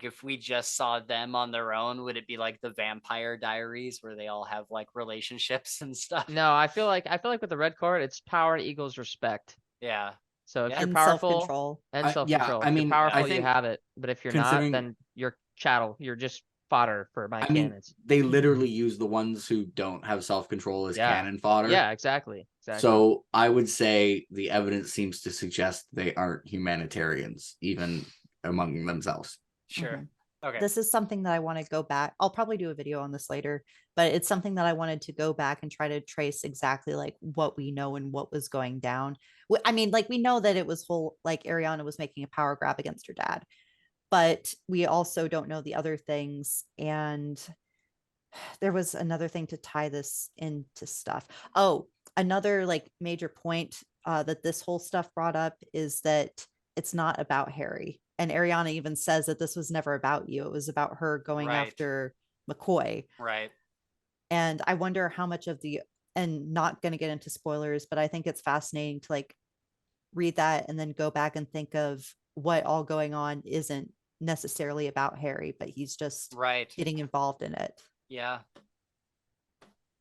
if we just saw them on their own, would it be like the Vampire Diaries where they all have like relationships and stuff? No, I feel like with the Red Court, it's power equals respect. Yeah. So if you're and powerful self-control. and self-control, I if mean, you're powerful, I think you have it. But if you're not, then you're chattel. You're just fodder for my cannons. They literally use the ones who don't have self-control as cannon fodder. Yeah, exactly. So I would say the evidence seems to suggest they aren't humanitarians, even among themselves. Sure. Okay. This is something that I want to go back. I'll probably do a video on this later, but it's something that I wanted to go back and try to trace exactly like what we know and what was going down. I mean, like, we know that it was like Ariana was making a power grab against her dad, but we also don't know the other things. And there was another thing to tie this into stuff. Oh, another like major point that this whole stuff brought up is that it's not about Harry. And Ariana even says that this was never about you. It was about her going after McCoy. Right. And I wonder how much of and not going to get into spoilers, but I think it's fascinating to like read that and then go back and think of what all going on isn't necessarily about Harry, but he's just getting involved in it. Yeah.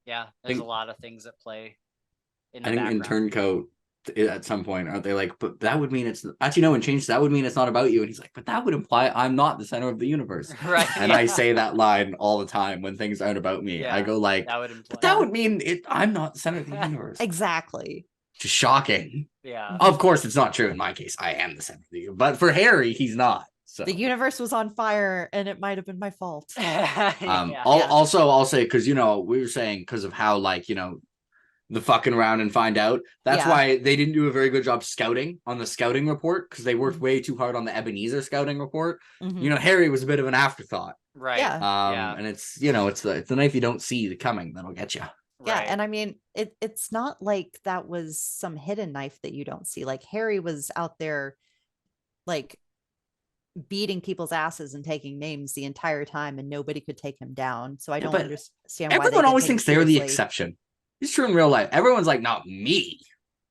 Yeah. There's a lot of things at play in the I think background. in Turncoat, at some point, aren't they like, but that would mean it's actually no, in Change that would mean it's not about you. And he's like, but that would imply I'm not the center of the universe. Right. And I say that line all the time when things aren't about me. I go like, that would imply, but that would mean I'm not the center of the universe. Exactly. Just shocking. Yeah. Of course, it's not true in my case. I am the center of the universe. But for Harry, he's not. So the universe was on fire and it might have been my fault. Also, I'll say, because, you know, we were saying because of how, like, you know, the fucking around and find out. That's why they didn't do a very good job scouting on the scouting report, because they worked way too hard on the Ebenezer scouting report. You know, Harry was a bit of an afterthought. Right. And it's, you know, it's the knife you don't see coming that'll get you. Yeah, and I mean, it's not like that was some hidden knife that you don't see. Like, Harry was out there, like, beating people's asses and taking names the entire time, and nobody could take him down. So I don't understand why everyone always thinks they're the exception. It's true in real life. Everyone's like, not me.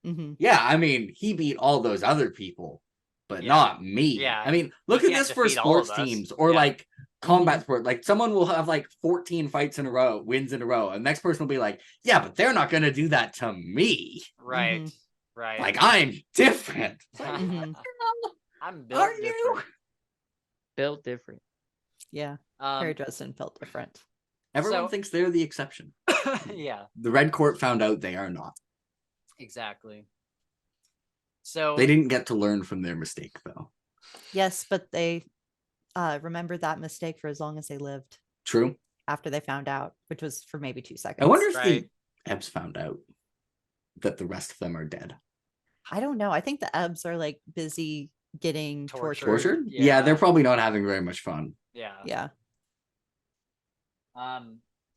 Yeah, I mean, he beat all those other people, but not me. Yeah, I mean, look at this for sports teams or like combat sport. Like, someone will have like 14 fights in a row, wins in a row, and the next person will be like, yeah, but they're not going to do that to me. Right. Right. Like, I'm different. I'm built different. Built different. Yeah. Harry Dresden felt different. Everyone thinks they're the exception. Yeah. The Red Court found out they are not. Exactly. So they didn't get to learn from their mistake, though. Yes, but they remembered that mistake for as long as they lived. True. After they found out, which was for maybe 2 seconds. I wonder if the Ebbs found out that the rest of them are dead. I don't know. I think the Ebbs are like busy getting tortured. Yeah, they're probably not having very much fun. Yeah.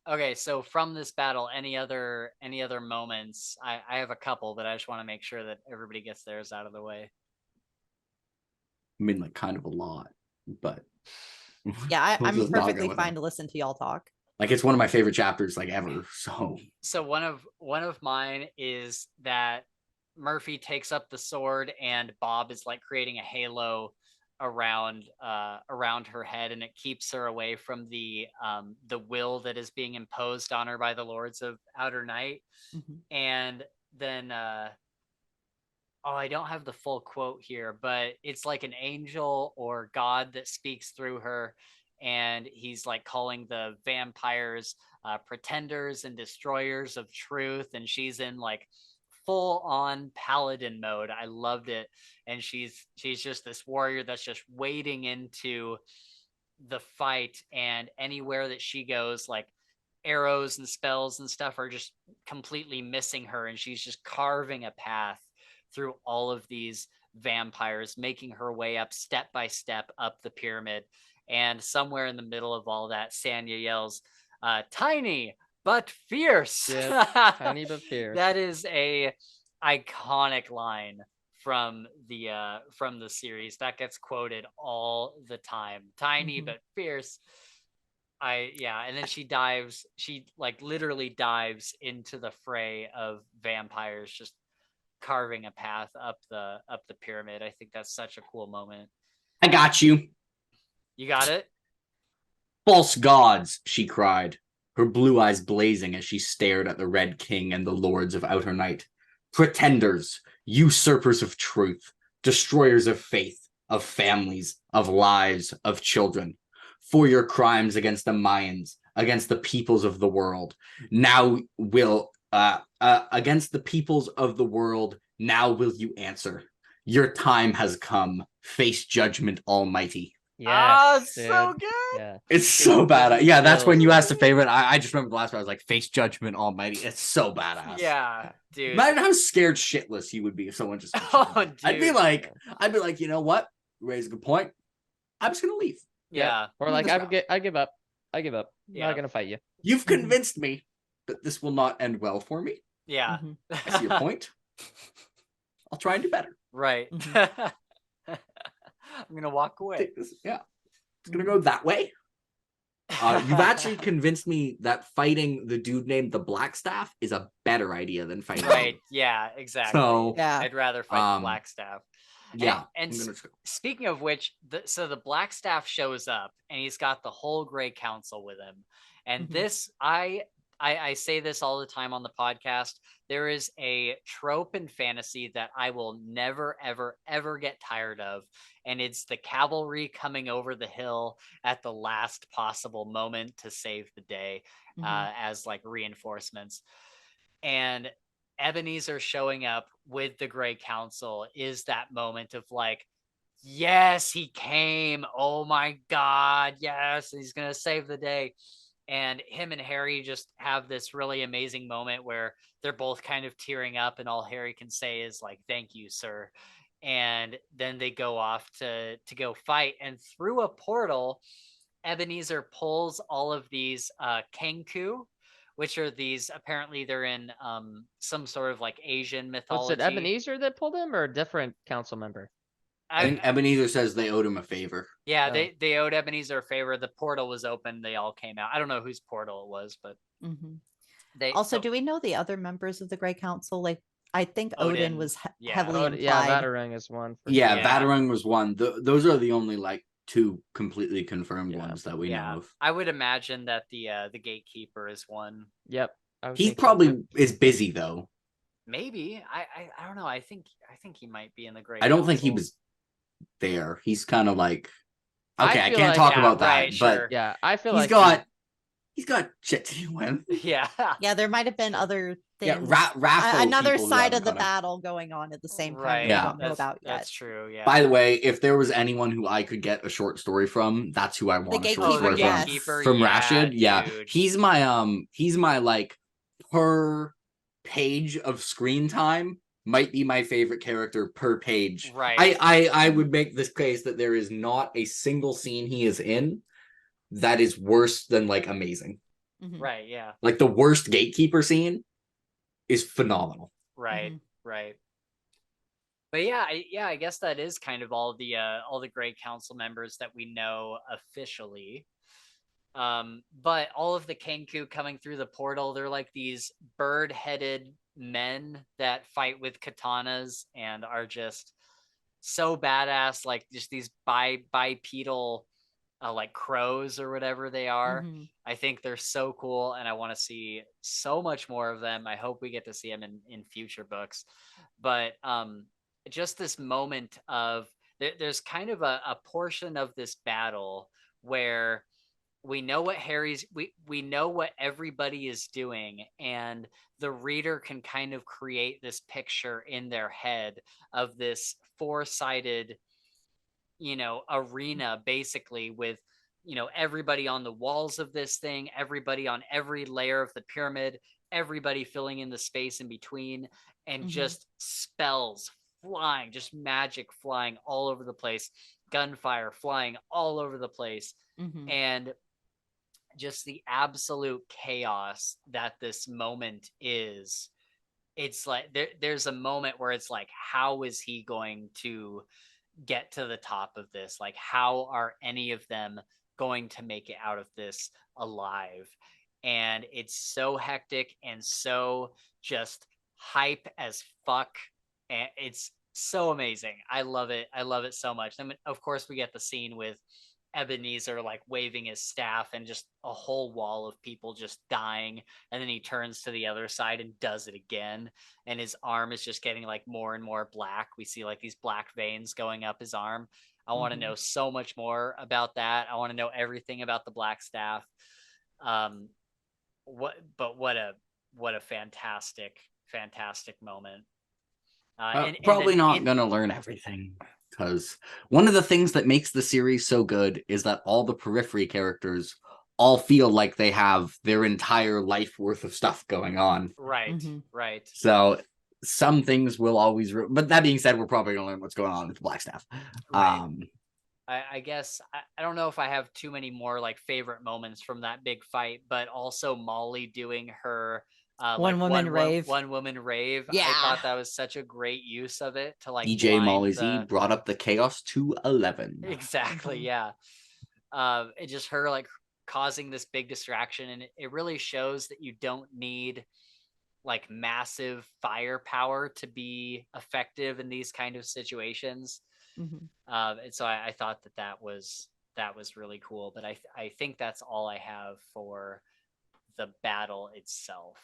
Okay, so from this battle, any other moments? I have a couple, but I just want to make sure that everybody gets theirs out of the way. I mean, like, kind of a lot, but yeah, I'm perfectly fine to listen to y'all talk. Like it's one of my favorite chapters like ever. So one of mine is that Murphy takes up the sword and Bob is like creating a halo around her head, and it keeps her away from the will that is being imposed on her by the Lords of Outer Night. And then I don't have the full quote here, but it's like an angel or God that speaks through her, and he's like calling the vampires pretenders and destroyers of truth, and she's in like full on paladin mode. I loved it. And she's just this warrior that's just wading into the fight, and anywhere that she goes, like arrows and spells and stuff are just completely missing her, and she's just carving a path through all of these vampires, making her way up step by step up the pyramid. And somewhere in the middle of all that, Sanya yells, tiny but fierce. Yep, tiny but fierce. That is a iconic line from the series that gets quoted all the time. Tiny but fierce. And then she like literally dives into the fray of vampires, just carving a path up the pyramid. I think that's such a cool moment. I got you. You got it? False gods, she cried, her blue eyes blazing as she stared at the Red King and the Lords of Outer Night. Pretenders, usurpers of truth, destroyers of faith, of families, of lives, of children. For your crimes against the Mayans, against the peoples of the world, now will against the peoples of the world, now will you answer. Your time has come. Face judgment almighty. Yes, so good. Yeah. It's so bad. Yeah, that's when you asked a favorite. I just remember the last one. I was like, face judgment almighty. It's so badass. Yeah, dude. Imagine how scared shitless you would be if someone just dude. I'd be like, you know what? You raise a good point. I'm just gonna leave. Yeah. Or like I give up. I give up. Yeah. I'm not gonna fight you. You've convinced me that this will not end well for me. Yeah. I see your point. I'll try and do better. Right. I'm gonna walk away. It's gonna go that way. You've actually convinced me that fighting the dude named the Blackstaff is a better idea than fighting. Right. Yeah. Exactly. So I'd rather fight the Blackstaff. Yeah. And speaking of which, the Blackstaff shows up, and he's got the whole Grey Council with him. And this, I say this all the time on the podcast. There is a trope in fantasy that I will never, ever, ever get tired of. And it's the cavalry coming over the hill at the last possible moment to save the day as like reinforcements. And Ebenezer showing up with the Grey Council is that moment of like, yes, he came. Oh my God. Yes, he's going to save the day. And him and Harry just have this really amazing moment where they're both kind of tearing up, and all Harry can say is like, thank you, sir. And then they go off to go fight. And through a portal, Ebenezer pulls all of these Kenku, which are these, apparently they're in some sort of like Asian mythology. Was it Ebenezer that pulled him, or a different council member? I think Ebenezer says they owed him a favor. Yeah, they owed Ebenezer a favor. The portal was open. They all came out. I don't know whose portal it was, but they also. Do we know the other members of the Grey Council? Like, I think Odin was heavily implied. Yeah, Vatarang is one. Vatarang was one. Those are the only like two completely confirmed ones that we know of. I would imagine that the gatekeeper is one. Yep. He probably is busy though. Maybe. I don't know. I think he might be in the Grey I don't Council. think he was there. He's kind of like, okay, I can't like, talk about that, right, but sure. Yeah, I feel he's like got he's got shit to do with. Yeah. Yeah, there might have been other things. Another side of the battle going on at the same time. Right. We don't know about yet. That's true. Yeah. By the way, if there was anyone who I could get a short story from, that's who I want a short story gatekeeper, from Rashid. Yeah, dude. he's my like per page of screen time might be my favorite character per page. Right. I would make this case that there is not a single scene he is in that is worse than like amazing. Right. Yeah. Like the worst gatekeeper scene is phenomenal. Right. Right. But I guess that is kind of all the Grey Council members that we know officially. But all of the Kenku coming through the portal, they're like these bird-headed men that fight with katanas and are just so badass, like just these bipedal like crows or whatever they are. Mhm. I think they're so cool, and I want to see so much more of them. I hope we get to see them in future books. But just this moment of there's kind of a portion of this battle where we know what we know what everybody is doing, and the reader can kind of create this picture in their head of this four-sided, arena, basically, with everybody on the walls of this thing, everybody on every layer of the pyramid, everybody filling in the space in between, and just spells flying, just magic flying all over the place, gunfire flying all over the place, and just the absolute chaos that this moment is. It's like there's a moment where it's like, how is he going to get to the top of this? Like, how are any of them going to make it out of this alive? And it's so hectic and so just hype as fuck. And it's so amazing. I love it. I love it so much. I mean, of course, we get the scene with Ebenezer like waving his staff and just a whole wall of people just dying, and then he turns to the other side and does it again, and his arm is just getting like more and more black. We see like these black veins going up his arm. I want to know so much more about that. I want to know everything about the black staff. What a fantastic moment. Probably not gonna learn everything, because one of the things that makes the series so good is that all the periphery characters all feel like they have their entire life worth of stuff going on. Right. So some things will always, but that being said, we're probably gonna learn what's going on with the Black Staff. Right. I guess I don't know if I have too many more like favorite moments from that big fight, but also Molly doing her one woman rave. Yeah, I thought that was such a great use of it to like DJ Molly Z brought up the chaos to 11. Exactly. Yeah. It just her like causing this big distraction, and it really shows that you don't need like massive firepower to be effective in these kind of situations. And so I thought that was really cool. But I think that's all I have for the battle itself.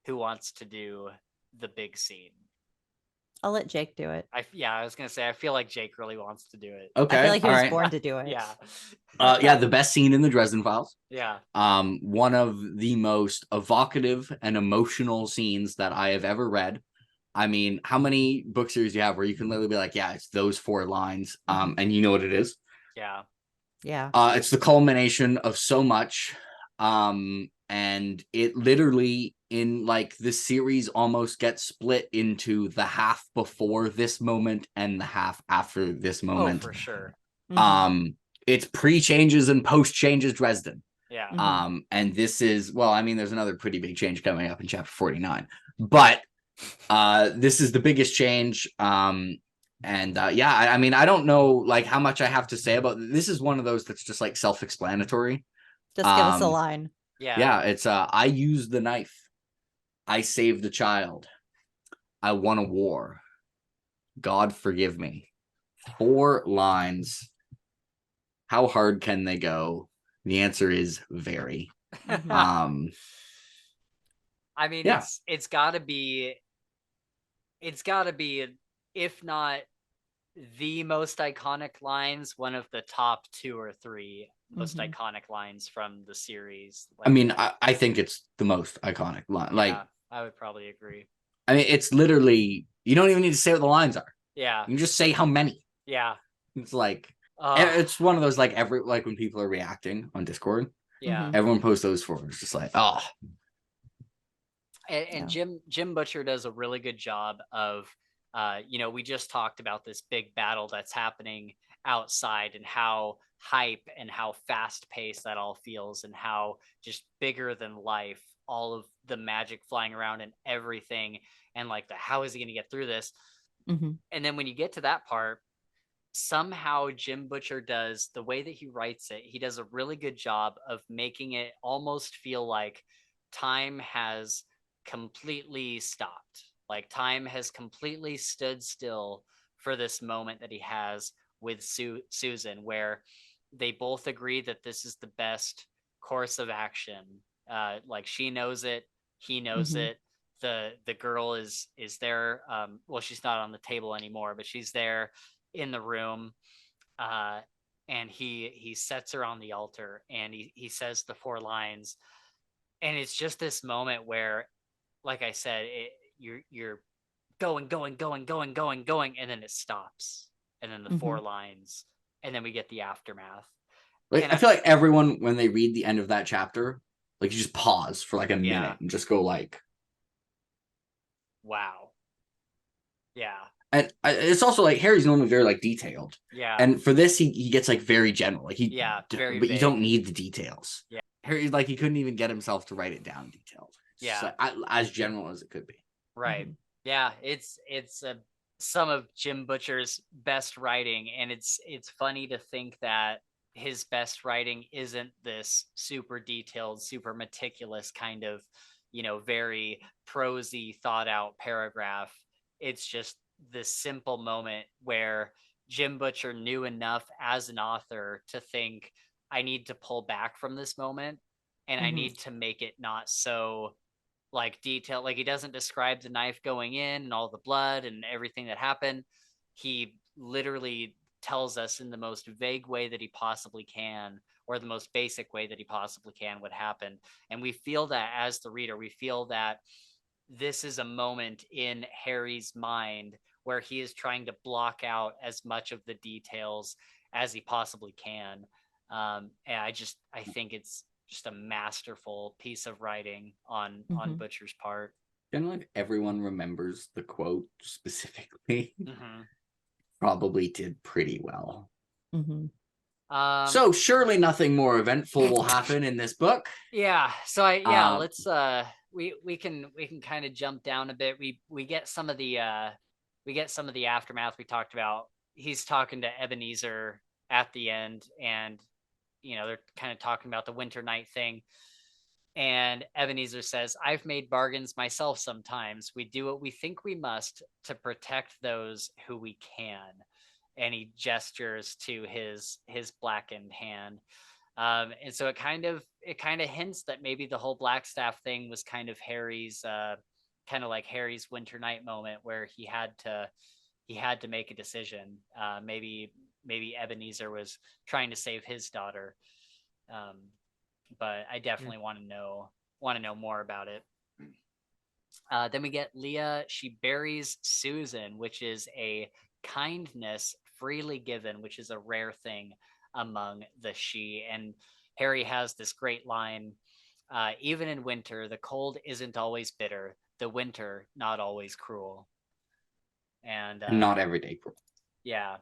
Who wants to do the big scene? I'll let Jake do it. I was gonna say, I feel like Jake really wants to do it. Okay, I feel like he was born to do it. Yeah. The best scene in the Dresden Files. Yeah. One of the most evocative and emotional scenes that I have ever read. I mean, how many book series do you have where you can literally be like, yeah, it's those 4 lines, and you know what it is? Yeah. It's the culmination of so much, and it literally, in like the series, almost gets split into the half before this moment and the half after this moment. Oh, for sure. It's pre-changes and post-changes Dresden. Yeah. And this is, well, I mean, there's another pretty big change coming up in chapter 49, but this is the biggest change. I mean, I don't know like how much I have to say about this. Is one of those that's just like self-explanatory. Just give us a line. Yeah. It's I used the knife. I saved a child. I won a war. God forgive me. 4 lines. How hard can they go? The answer is very. I mean, it's gotta be, if not the most iconic lines, one of the top 2 or 3 most iconic lines from the series. Like, I mean, I think it's the most iconic line. Like, I would probably agree. I mean, it's literally, you don't even need to say what the lines are. Yeah. You can just say how many. Yeah. It's like, it's one of those, like, when people are reacting on Discord. Yeah. Everyone posts those forwards, just like, oh. And Jim Butcher does a really good job of, we just talked about this big battle that's happening outside, and how hype and how fast paced that all feels, and how just bigger than life, all of the magic flying around and everything, and like how is he going to get through this? And then when you get to that part, somehow Jim Butcher does, the way that he writes it, he does a really good job of making it almost feel like time has completely stopped. Like time has completely stood still for this moment that he has with Susan, where they both agree that this is the best course of action. Like she knows it, he knows Mhm. it. The girl is there. Well, she's not on the table anymore, but she's there in the room. Uh, and he sets her on the altar, and he says the 4 lines, and it's just this moment where, like I said, you're going, and then it stops, and then the 4 lines, and then we get the aftermath. Like, And I feel like everyone, when they read the end of that chapter, like you just pause for like a minute and just go like, wow. Yeah. And it's also like Harry's normally very like detailed. Yeah. And for this, he gets like very general. Like very but vague. you don't need the details. Yeah. Harry, like he couldn't even get himself to write it down detailed. Yeah. So, as general as it could be. Right. Yeah. It's some of Jim Butcher's best writing, and it's funny to think that his best writing isn't this super detailed, super meticulous kind of, very prosy, thought out paragraph. It's just this simple moment where Jim Butcher knew enough as an author to think, I need to pull back from this moment, and I need to make it not so like detailed. Like he doesn't describe the knife going in and all the blood and everything that happened. He literally tells us in the most vague way that he possibly can, or the most basic way that he possibly can, what happened. And we feel that as the reader, we feel that this is a moment in Harry's mind where he is trying to block out as much of the details as he possibly can. And I think it's just a masterful piece of writing on Butcher's part. Generally, if everyone remembers the quote specifically, probably did pretty well. So surely nothing more eventful will happen in this book. Yeah. So let's we can kind of jump down a bit. We get some of the aftermath we talked about. He's talking to Ebenezer at the end, and they're kind of talking about the winter night thing. And Ebenezer says, I've made bargains myself sometimes. We do what we think we must to protect those who we can. And he gestures to his blackened hand. And so it kind of hints that maybe the whole Blackstaff thing was kind of Harry's kind of like Harry's winter night moment where he had to make a decision. Maybe Ebenezer was trying to save his daughter. But I definitely want to know more about it. Then we get Leah. She buries Susan, which is a kindness freely given, which is a rare thing among the She. And Harry has this great line, even in winter, the cold isn't always bitter, the winter not always cruel. And not every day cruel. Yeah.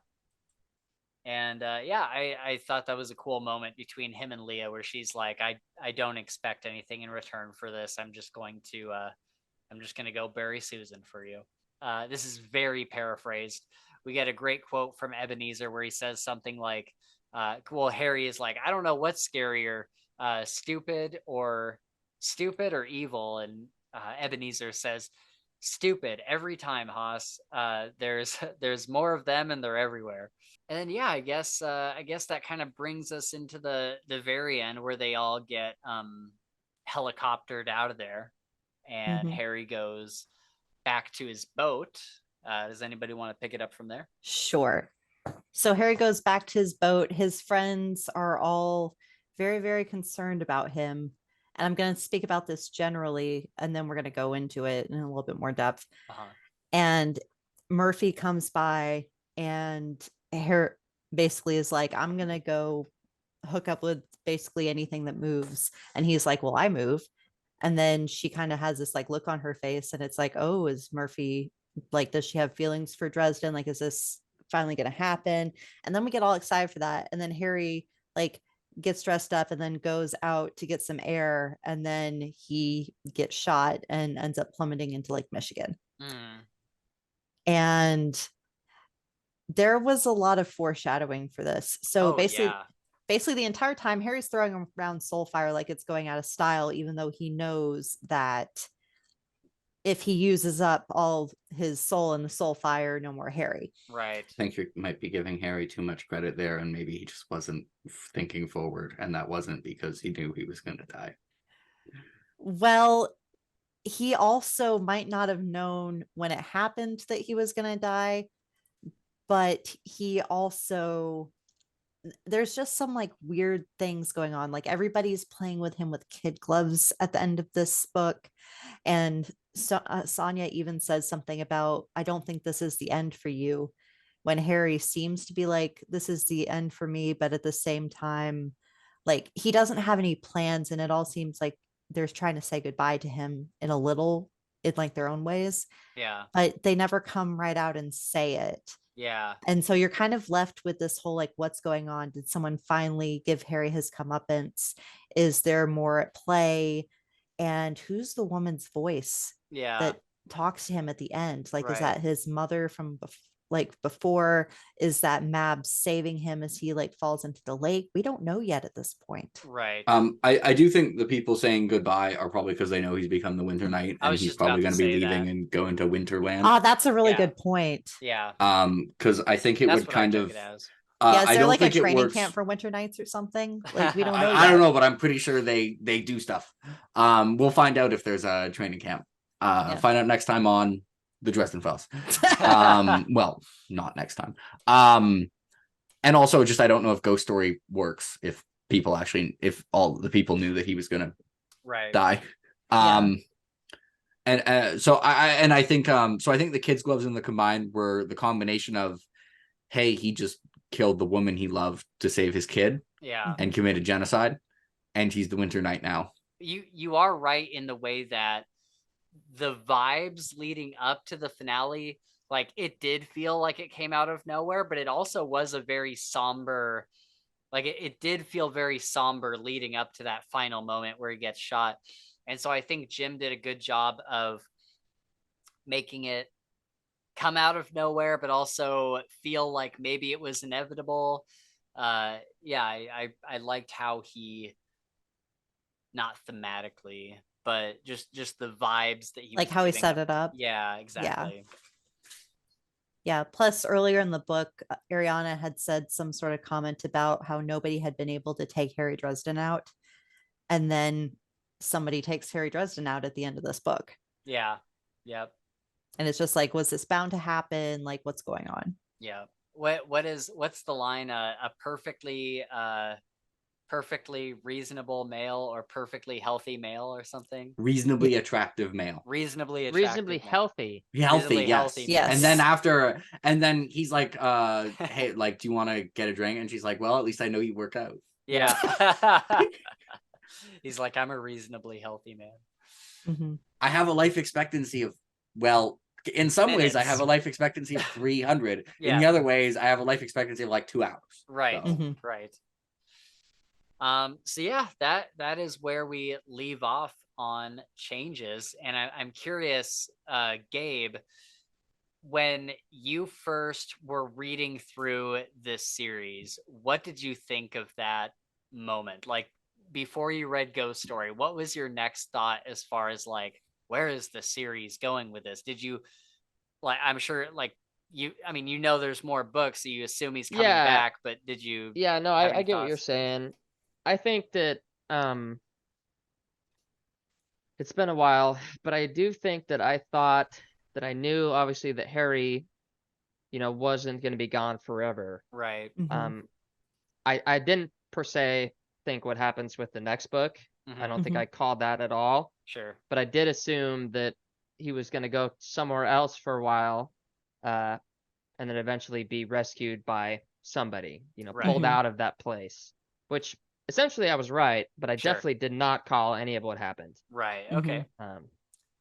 And I thought that was a cool moment between him and Leah, where she's like, I don't expect anything in return for this. I'm just going to go bury Susan for you. This is very paraphrased. We get a great quote from Ebenezer where he says something like, Harry is like, I don't know what's scarier, stupid or evil. And Ebenezer says, stupid every time, Haas. There's more of them and they're everywhere. And then I guess that kind of brings us into the very end where they all get helicoptered out of there, and Harry goes back to his boat. Does anybody want to pick it up from there? Sure. So Harry goes back to his boat. His friends are all very, very concerned about him. And I'm going to speak about this generally, and then we're going to go into it in a little bit more depth. And Murphy comes by, and Harry basically is like, I'm going to go hook up with basically anything that moves. And he's like, well, I move. And then she kind of has this like look on her face, and it's like, oh, is Murphy like, does she have feelings for Dresden? Like, is this finally going to happen? And then we get all excited for that. And then Harry like gets dressed up and then goes out to get some air, and then he gets shot and ends up plummeting into Lake Michigan. And there was a lot of foreshadowing for this. So Oh, yeah. basically the entire time Harry's throwing around Soulfire like it's going out of style, even though he knows that if he uses up all his soul in the Soulfire, no more Harry. Right. I think you might be giving Harry too much credit there, and maybe he just wasn't thinking forward, and that wasn't because he knew he was going to die. Well, he also might not have known when it happened that he was going to die, but he also, there's just some like weird things going on. Like everybody's playing with him with kid gloves at the end of this book. And so, Sonia even says something about, I don't think this is the end for you, when Harry seems to be like, this is the end for me. But at the same time, like he doesn't have any plans. And it all seems like they're trying to say goodbye to him in a little, in like their own ways. Yeah. But they never come right out and say it. Yeah. And so you're kind of left with this whole like, what's going on? Did someone finally give Harry his comeuppance? Is there more at play? And who's the woman's voice that talks to him at the end? Like, is that his mother from before? Is that Mab saving him as he like falls into the lake? We don't know yet at this point. Right. I do think the people saying goodbye are probably because they know he's become the Winter Knight, and he's probably going to be leaving and going to Winterland. Oh, that's a really good point. Yeah. Because I think it would kind of. Is there like a training camp for Winter Knights or something? Like we don't know. I don't know, but I'm pretty sure they do stuff. We'll find out if there's a training camp. Find out next time on the Dresden Files. Well, not next time. And also just I don't know if Ghost Story works if all the people knew that he was gonna die. And so I think the kids' gloves in the combined were the combination of, hey, he just killed the woman he loved to save his kid and committed genocide, and he's the Winter Knight now. You are right in the way that the vibes leading up to the finale, like it did feel like it came out of nowhere, but it also was a very somber, like it did feel very somber leading up to that final moment where he gets shot. And so I think Jim did a good job of making it come out of nowhere, but also feel like maybe it was inevitable. I liked how he, not thematically, but just the vibes that he like how he set it up. Yeah, exactly. Yeah. Plus earlier in the book, Ariana had said some sort of comment about how nobody had been able to take Harry Dresden out. And then somebody takes Harry Dresden out at the end of this book. Yeah. Yep. And it's just like, was this bound to happen? Like, what's going on? Yeah. What's the line? A perfectly reasonable male or perfectly healthy male or something. Reasonably attractive male. Reasonably healthy. Yes. And then he's like, hey, like, do you want to get a drink? And she's like, well, at least I know you work out. Yeah. He's like, I'm a reasonably healthy man. Mm-hmm. I have a life expectancy of, well, in some ways I have a life expectancy of 300. In the other ways I have a life expectancy of like 2 hours. Right. So. Right. So yeah, that is where we leave off on changes. And I'm curious, Gabe, when you first were reading through this series, what did you think of that moment? Like before you read Ghost Story, what was your next thought as far as like, where is the series going with this? Did you, like, I'm sure like there's more books, so you assume he's coming back, but did you? Yeah, no, I get what you're saying. I think that it's been a while, but I do think that I thought that I knew obviously that Harry, wasn't going to be gone forever. Right. Mm-hmm. I didn't per se think what happens with the next book. Mm-hmm. I don't think I called that at all. Sure. But I did assume that he was going to go somewhere else for a while, and then eventually be rescued by somebody, pulled out of that place, which essentially I was right, but I definitely did not call any of what happened. Right. Okay.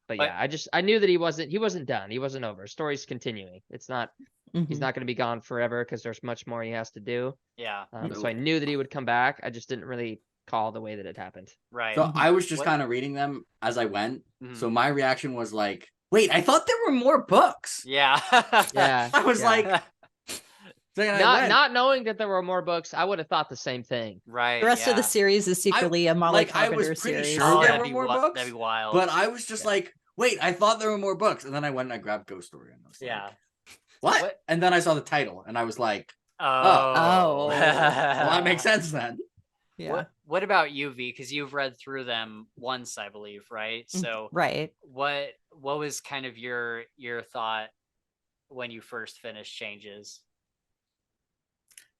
But yeah, I knew that he wasn't done. He wasn't over. Story's continuing. It's not, he's not going to be gone forever because there's much more he has to do. Yeah. So I knew that he would come back. I just didn't really call the way that it happened. Right. So I was just kind of reading them as I went. Mm-hmm. So my reaction was like, wait, I thought there were more books. Yeah. Yeah. I was like, Not knowing that there were more books, I would have thought the same thing. Right. The rest of the yeah. series is secretly a Molly I was Carpenter pretty series. sure Oh, there that'd were be more wi- books, that'd be wild. but I was just Yeah. like, wait, I thought there were more books, and then I went and I grabbed Ghost Story, and I was Yeah. like, what? And then I saw the title, and I was like, Oh. Oh. well, that makes sense then. Yeah. What about you, V? Because you've read through them once, I believe, right? So Right. what was kind of your thought when you first finished Changes?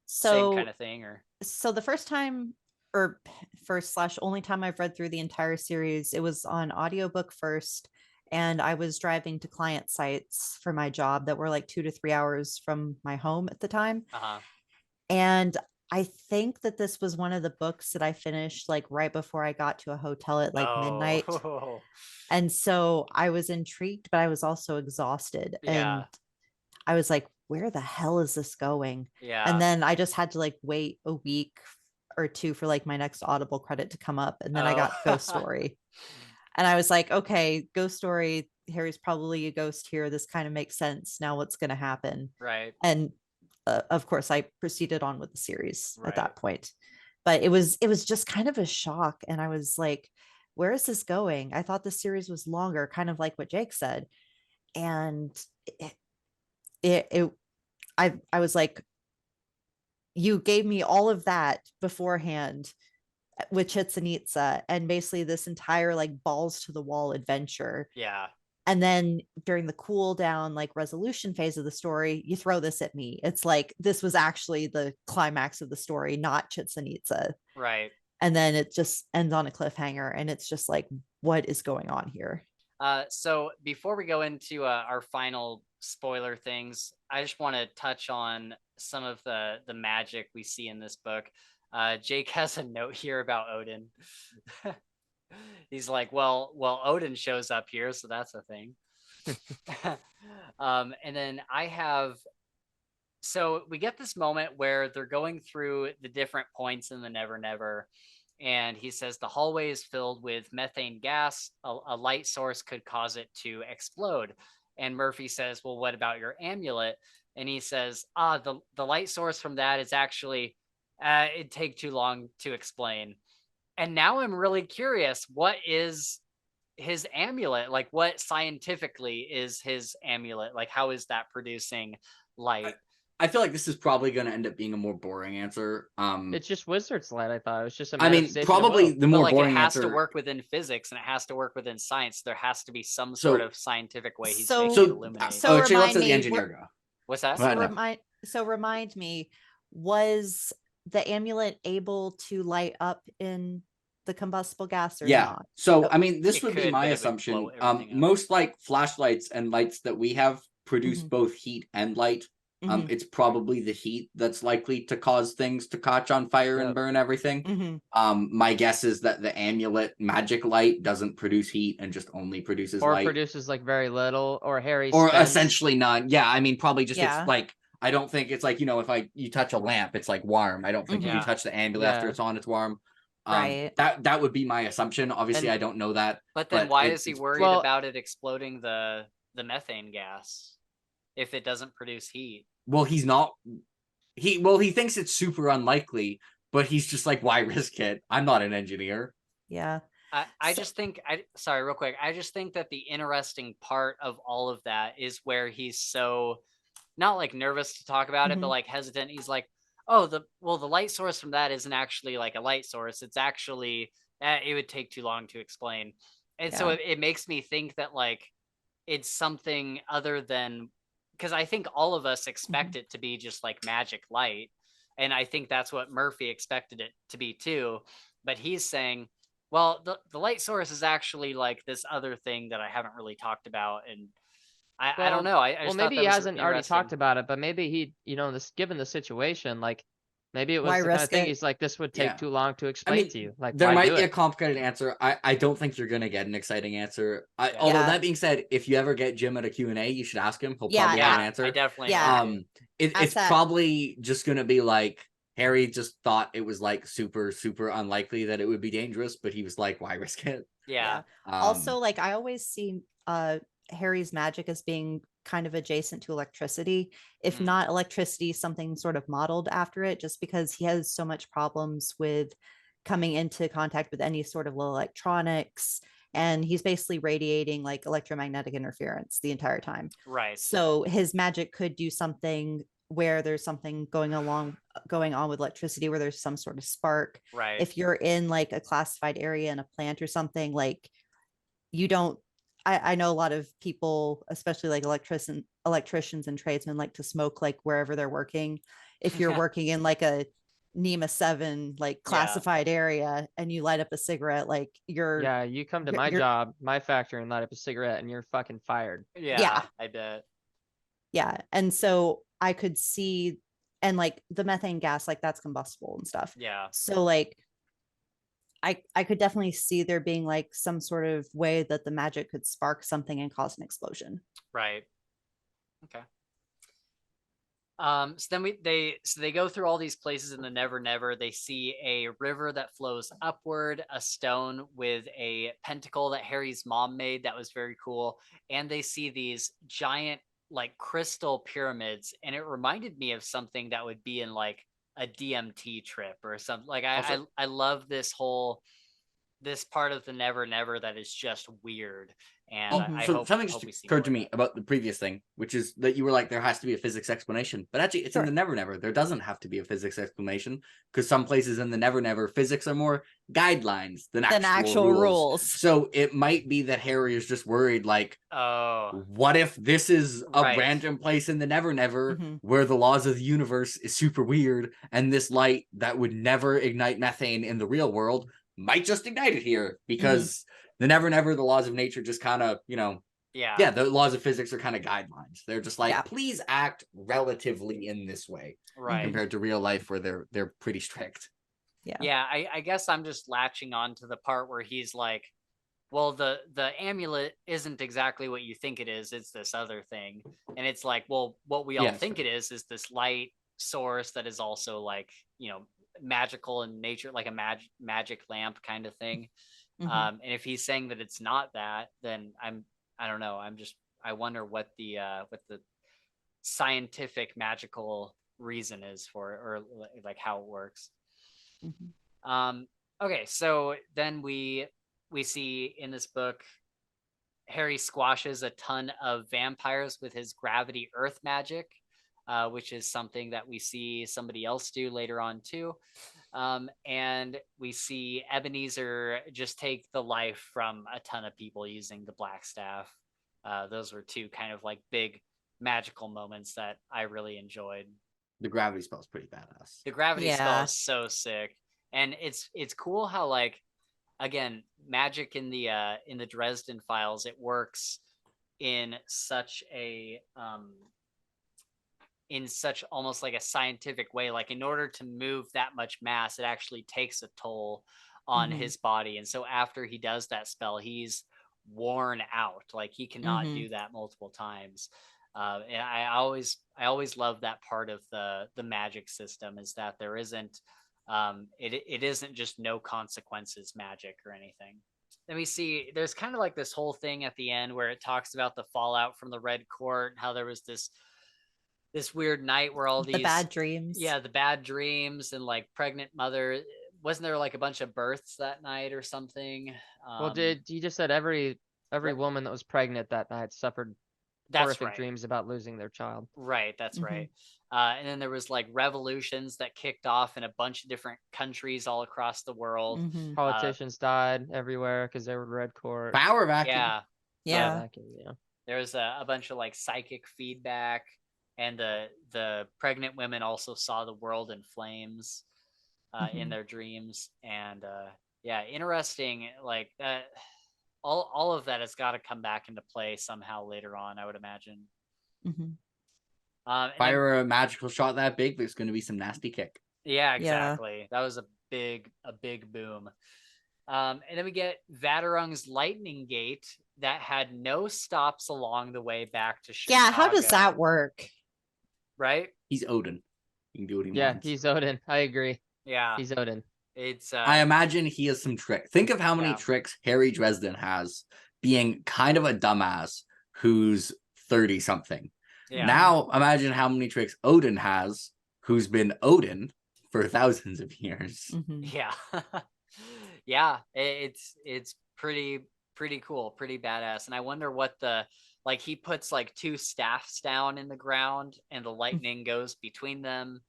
So Same kind of thing, or so the first time or first/only time I've read through the entire series, it was on audiobook first, and I was driving to client sites for my job that were like 2 to 3 hours from my home at the time. And I think that this was one of the books that I finished like right before I got to a hotel at like midnight. Oh. And so I was intrigued, but I was also exhausted. Yeah. And I was like, where the hell is this going? Yeah. And then I just had to like wait a week or two for like my next Audible credit to come up. And then I got Ghost Story. And I was like, okay, Ghost Story, Harry's probably a ghost here. This kind of makes sense. Now what's going to happen? Right. And of course, I proceeded on with the series Right. at that point. But it was just kind of a shock. And I was like, where is this going? I thought the series was longer, kind of like what Jake said. And I was like, you gave me all of that beforehand with Chichen Itza and basically this entire like balls to the wall adventure. Yeah. And then during the cool down, like resolution phase of the story, you throw this at me. It's like, this was actually the climax of the story, not Chichen Itza. Right. And then it just ends on a cliffhanger. And it's just like, what is going on here? So before we go into our final spoiler things, I just want to touch on some of the magic we see in this book. Jake has a note here about Odin. He's like, well, Odin shows up here, so that's a thing. And then so we get this moment where they're going through the different points in the Never Never. And he says the hallway is filled with methane gas. A light source could cause it to explode. And Murphy says, well, what about your amulet? And he says, the light source from that is actually, it'd take too long to explain. And now I'm really curious, what is his amulet? Like, what scientifically is his amulet? Like, how is that producing light? I feel like this is probably going to end up being a more boring answer. It's just wizard's light. I thought it was just a. I mean, probably the more boring it has answer. to work within physics and it has to work within science. There has to be some sort of scientific way he's making it illuminate. So let's let the engineer go. What's that? So remind me, was the amulet able to light up in the combustible gas or not? So I mean, this would be my assumption. Most like flashlights and lights that we have produce both heat and light. It's probably the heat that's likely to cause things to catch on fire and burn everything. My guess is that the amulet magic light doesn't produce heat and just only produces light. Or produces like very little, or essentially none. Yeah, I mean, probably just it's like, I don't think it's like, if you touch a lamp, it's like warm. I don't think if you touch the amulet after it's on, it's warm. Right. That would be my assumption. Obviously, I don't know that. But then why is he worried about it exploding the methane gas if it doesn't produce heat? Well, he's not. He thinks it's super unlikely, but he's just like, why risk it? I'm not an engineer. Yeah. I just think sorry, real quick. I just think that the interesting part of all of that is where he's so not like nervous to talk about it, but like hesitant. He's like, oh, the light source from that isn't actually like a light source. It's actually, it would take too long to explain. And so it makes me think that like it's something other than, because I think all of us expect it to be just like magic light. And I think that's what Murphy expected it to be too. But he's saying, well, the light source is actually like this other thing that I haven't really talked about. And I don't know. I maybe he hasn't already talked about it, but maybe he, given the situation, like maybe it was the kind of thing he's like, this would take too long to explain to you. Like, there might be a complicated answer. I don't think you're gonna get an exciting answer. Although that being said, if you ever get Jim at a Q&A, you should ask him. He'll probably have an answer. I definitely. It's probably just gonna be like, Harry just thought it was like super, super unlikely that it would be dangerous, but he was like, why risk it? Yeah. Also, like I always see Harry's magic as being kind of adjacent to electricity, if Mm. not electricity, something sort of modeled after it, just because he has so much problems with coming into contact with any sort of electronics. And he's basically radiating like electromagnetic interference the entire time. Right. So his magic could do something where there's something going on with electricity, where there's some sort of spark. Right. If you're in like a classified area in a plant or something, like you don't, I know a lot of people, especially like electricians and tradesmen, like to smoke like wherever they're working. If you're working in like a NEMA 7 like classified area and you light up a cigarette, like Yeah, you come to my job, my factory, and light up a cigarette and you're fucking fired. Yeah, I bet. Yeah. And so I could see, and like the methane gas, like that's combustible and stuff. Yeah. So like I could definitely see there being like some sort of way that the magic could spark something and cause an explosion. Right. Okay. So then they go through all these places in the Never Never. They see a river that flows upward, a stone with a pentacle that Harry's mom made that was very cool, and they see these giant like crystal pyramids, and it reminded me of something that would be in like a DMT trip or something. Like I love this part of the Never Never that is just weird. And I hope something we just see occurred to more me of about the previous thing, which is that you were like, there has to be a physics explanation, but actually it's in the Never Never. There doesn't have to be a physics explanation, because some places in the Never Never physics are more guidelines than actual rules. So it might be that Harry is just worried, like, what if this is a random place in the Never Never where the laws of the universe is super weird, and this light that would never ignite methane in the real world might just ignite it here, because the Never Never, the laws of nature just kind of, the laws of physics are kind of guidelines. They're just like, please act relatively in this way, compared to real life where they're pretty strict. Yeah, I guess I'm just latching on to the part where he's like, well, the amulet isn't exactly what you think it is. It's this other thing. And it's like, well, what we all think it is this light source that is also like, magical in nature, like a magic lamp kind of thing. And if he's saying that it's not that, then I don't know. I wonder what the scientific magical reason is for it, or like how it works. Okay, so then we see in this book, Harry squashes a ton of vampires with his gravity earth magic, which is something that we see somebody else do later on too. And we see Ebenezer just take the life from a ton of people using the black staff. Those were two kind of like big magical moments that I really enjoyed. The gravity spell is pretty badass. The gravity spell is so sick. And it's cool how, like, again, magic in the Dresden Files, it works in such a almost like a scientific way. Like, in order to move that much mass, it actually takes a toll on his body. And so after he does that spell, he's worn out. Like, he cannot do that multiple times. And I always love that part of the magic system, is that there isn't it isn't just no consequences magic or anything. Let me see. There's kind of like this whole thing at the end where it talks about the fallout from the Red Court, how there was this weird night where all the bad dreams. Yeah, the bad dreams, and like pregnant mother. Wasn't there like a bunch of births that night or something? Well, you just said every woman that was pregnant that night suffered horrific dreams about losing their child. Right, that's right. And then there was like revolutions that kicked off in a bunch of different countries all across the world. Politicians died everywhere because they were Red Court. Power vacuum. Yeah. There was a bunch of like psychic feedback, and the pregnant women also saw the world in flames in their dreams. And interesting. Like that. All of that has got to come back into play somehow later on, I would imagine. Fire a magical shot that big, there's going to be some nasty kick. Yeah, exactly. That was a big boom. And then we get Vaterung's lightning gate that had no stops along the way back to Chicago. Yeah, how does that work? Right? He's Odin. He can do what he wants. Yeah, he's Odin. I agree. Yeah. He's Odin. It's I imagine he has some trick. Think of how many tricks Harry Dresden has, being kind of a dumbass whose 30 something. Yeah. Now imagine how many tricks Odin has, who's been Odin for thousands of years. Mhm. Yeah. Yeah, it's pretty cool, pretty badass. And I wonder what like he puts like two staffs down in the ground and the lightning goes between them.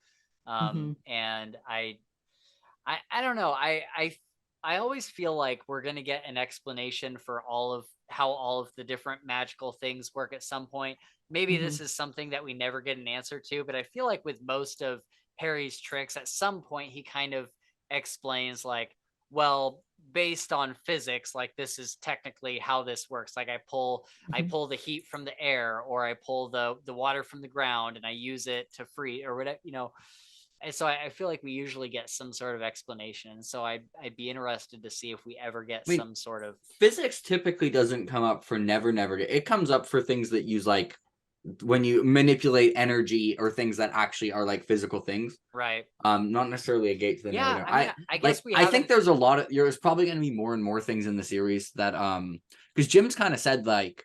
Mhm. And I don't know. I always feel like we're gonna get an explanation for how all of the different magical things work at some point. Maybe this is something that we never get an answer to, but I feel like with most of Harry's tricks, at some point he kind of explains like, well, based on physics, like this is technically how this works. Like I pull the heat from the air, or I pull the water from the ground and I use it to free or whatever, And so I feel like we usually get some sort of explanation. So I'd be interested to see if we ever get some sort of physics typically doesn't come up for never. It comes up for things that use like when you manipulate energy or things that actually are like physical things. right. Not necessarily a gate to the never. I guess I think there's a lot of there's probably going to be more and more things in the series that because Jim's kind of said like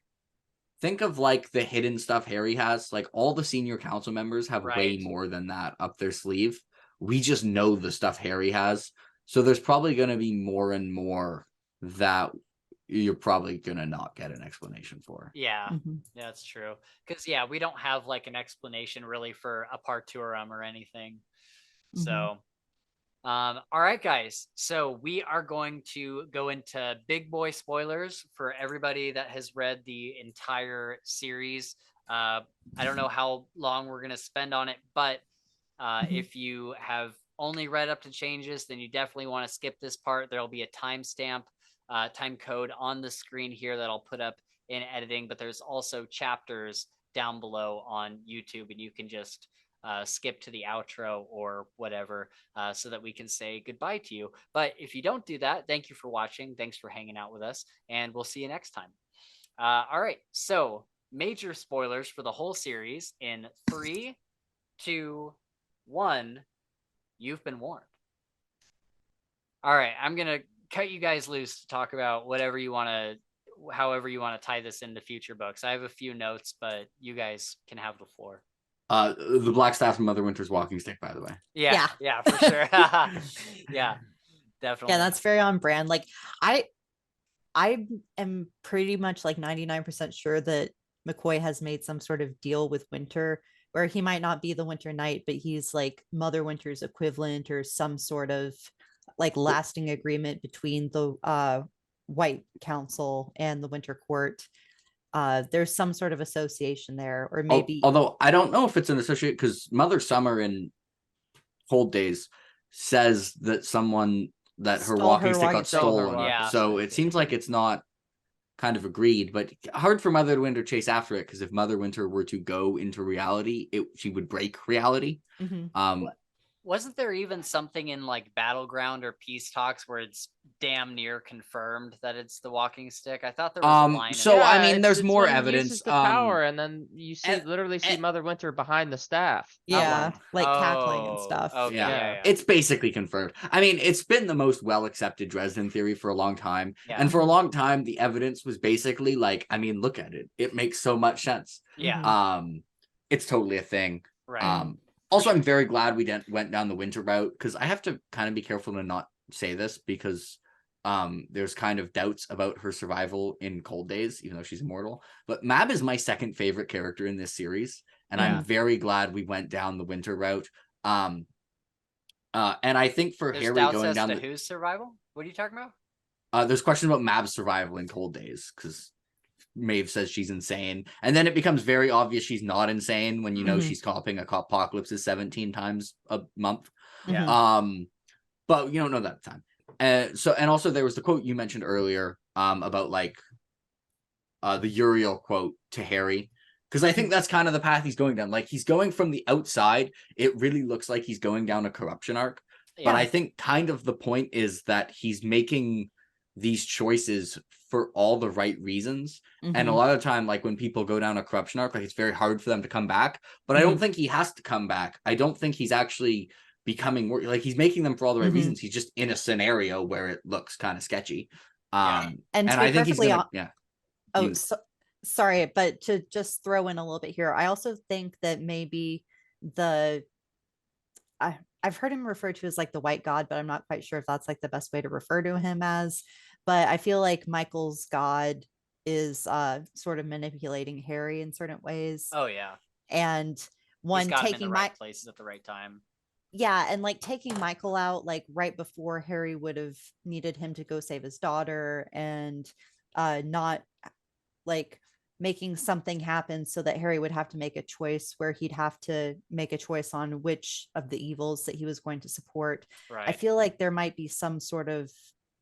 think of like the hidden stuff Harry has. Like all the senior council members have way more than that up their sleeve. We just know the stuff Harry has. So there's probably going to be more and more that you're probably going to not get an explanation for. Yeah, that's true. Because, we don't have like an explanation really for a Parturum or anything. So, all right, guys. So we are going to go into big boy spoilers for everybody that has read the entire series. I don't know how long we're going to spend on it, but if you have only read up to changes, then you definitely want to skip this part. There'll be a timestamp, time code on the screen here that I'll put up in editing, but there's also chapters down below on YouTube, and you can just skip to the outro or whatever so that we can say goodbye to you. But if you don't do that, thank you for watching. Thanks for hanging out with us, and we'll see you next time. All right, so major spoilers for the whole series in 3, 2, 1. You've been warned. All right, I'm gonna cut you guys loose to talk about however you want to tie this into future books. I have a few notes, but you guys can have the floor. The Black Staff and Mother Winter's walking stick, by the way. Yeah, for sure. Yeah, definitely. Yeah, that's very on brand. Like I am pretty much like 99% sure that McCoy has made some sort of deal with Winter where he might not be the Winter Knight, but he's like Mother Winter's equivalent or some sort of like lasting agreement between the White Council and the Winter Court. There's some sort of association there, or maybe. Although I don't know if it's an associate because Mother Summer in Cold Days says that someone that her walking stick got stolen. Yeah. So it seems like it's not kind of agreed, but hard for Mother Winter to chase after it because if Mother Winter were to go into reality, she would break reality. Wasn't there even something in like Battleground or Peace Talks where it's damn near confirmed that it's the walking stick? I thought there was a line. So Yeah, I mean, there's it's more when he evidence. uses the power, and then you literally see Mother Winter behind the staff. Yeah, like cackling and stuff. Okay, yeah. It's basically confirmed. I mean, it's been the most well-accepted Dresden theory for a long time. Yeah. And for a long time, the evidence was basically like, I mean, look at it. It makes so much sense. Yeah. It's totally a thing. Right. Also, I'm very glad we went down the Winter route because I have to kind of be careful to not say this because there's kind of doubts about her survival in Cold Days, even though she's immortal. But Mab is my second favorite character in this series, and I'm very glad we went down the Winter route. And I think for There's Harry doubts going as down to whose survival? What are you talking about? There's questions about Mab's survival in Cold Days because Maeve says she's insane, and then it becomes very obvious she's not insane when you know she's copying apocalypses 17 times a month. Yeah. But you don't know that at the time. And also there was the quote you mentioned earlier about like the Uriel quote to Harry, because I think that's kind of the path he's going down. Like he's going from the outside, it really looks like he's going down a corruption arc. But I think kind of the point is that he's making these choices for all the right reasons. And a lot of the time, like when people go down a corruption arc, like it's very hard for them to come back. But I don't think he has to come back. I don't think he's actually becoming like he's making them for all the right reasons. He's just in a scenario where it looks kind of sketchy. And I think he's gonna, sorry, but to just throw in a little bit here, I also think that maybe I've heard him referred to as like the white god, but I'm not quite sure if that's like the best way to refer to him as. But I feel like Michael's god is sort of manipulating Harry in certain ways. Oh yeah. And He's got him in the right places at the right time. Yeah, and like taking Michael out like right before Harry would have needed him to go save his daughter, and not like making something happen so that Harry would have to make a choice where he'd have to make a choice on which of the evils that he was going to support. Right. I feel like there might be some sort of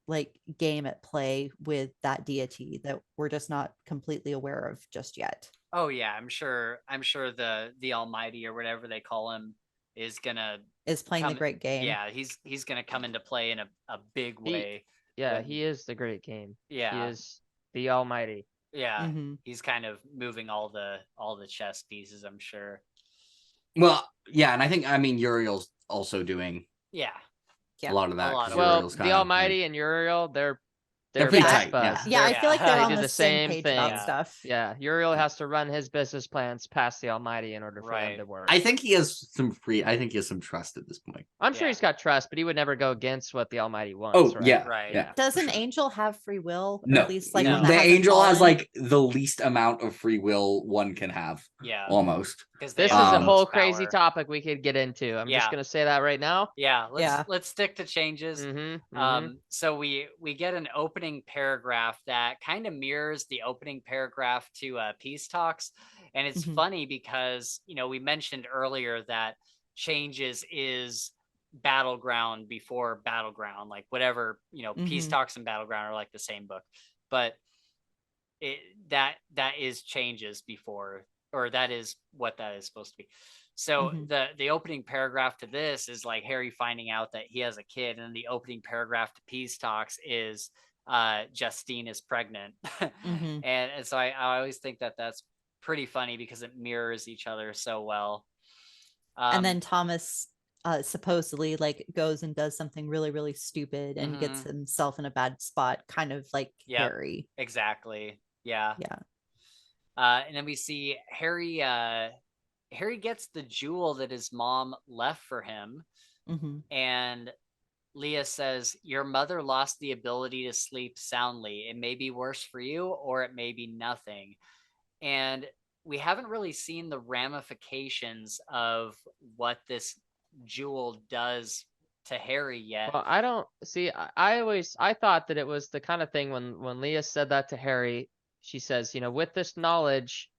like game at play with that deity that we're just not completely aware of just yet. Oh yeah, I'm sure the Almighty or whatever they call him is playing the great game. Yeah, he's gonna come into play in a big way. He is the great game. Yeah. He is the Almighty. Yeah. He's kind of moving all the chess pieces, I'm sure. Well, yeah, and I mean Uriel's also doing a lot of that. Well, the Almighty and Uriel, they're pretty tight. Yeah, I feel like they're on do the same page thing. about stuff. Yeah, Uriel has to run his business plans past the Almighty in order for them to work. I think he has some trust at this point. I'm sure he's got trust, but he would never go against what the Almighty wants. Oh, right? yeah. Right. Yeah. Does an angel have free will? Or No. At least like the angel has like the least amount of free will one can have. Yeah. Almost. This is a whole crazy topic we could get into. I'm just gonna say that right now. Yeah. Let's stick to changes. So we get an opening paragraph that kind of mirrors the opening paragraph to Peace Talks, and it's funny because we mentioned earlier that changes is Battleground before Battleground, like whatever Peace Talks and Battleground are like the same book, but that is changes before, or that is what that is supposed to be. So the opening paragraph to this is like Harry finding out that he has a kid, and the opening paragraph to Peace Talks is Justine is pregnant. And so I always think that that's pretty funny because it mirrors each other so well. And then Thomas supposedly like goes and does something really, really stupid and gets himself in a bad spot, kind of like Harry. Exactly. Yeah. And then we see Harry gets the jewel that his mom left for him. And Leah says, your mother lost the ability to sleep soundly. It may be worse for you, or it may be nothing. And we haven't really seen the ramifications of what this jewel does to Harry yet. Well, I don't see. I thought that it was the kind of thing when Leah said that to Harry, she says, with this knowledge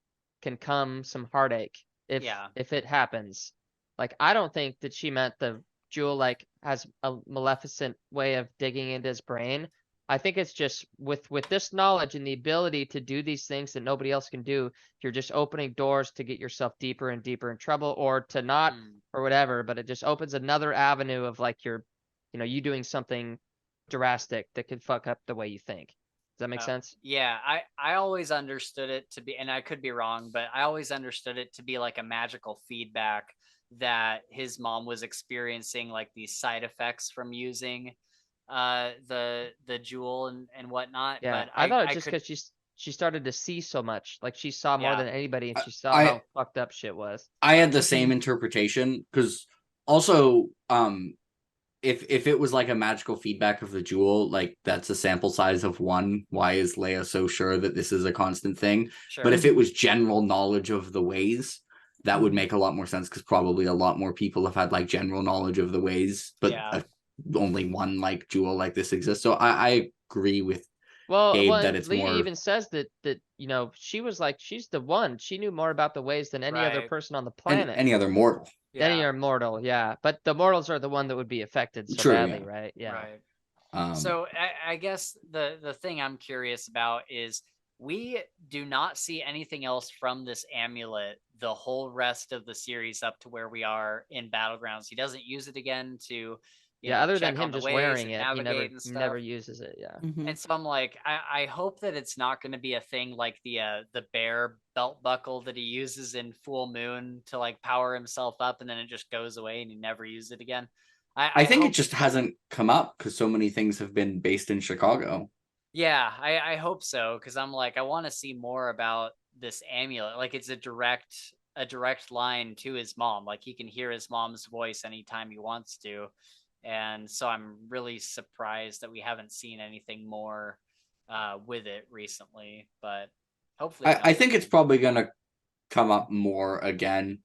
can come some heartache if it happens. Like, I don't think that she meant the jewel like has a maleficent way of digging into his brain. I think it's just with this knowledge and the ability to do these things that nobody else can do, you're just opening doors to get yourself deeper and deeper in trouble, or to not, or whatever. But it just opens another avenue of like you doing something drastic that could fuck up the way you think. Does that make sense? Yeah, I always understood it to be, and I could be wrong, but I always understood it to be like a magical feedback that his mom was experiencing, like these side effects from using the jewel and whatnot. Yeah, but I thought just because she started to see so much, like she saw more than anybody, and she saw how fucked up shit was. I had the same interpretation, because also if it was like a magical feedback of the jewel, like that's a sample size of 1, why is Leia so sure that this is a constant thing? Sure. But if it was general knowledge of the ways, that would make a lot more sense, because probably a lot more people have had like general knowledge of the ways, but only one like jewel like this exists. So I agree with Gabe that it's Leah more. Even says that she was like, she's the one, she knew more about the ways than any other person on the planet, any other mortal. Any other mortal, but the mortals are the one that would be affected so badly, right? Yeah. Right. So I guess the thing I'm curious about is, we do not see anything else from this amulet the whole rest of the series up to where we are in Battlegrounds. He doesn't use it again to other than him just wearing it, he never uses it. And so I'm like, I hope that it's not going to be a thing like the bear belt buckle that he uses in Full Moon to like power himself up, and then it just goes away and he never uses it again. I think it just hasn't come up because so many things have been based in Chicago. Yeah, I hope so, because I'm like, I want to see more about this amulet. Like, it's a direct line to his mom. Like, he can hear his mom's voice anytime he wants to. And so I'm really surprised that we haven't seen anything more with it recently. But hopefully I think it's soon. probably gonna come up more again.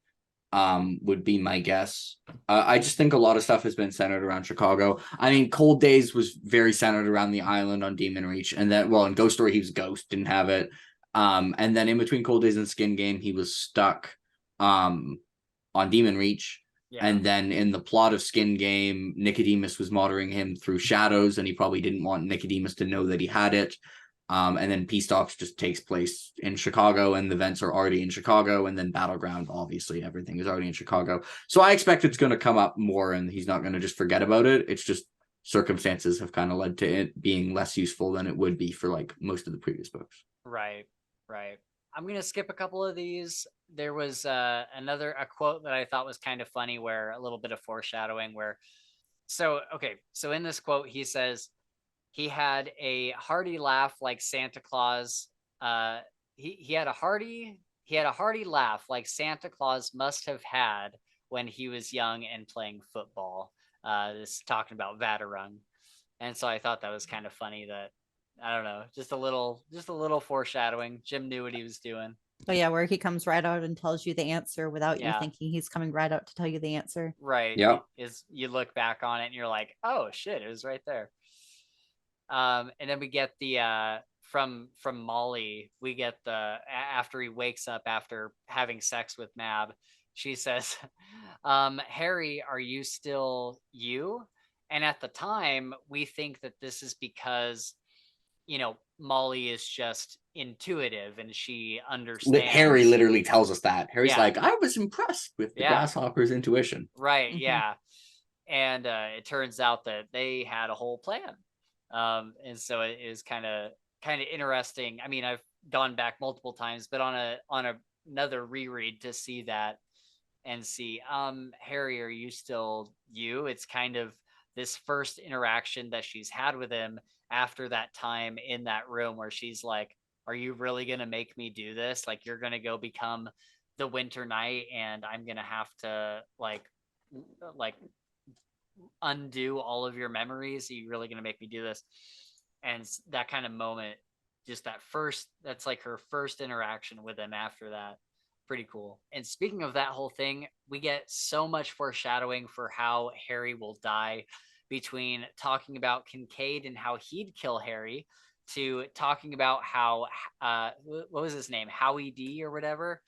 Would be my guess. I just think a lot of stuff has been centered around Chicago. I mean, Cold Days was very centered around the island on Demon Reach, and then, well, in Ghost Story he was Ghost, didn't have it. And then in between Cold Days and Skin Game he was stuck on Demon Reach. Yeah. And then in the plot of Skin Game, Nicodemus was monitoring him through shadows, and he probably didn't want Nicodemus to know that he had it. And then Peace Talks just takes place in Chicago, and the events are already in Chicago, and then Battleground, obviously, everything is already in Chicago. So I expect it's going to come up more, and he's not going to just forget about it. It's just circumstances have kind of led to it being less useful than it would be for like most of the previous books. Right. I'm going to skip a couple of these. There was a quote that I thought was kind of funny, where a little bit of foreshadowing where, so in this quote, he says, he had a hearty laugh like Santa Claus. He had a hearty laugh like Santa Claus must have had when he was young and playing football. This is talking about Vaterung. And so I thought that was kind of funny that, I don't know, just a little foreshadowing. Jim knew what he was doing. Oh yeah, where he comes right out and tells you the answer without you Yeah. thinking he's coming right out to tell you the answer. Right. Yeah. Is you look back on it and you're like, oh shit, it was right there. And then we get the from Molly, we get the after he wakes up after having sex with Mab, she says, Harry, are you still you? And at the time, we think that this is because, you know, Molly is just intuitive and she understands. Harry literally tells us that. Harry's Yeah. like, I was impressed with the grasshopper's intuition. Right. Mhm. Yeah. And it turns out that they had a whole plan. And so it is kind of interesting. I mean, I've gone back multiple times, but on another reread to see that and see, Harry, are you still you? It's kind of this first interaction that she's had with him after that time in that room where she's like, are you really going to make me do this? Like, you're going to go become the Winter Knight and I'm going to have to like undo all of your memories. Are you really going to make me do this? And that kind of moment, just that's like her first interaction with him after that. Pretty cool. And speaking of that whole thing, we get so much foreshadowing for how Harry will die, between talking about Kincaid and how he'd kill Harry, to talking about how what was his name, Howie D or whatever,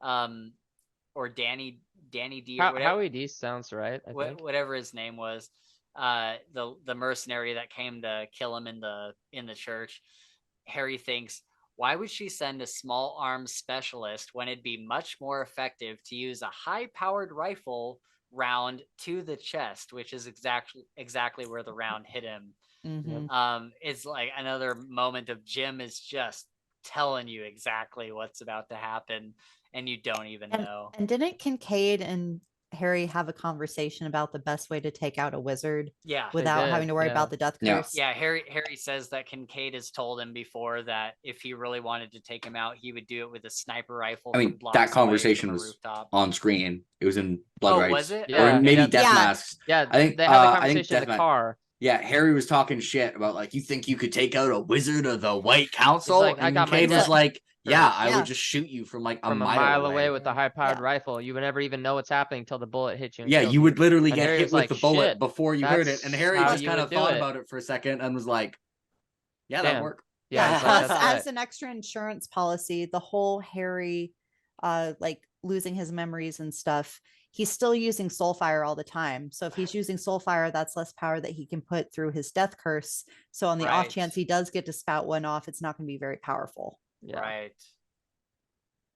or Danny D or whatever. Howie D sounds right, I think. Whatever his name was, the mercenary that came to kill him in the church. Harry thinks, why would she send a small arms specialist when it'd be much more effective to use a high-powered rifle round to the chest, which is exactly where the round hit him. Mm-hmm. It's like another moment of Jim is just telling you exactly what's about to happen, and you don't even know. And didn't Kincaid and Harry have a conversation about the best way to take out a wizard? Yeah, without having to worry yeah. about the death Yeah. curse. Yeah, Harry says that Kincaid has told him before that if he really wanted to take him out, he would do it with a sniper rifle. I mean, from blocks that away conversation from a was rooftop. on screen. It was in Blood Oh, Rights. was it? Yeah. Or maybe Yeah. Death Yeah. Masks. Yeah, I think they had the I think conversation in the Death car. Yeah, Harry was talking shit about like, you think you could take out a wizard of the White Council? He's like, I and got my Kincaid was death like, yeah, curse. I Yeah. would just shoot you from like From a mile away with the high-powered Yeah. rifle. You would never even know what's happening until the bullet hits you. And Yeah, kills you would literally And get Harry hit was with like, the bullet "Shit, before you heard it. And Harry that's how just you kind would of do thought it." about it for a second and was like, yeah, that'd Damn. work. Yeah, it's like, Plus, that's as right. an extra insurance policy, the whole Harry, like losing his memories and stuff, he's still using Soulfire all the time. So if he's using Soulfire, that's less power that he can put through his death curse. So on the off Right. chance he does get to spout one off, it's not going to be very powerful. Yeah. Right.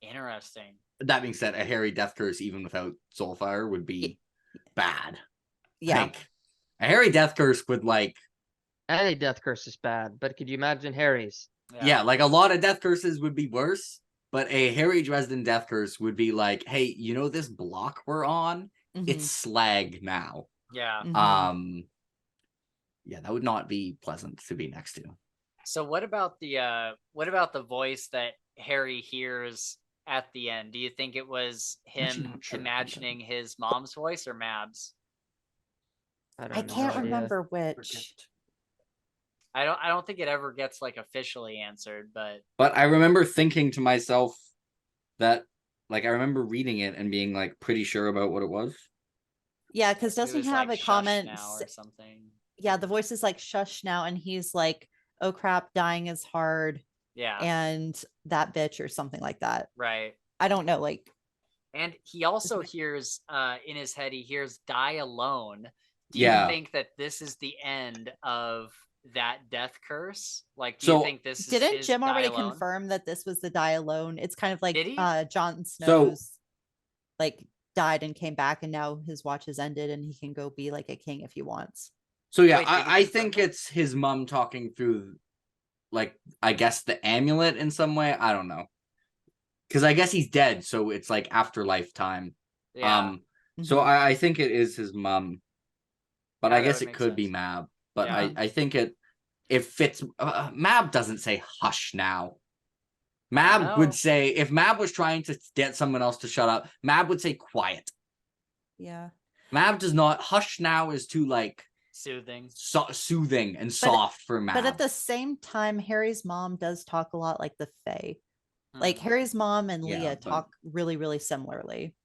Interesting. That being said, a Harry death curse, even without Soulfire, would be bad. Yeah. Like, a Harry death curse would like, Any death curse is bad, but could you imagine Harry's? yeah, like a lot of death curses would be worse. But a Harry Dresden death curse would be like, hey, you know this block we're on? Mhm. It's slag now. Yeah. Mhm. Yeah, that would not be pleasant to be next to. So what about the voice that Harry hears at the end? Do you think it was him imagining his mom's voice or Mab's? I can't remember which. I don't think it ever gets like officially answered, but I remember thinking to myself that, like, I remember reading it and being like pretty sure about what it was. Yeah, because doesn't he have like a comment now or something? Yeah, the voice is like shush now, and he's like, oh crap, dying is hard. Yeah. And that bitch or something like that. Right. I don't know, like. And he also hears in his head, he hears die alone. Do Yeah. you think that this is the end of that death curse? Like, do So- you think this is Didn't his Jim die already alone? confirm that this was the die alone? It's kind of like Did he? Jon Snow's like died and came back, and now his watch has ended, and he can go be like a king if he wants. So yeah, Wait, did he I confirm think that? it's his mom talking through, like, I guess the amulet in some way. I don't know, because I guess he's dead, so it's like afterlife time. Yeah. So I think it is his mom, but Yeah, I that guess would it make could be sense. Mab. But Yeah. I think it fits. Mab doesn't say hush now. Mab know. would say, if Mab was trying to get someone else to shut up, Mab would say quiet. Yeah. Mab does not. Hush now is too like Soothing. soothing and soft for Mab. But at the same time, Harry's mom does talk a lot like the Fae. Like Hmm. Harry's mom and Yeah, Leah but- talk really, really similarly.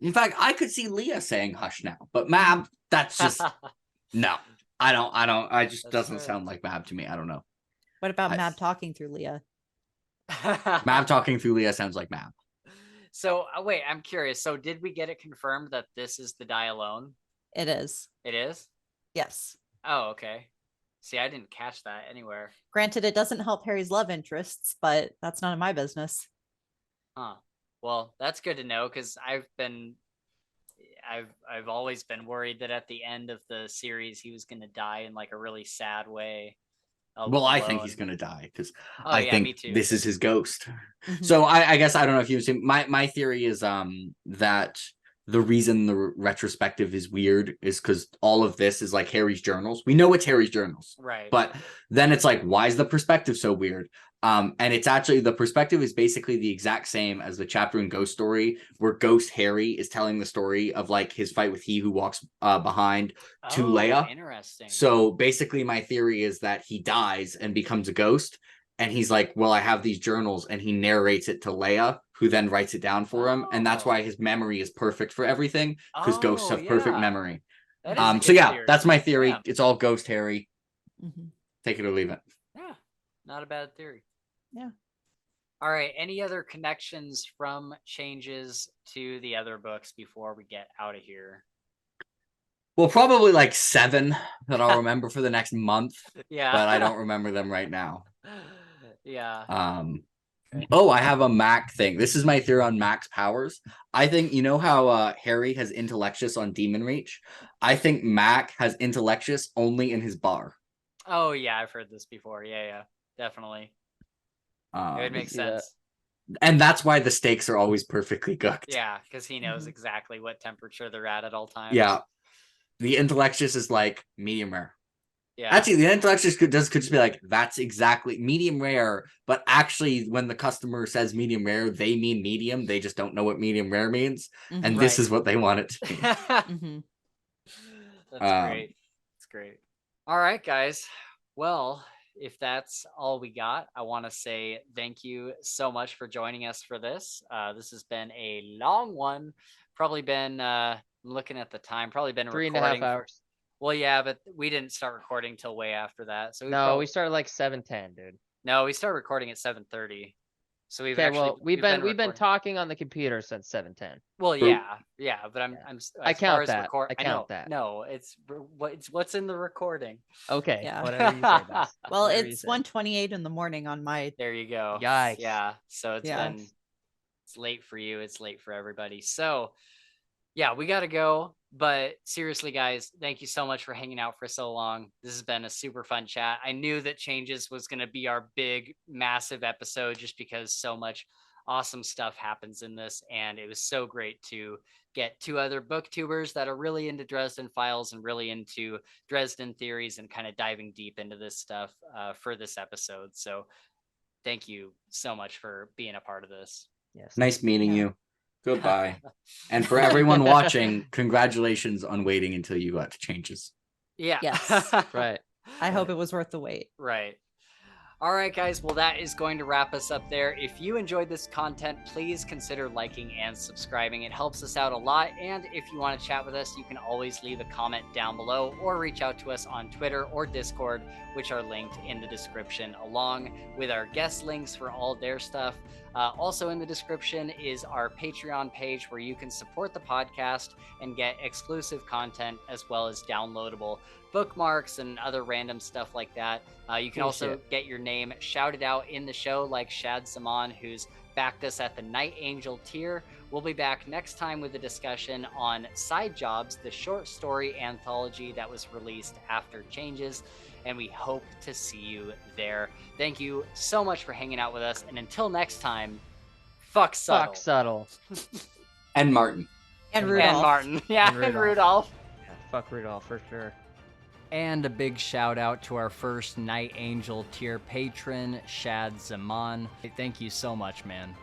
In fact, I could see Leah saying hush now, but Mab, that's just no. I don't. I just That's doesn't fair. sound like Mab to me. I don't know. What about I- Mab talking through Leah? Mab talking through Leah sounds like Mab. So wait, I'm curious. So did we get it confirmed that this is the die alone? It is. It is? Yes. Oh, okay. See, I didn't catch that anywhere. Granted, it doesn't help Harry's love interests, but that's none of my business. Huh. Well, that's good to know, because I've always been worried that at the end of the series he was gonna die in like a really sad way. Well, I think alone. he's gonna die because Oh, I yeah, think me too. this is his ghost. Mhm. So I guess I don't know if you've seen my theory is that the reason the retrospective is weird is because all of this is like Harry's journals. We know it's Harry's journals, Right. but then it's like, why is the perspective so weird? And it's actually, the perspective is basically the exact same as the chapter in Ghost Story, where Ghost Harry is telling the story of like his fight with He Who Walks Behind to Leia. Interesting. So basically, my theory is that he dies and becomes a ghost, and he's like, well, I have these journals, and he narrates it to Leia, who then writes it down for him, and that's why his memory is perfect for everything, because ghosts have perfect memory. That is a So good yeah, theory. that's my theory. Yeah. It's all Ghost Harry. Mhm. Take it or leave it. Yeah, not a bad theory. Yeah. All right. Any other connections from changes to the other books before we get out of here? Well, probably like 7 that I'll remember for the next month, Yeah. but I don't remember them right now. Yeah. Okay. Oh, I have a Mac thing. This is my theory on Mac's powers. I think, you know how Harry has Intellectus on Demon Reach? I think Mac has Intellectus only in his bar. Oh yeah, I've heard this before. Yeah, definitely. It would make see that. sense. And that's why the steaks are always perfectly cooked. Yeah, because he knows Mhm. exactly what temperature they're at all times. Yeah. The Intellectus is like medium rare. Yeah. Actually, the Intellectus could just be like, that's exactly medium rare, but actually when the customer says medium rare, they mean medium. They just don't know what medium rare means. Mhm. And this Right. is what they want it to be. Mhm. That's great. That's great. All right, guys. Well, if that's all we got, I want to say thank you so much for joining us for this. This has been a long one. Probably been looking at the time. Probably been 3.5 recording. hours. Well, yeah, but we didn't start recording till way after that. So No, we started like 7:10, dude. No, we started recording at 7:30. So we've Okay, actually well, we've been recording. talking on the computer since 7:10. Well, yeah, but I'm I as count far as that. I know. count that. No, it's what's in the recording. Okay, Yeah. whatever you say, boss. Well, Whatever you it's say. 1:28 in the morning on my. There you go. Yikes. Yeah. So it's Yeah. been it's late for you. It's late for everybody. So yeah, we gotta go. But seriously, guys, thank you so much for hanging out for so long. This has been a super fun chat. I knew that Changes was gonna be our big, massive episode just because so much awesome stuff happens in this, and it was so great to get 2 other booktubers that are really into Dresden Files and really into Dresden theories and kind of diving deep into this stuff for this episode. So thank you so much for being a part of this. Yes. Nice meeting Yeah. you. Goodbye. And for everyone watching, congratulations on waiting until you got to changes. Yeah. Yes. Right. I hope it was worth the wait. Right. All right, guys. Well, that is going to wrap us up there. If you enjoyed this content, please consider liking and subscribing. It helps us out a lot. And if you want to chat with us, you can always leave a comment down below or reach out to us on Twitter or Discord, which are linked in the description, along with our guest links for all their stuff. Also in the description is our Patreon page where you can support the podcast and get exclusive content as well as downloadable bookmarks and other random stuff like that. You can also get your name shouted out in the show like Shad Saman, who's backed us at the Night Angel tier. We'll be back next time with a discussion on Side Jobs, the short story anthology that was released after changes, and we hope to see you there. Thank you so much for hanging out with us, and until next time, fuck Subtle. Fuck Subtle. And Martin. And And Rudolph. Martin. Yeah, And and Rudolph. Rudolph. Yeah, fuck Rudolph for sure. And a big shout out to our first Night Angel tier patron, Shad Zaman. Thank you so much, man.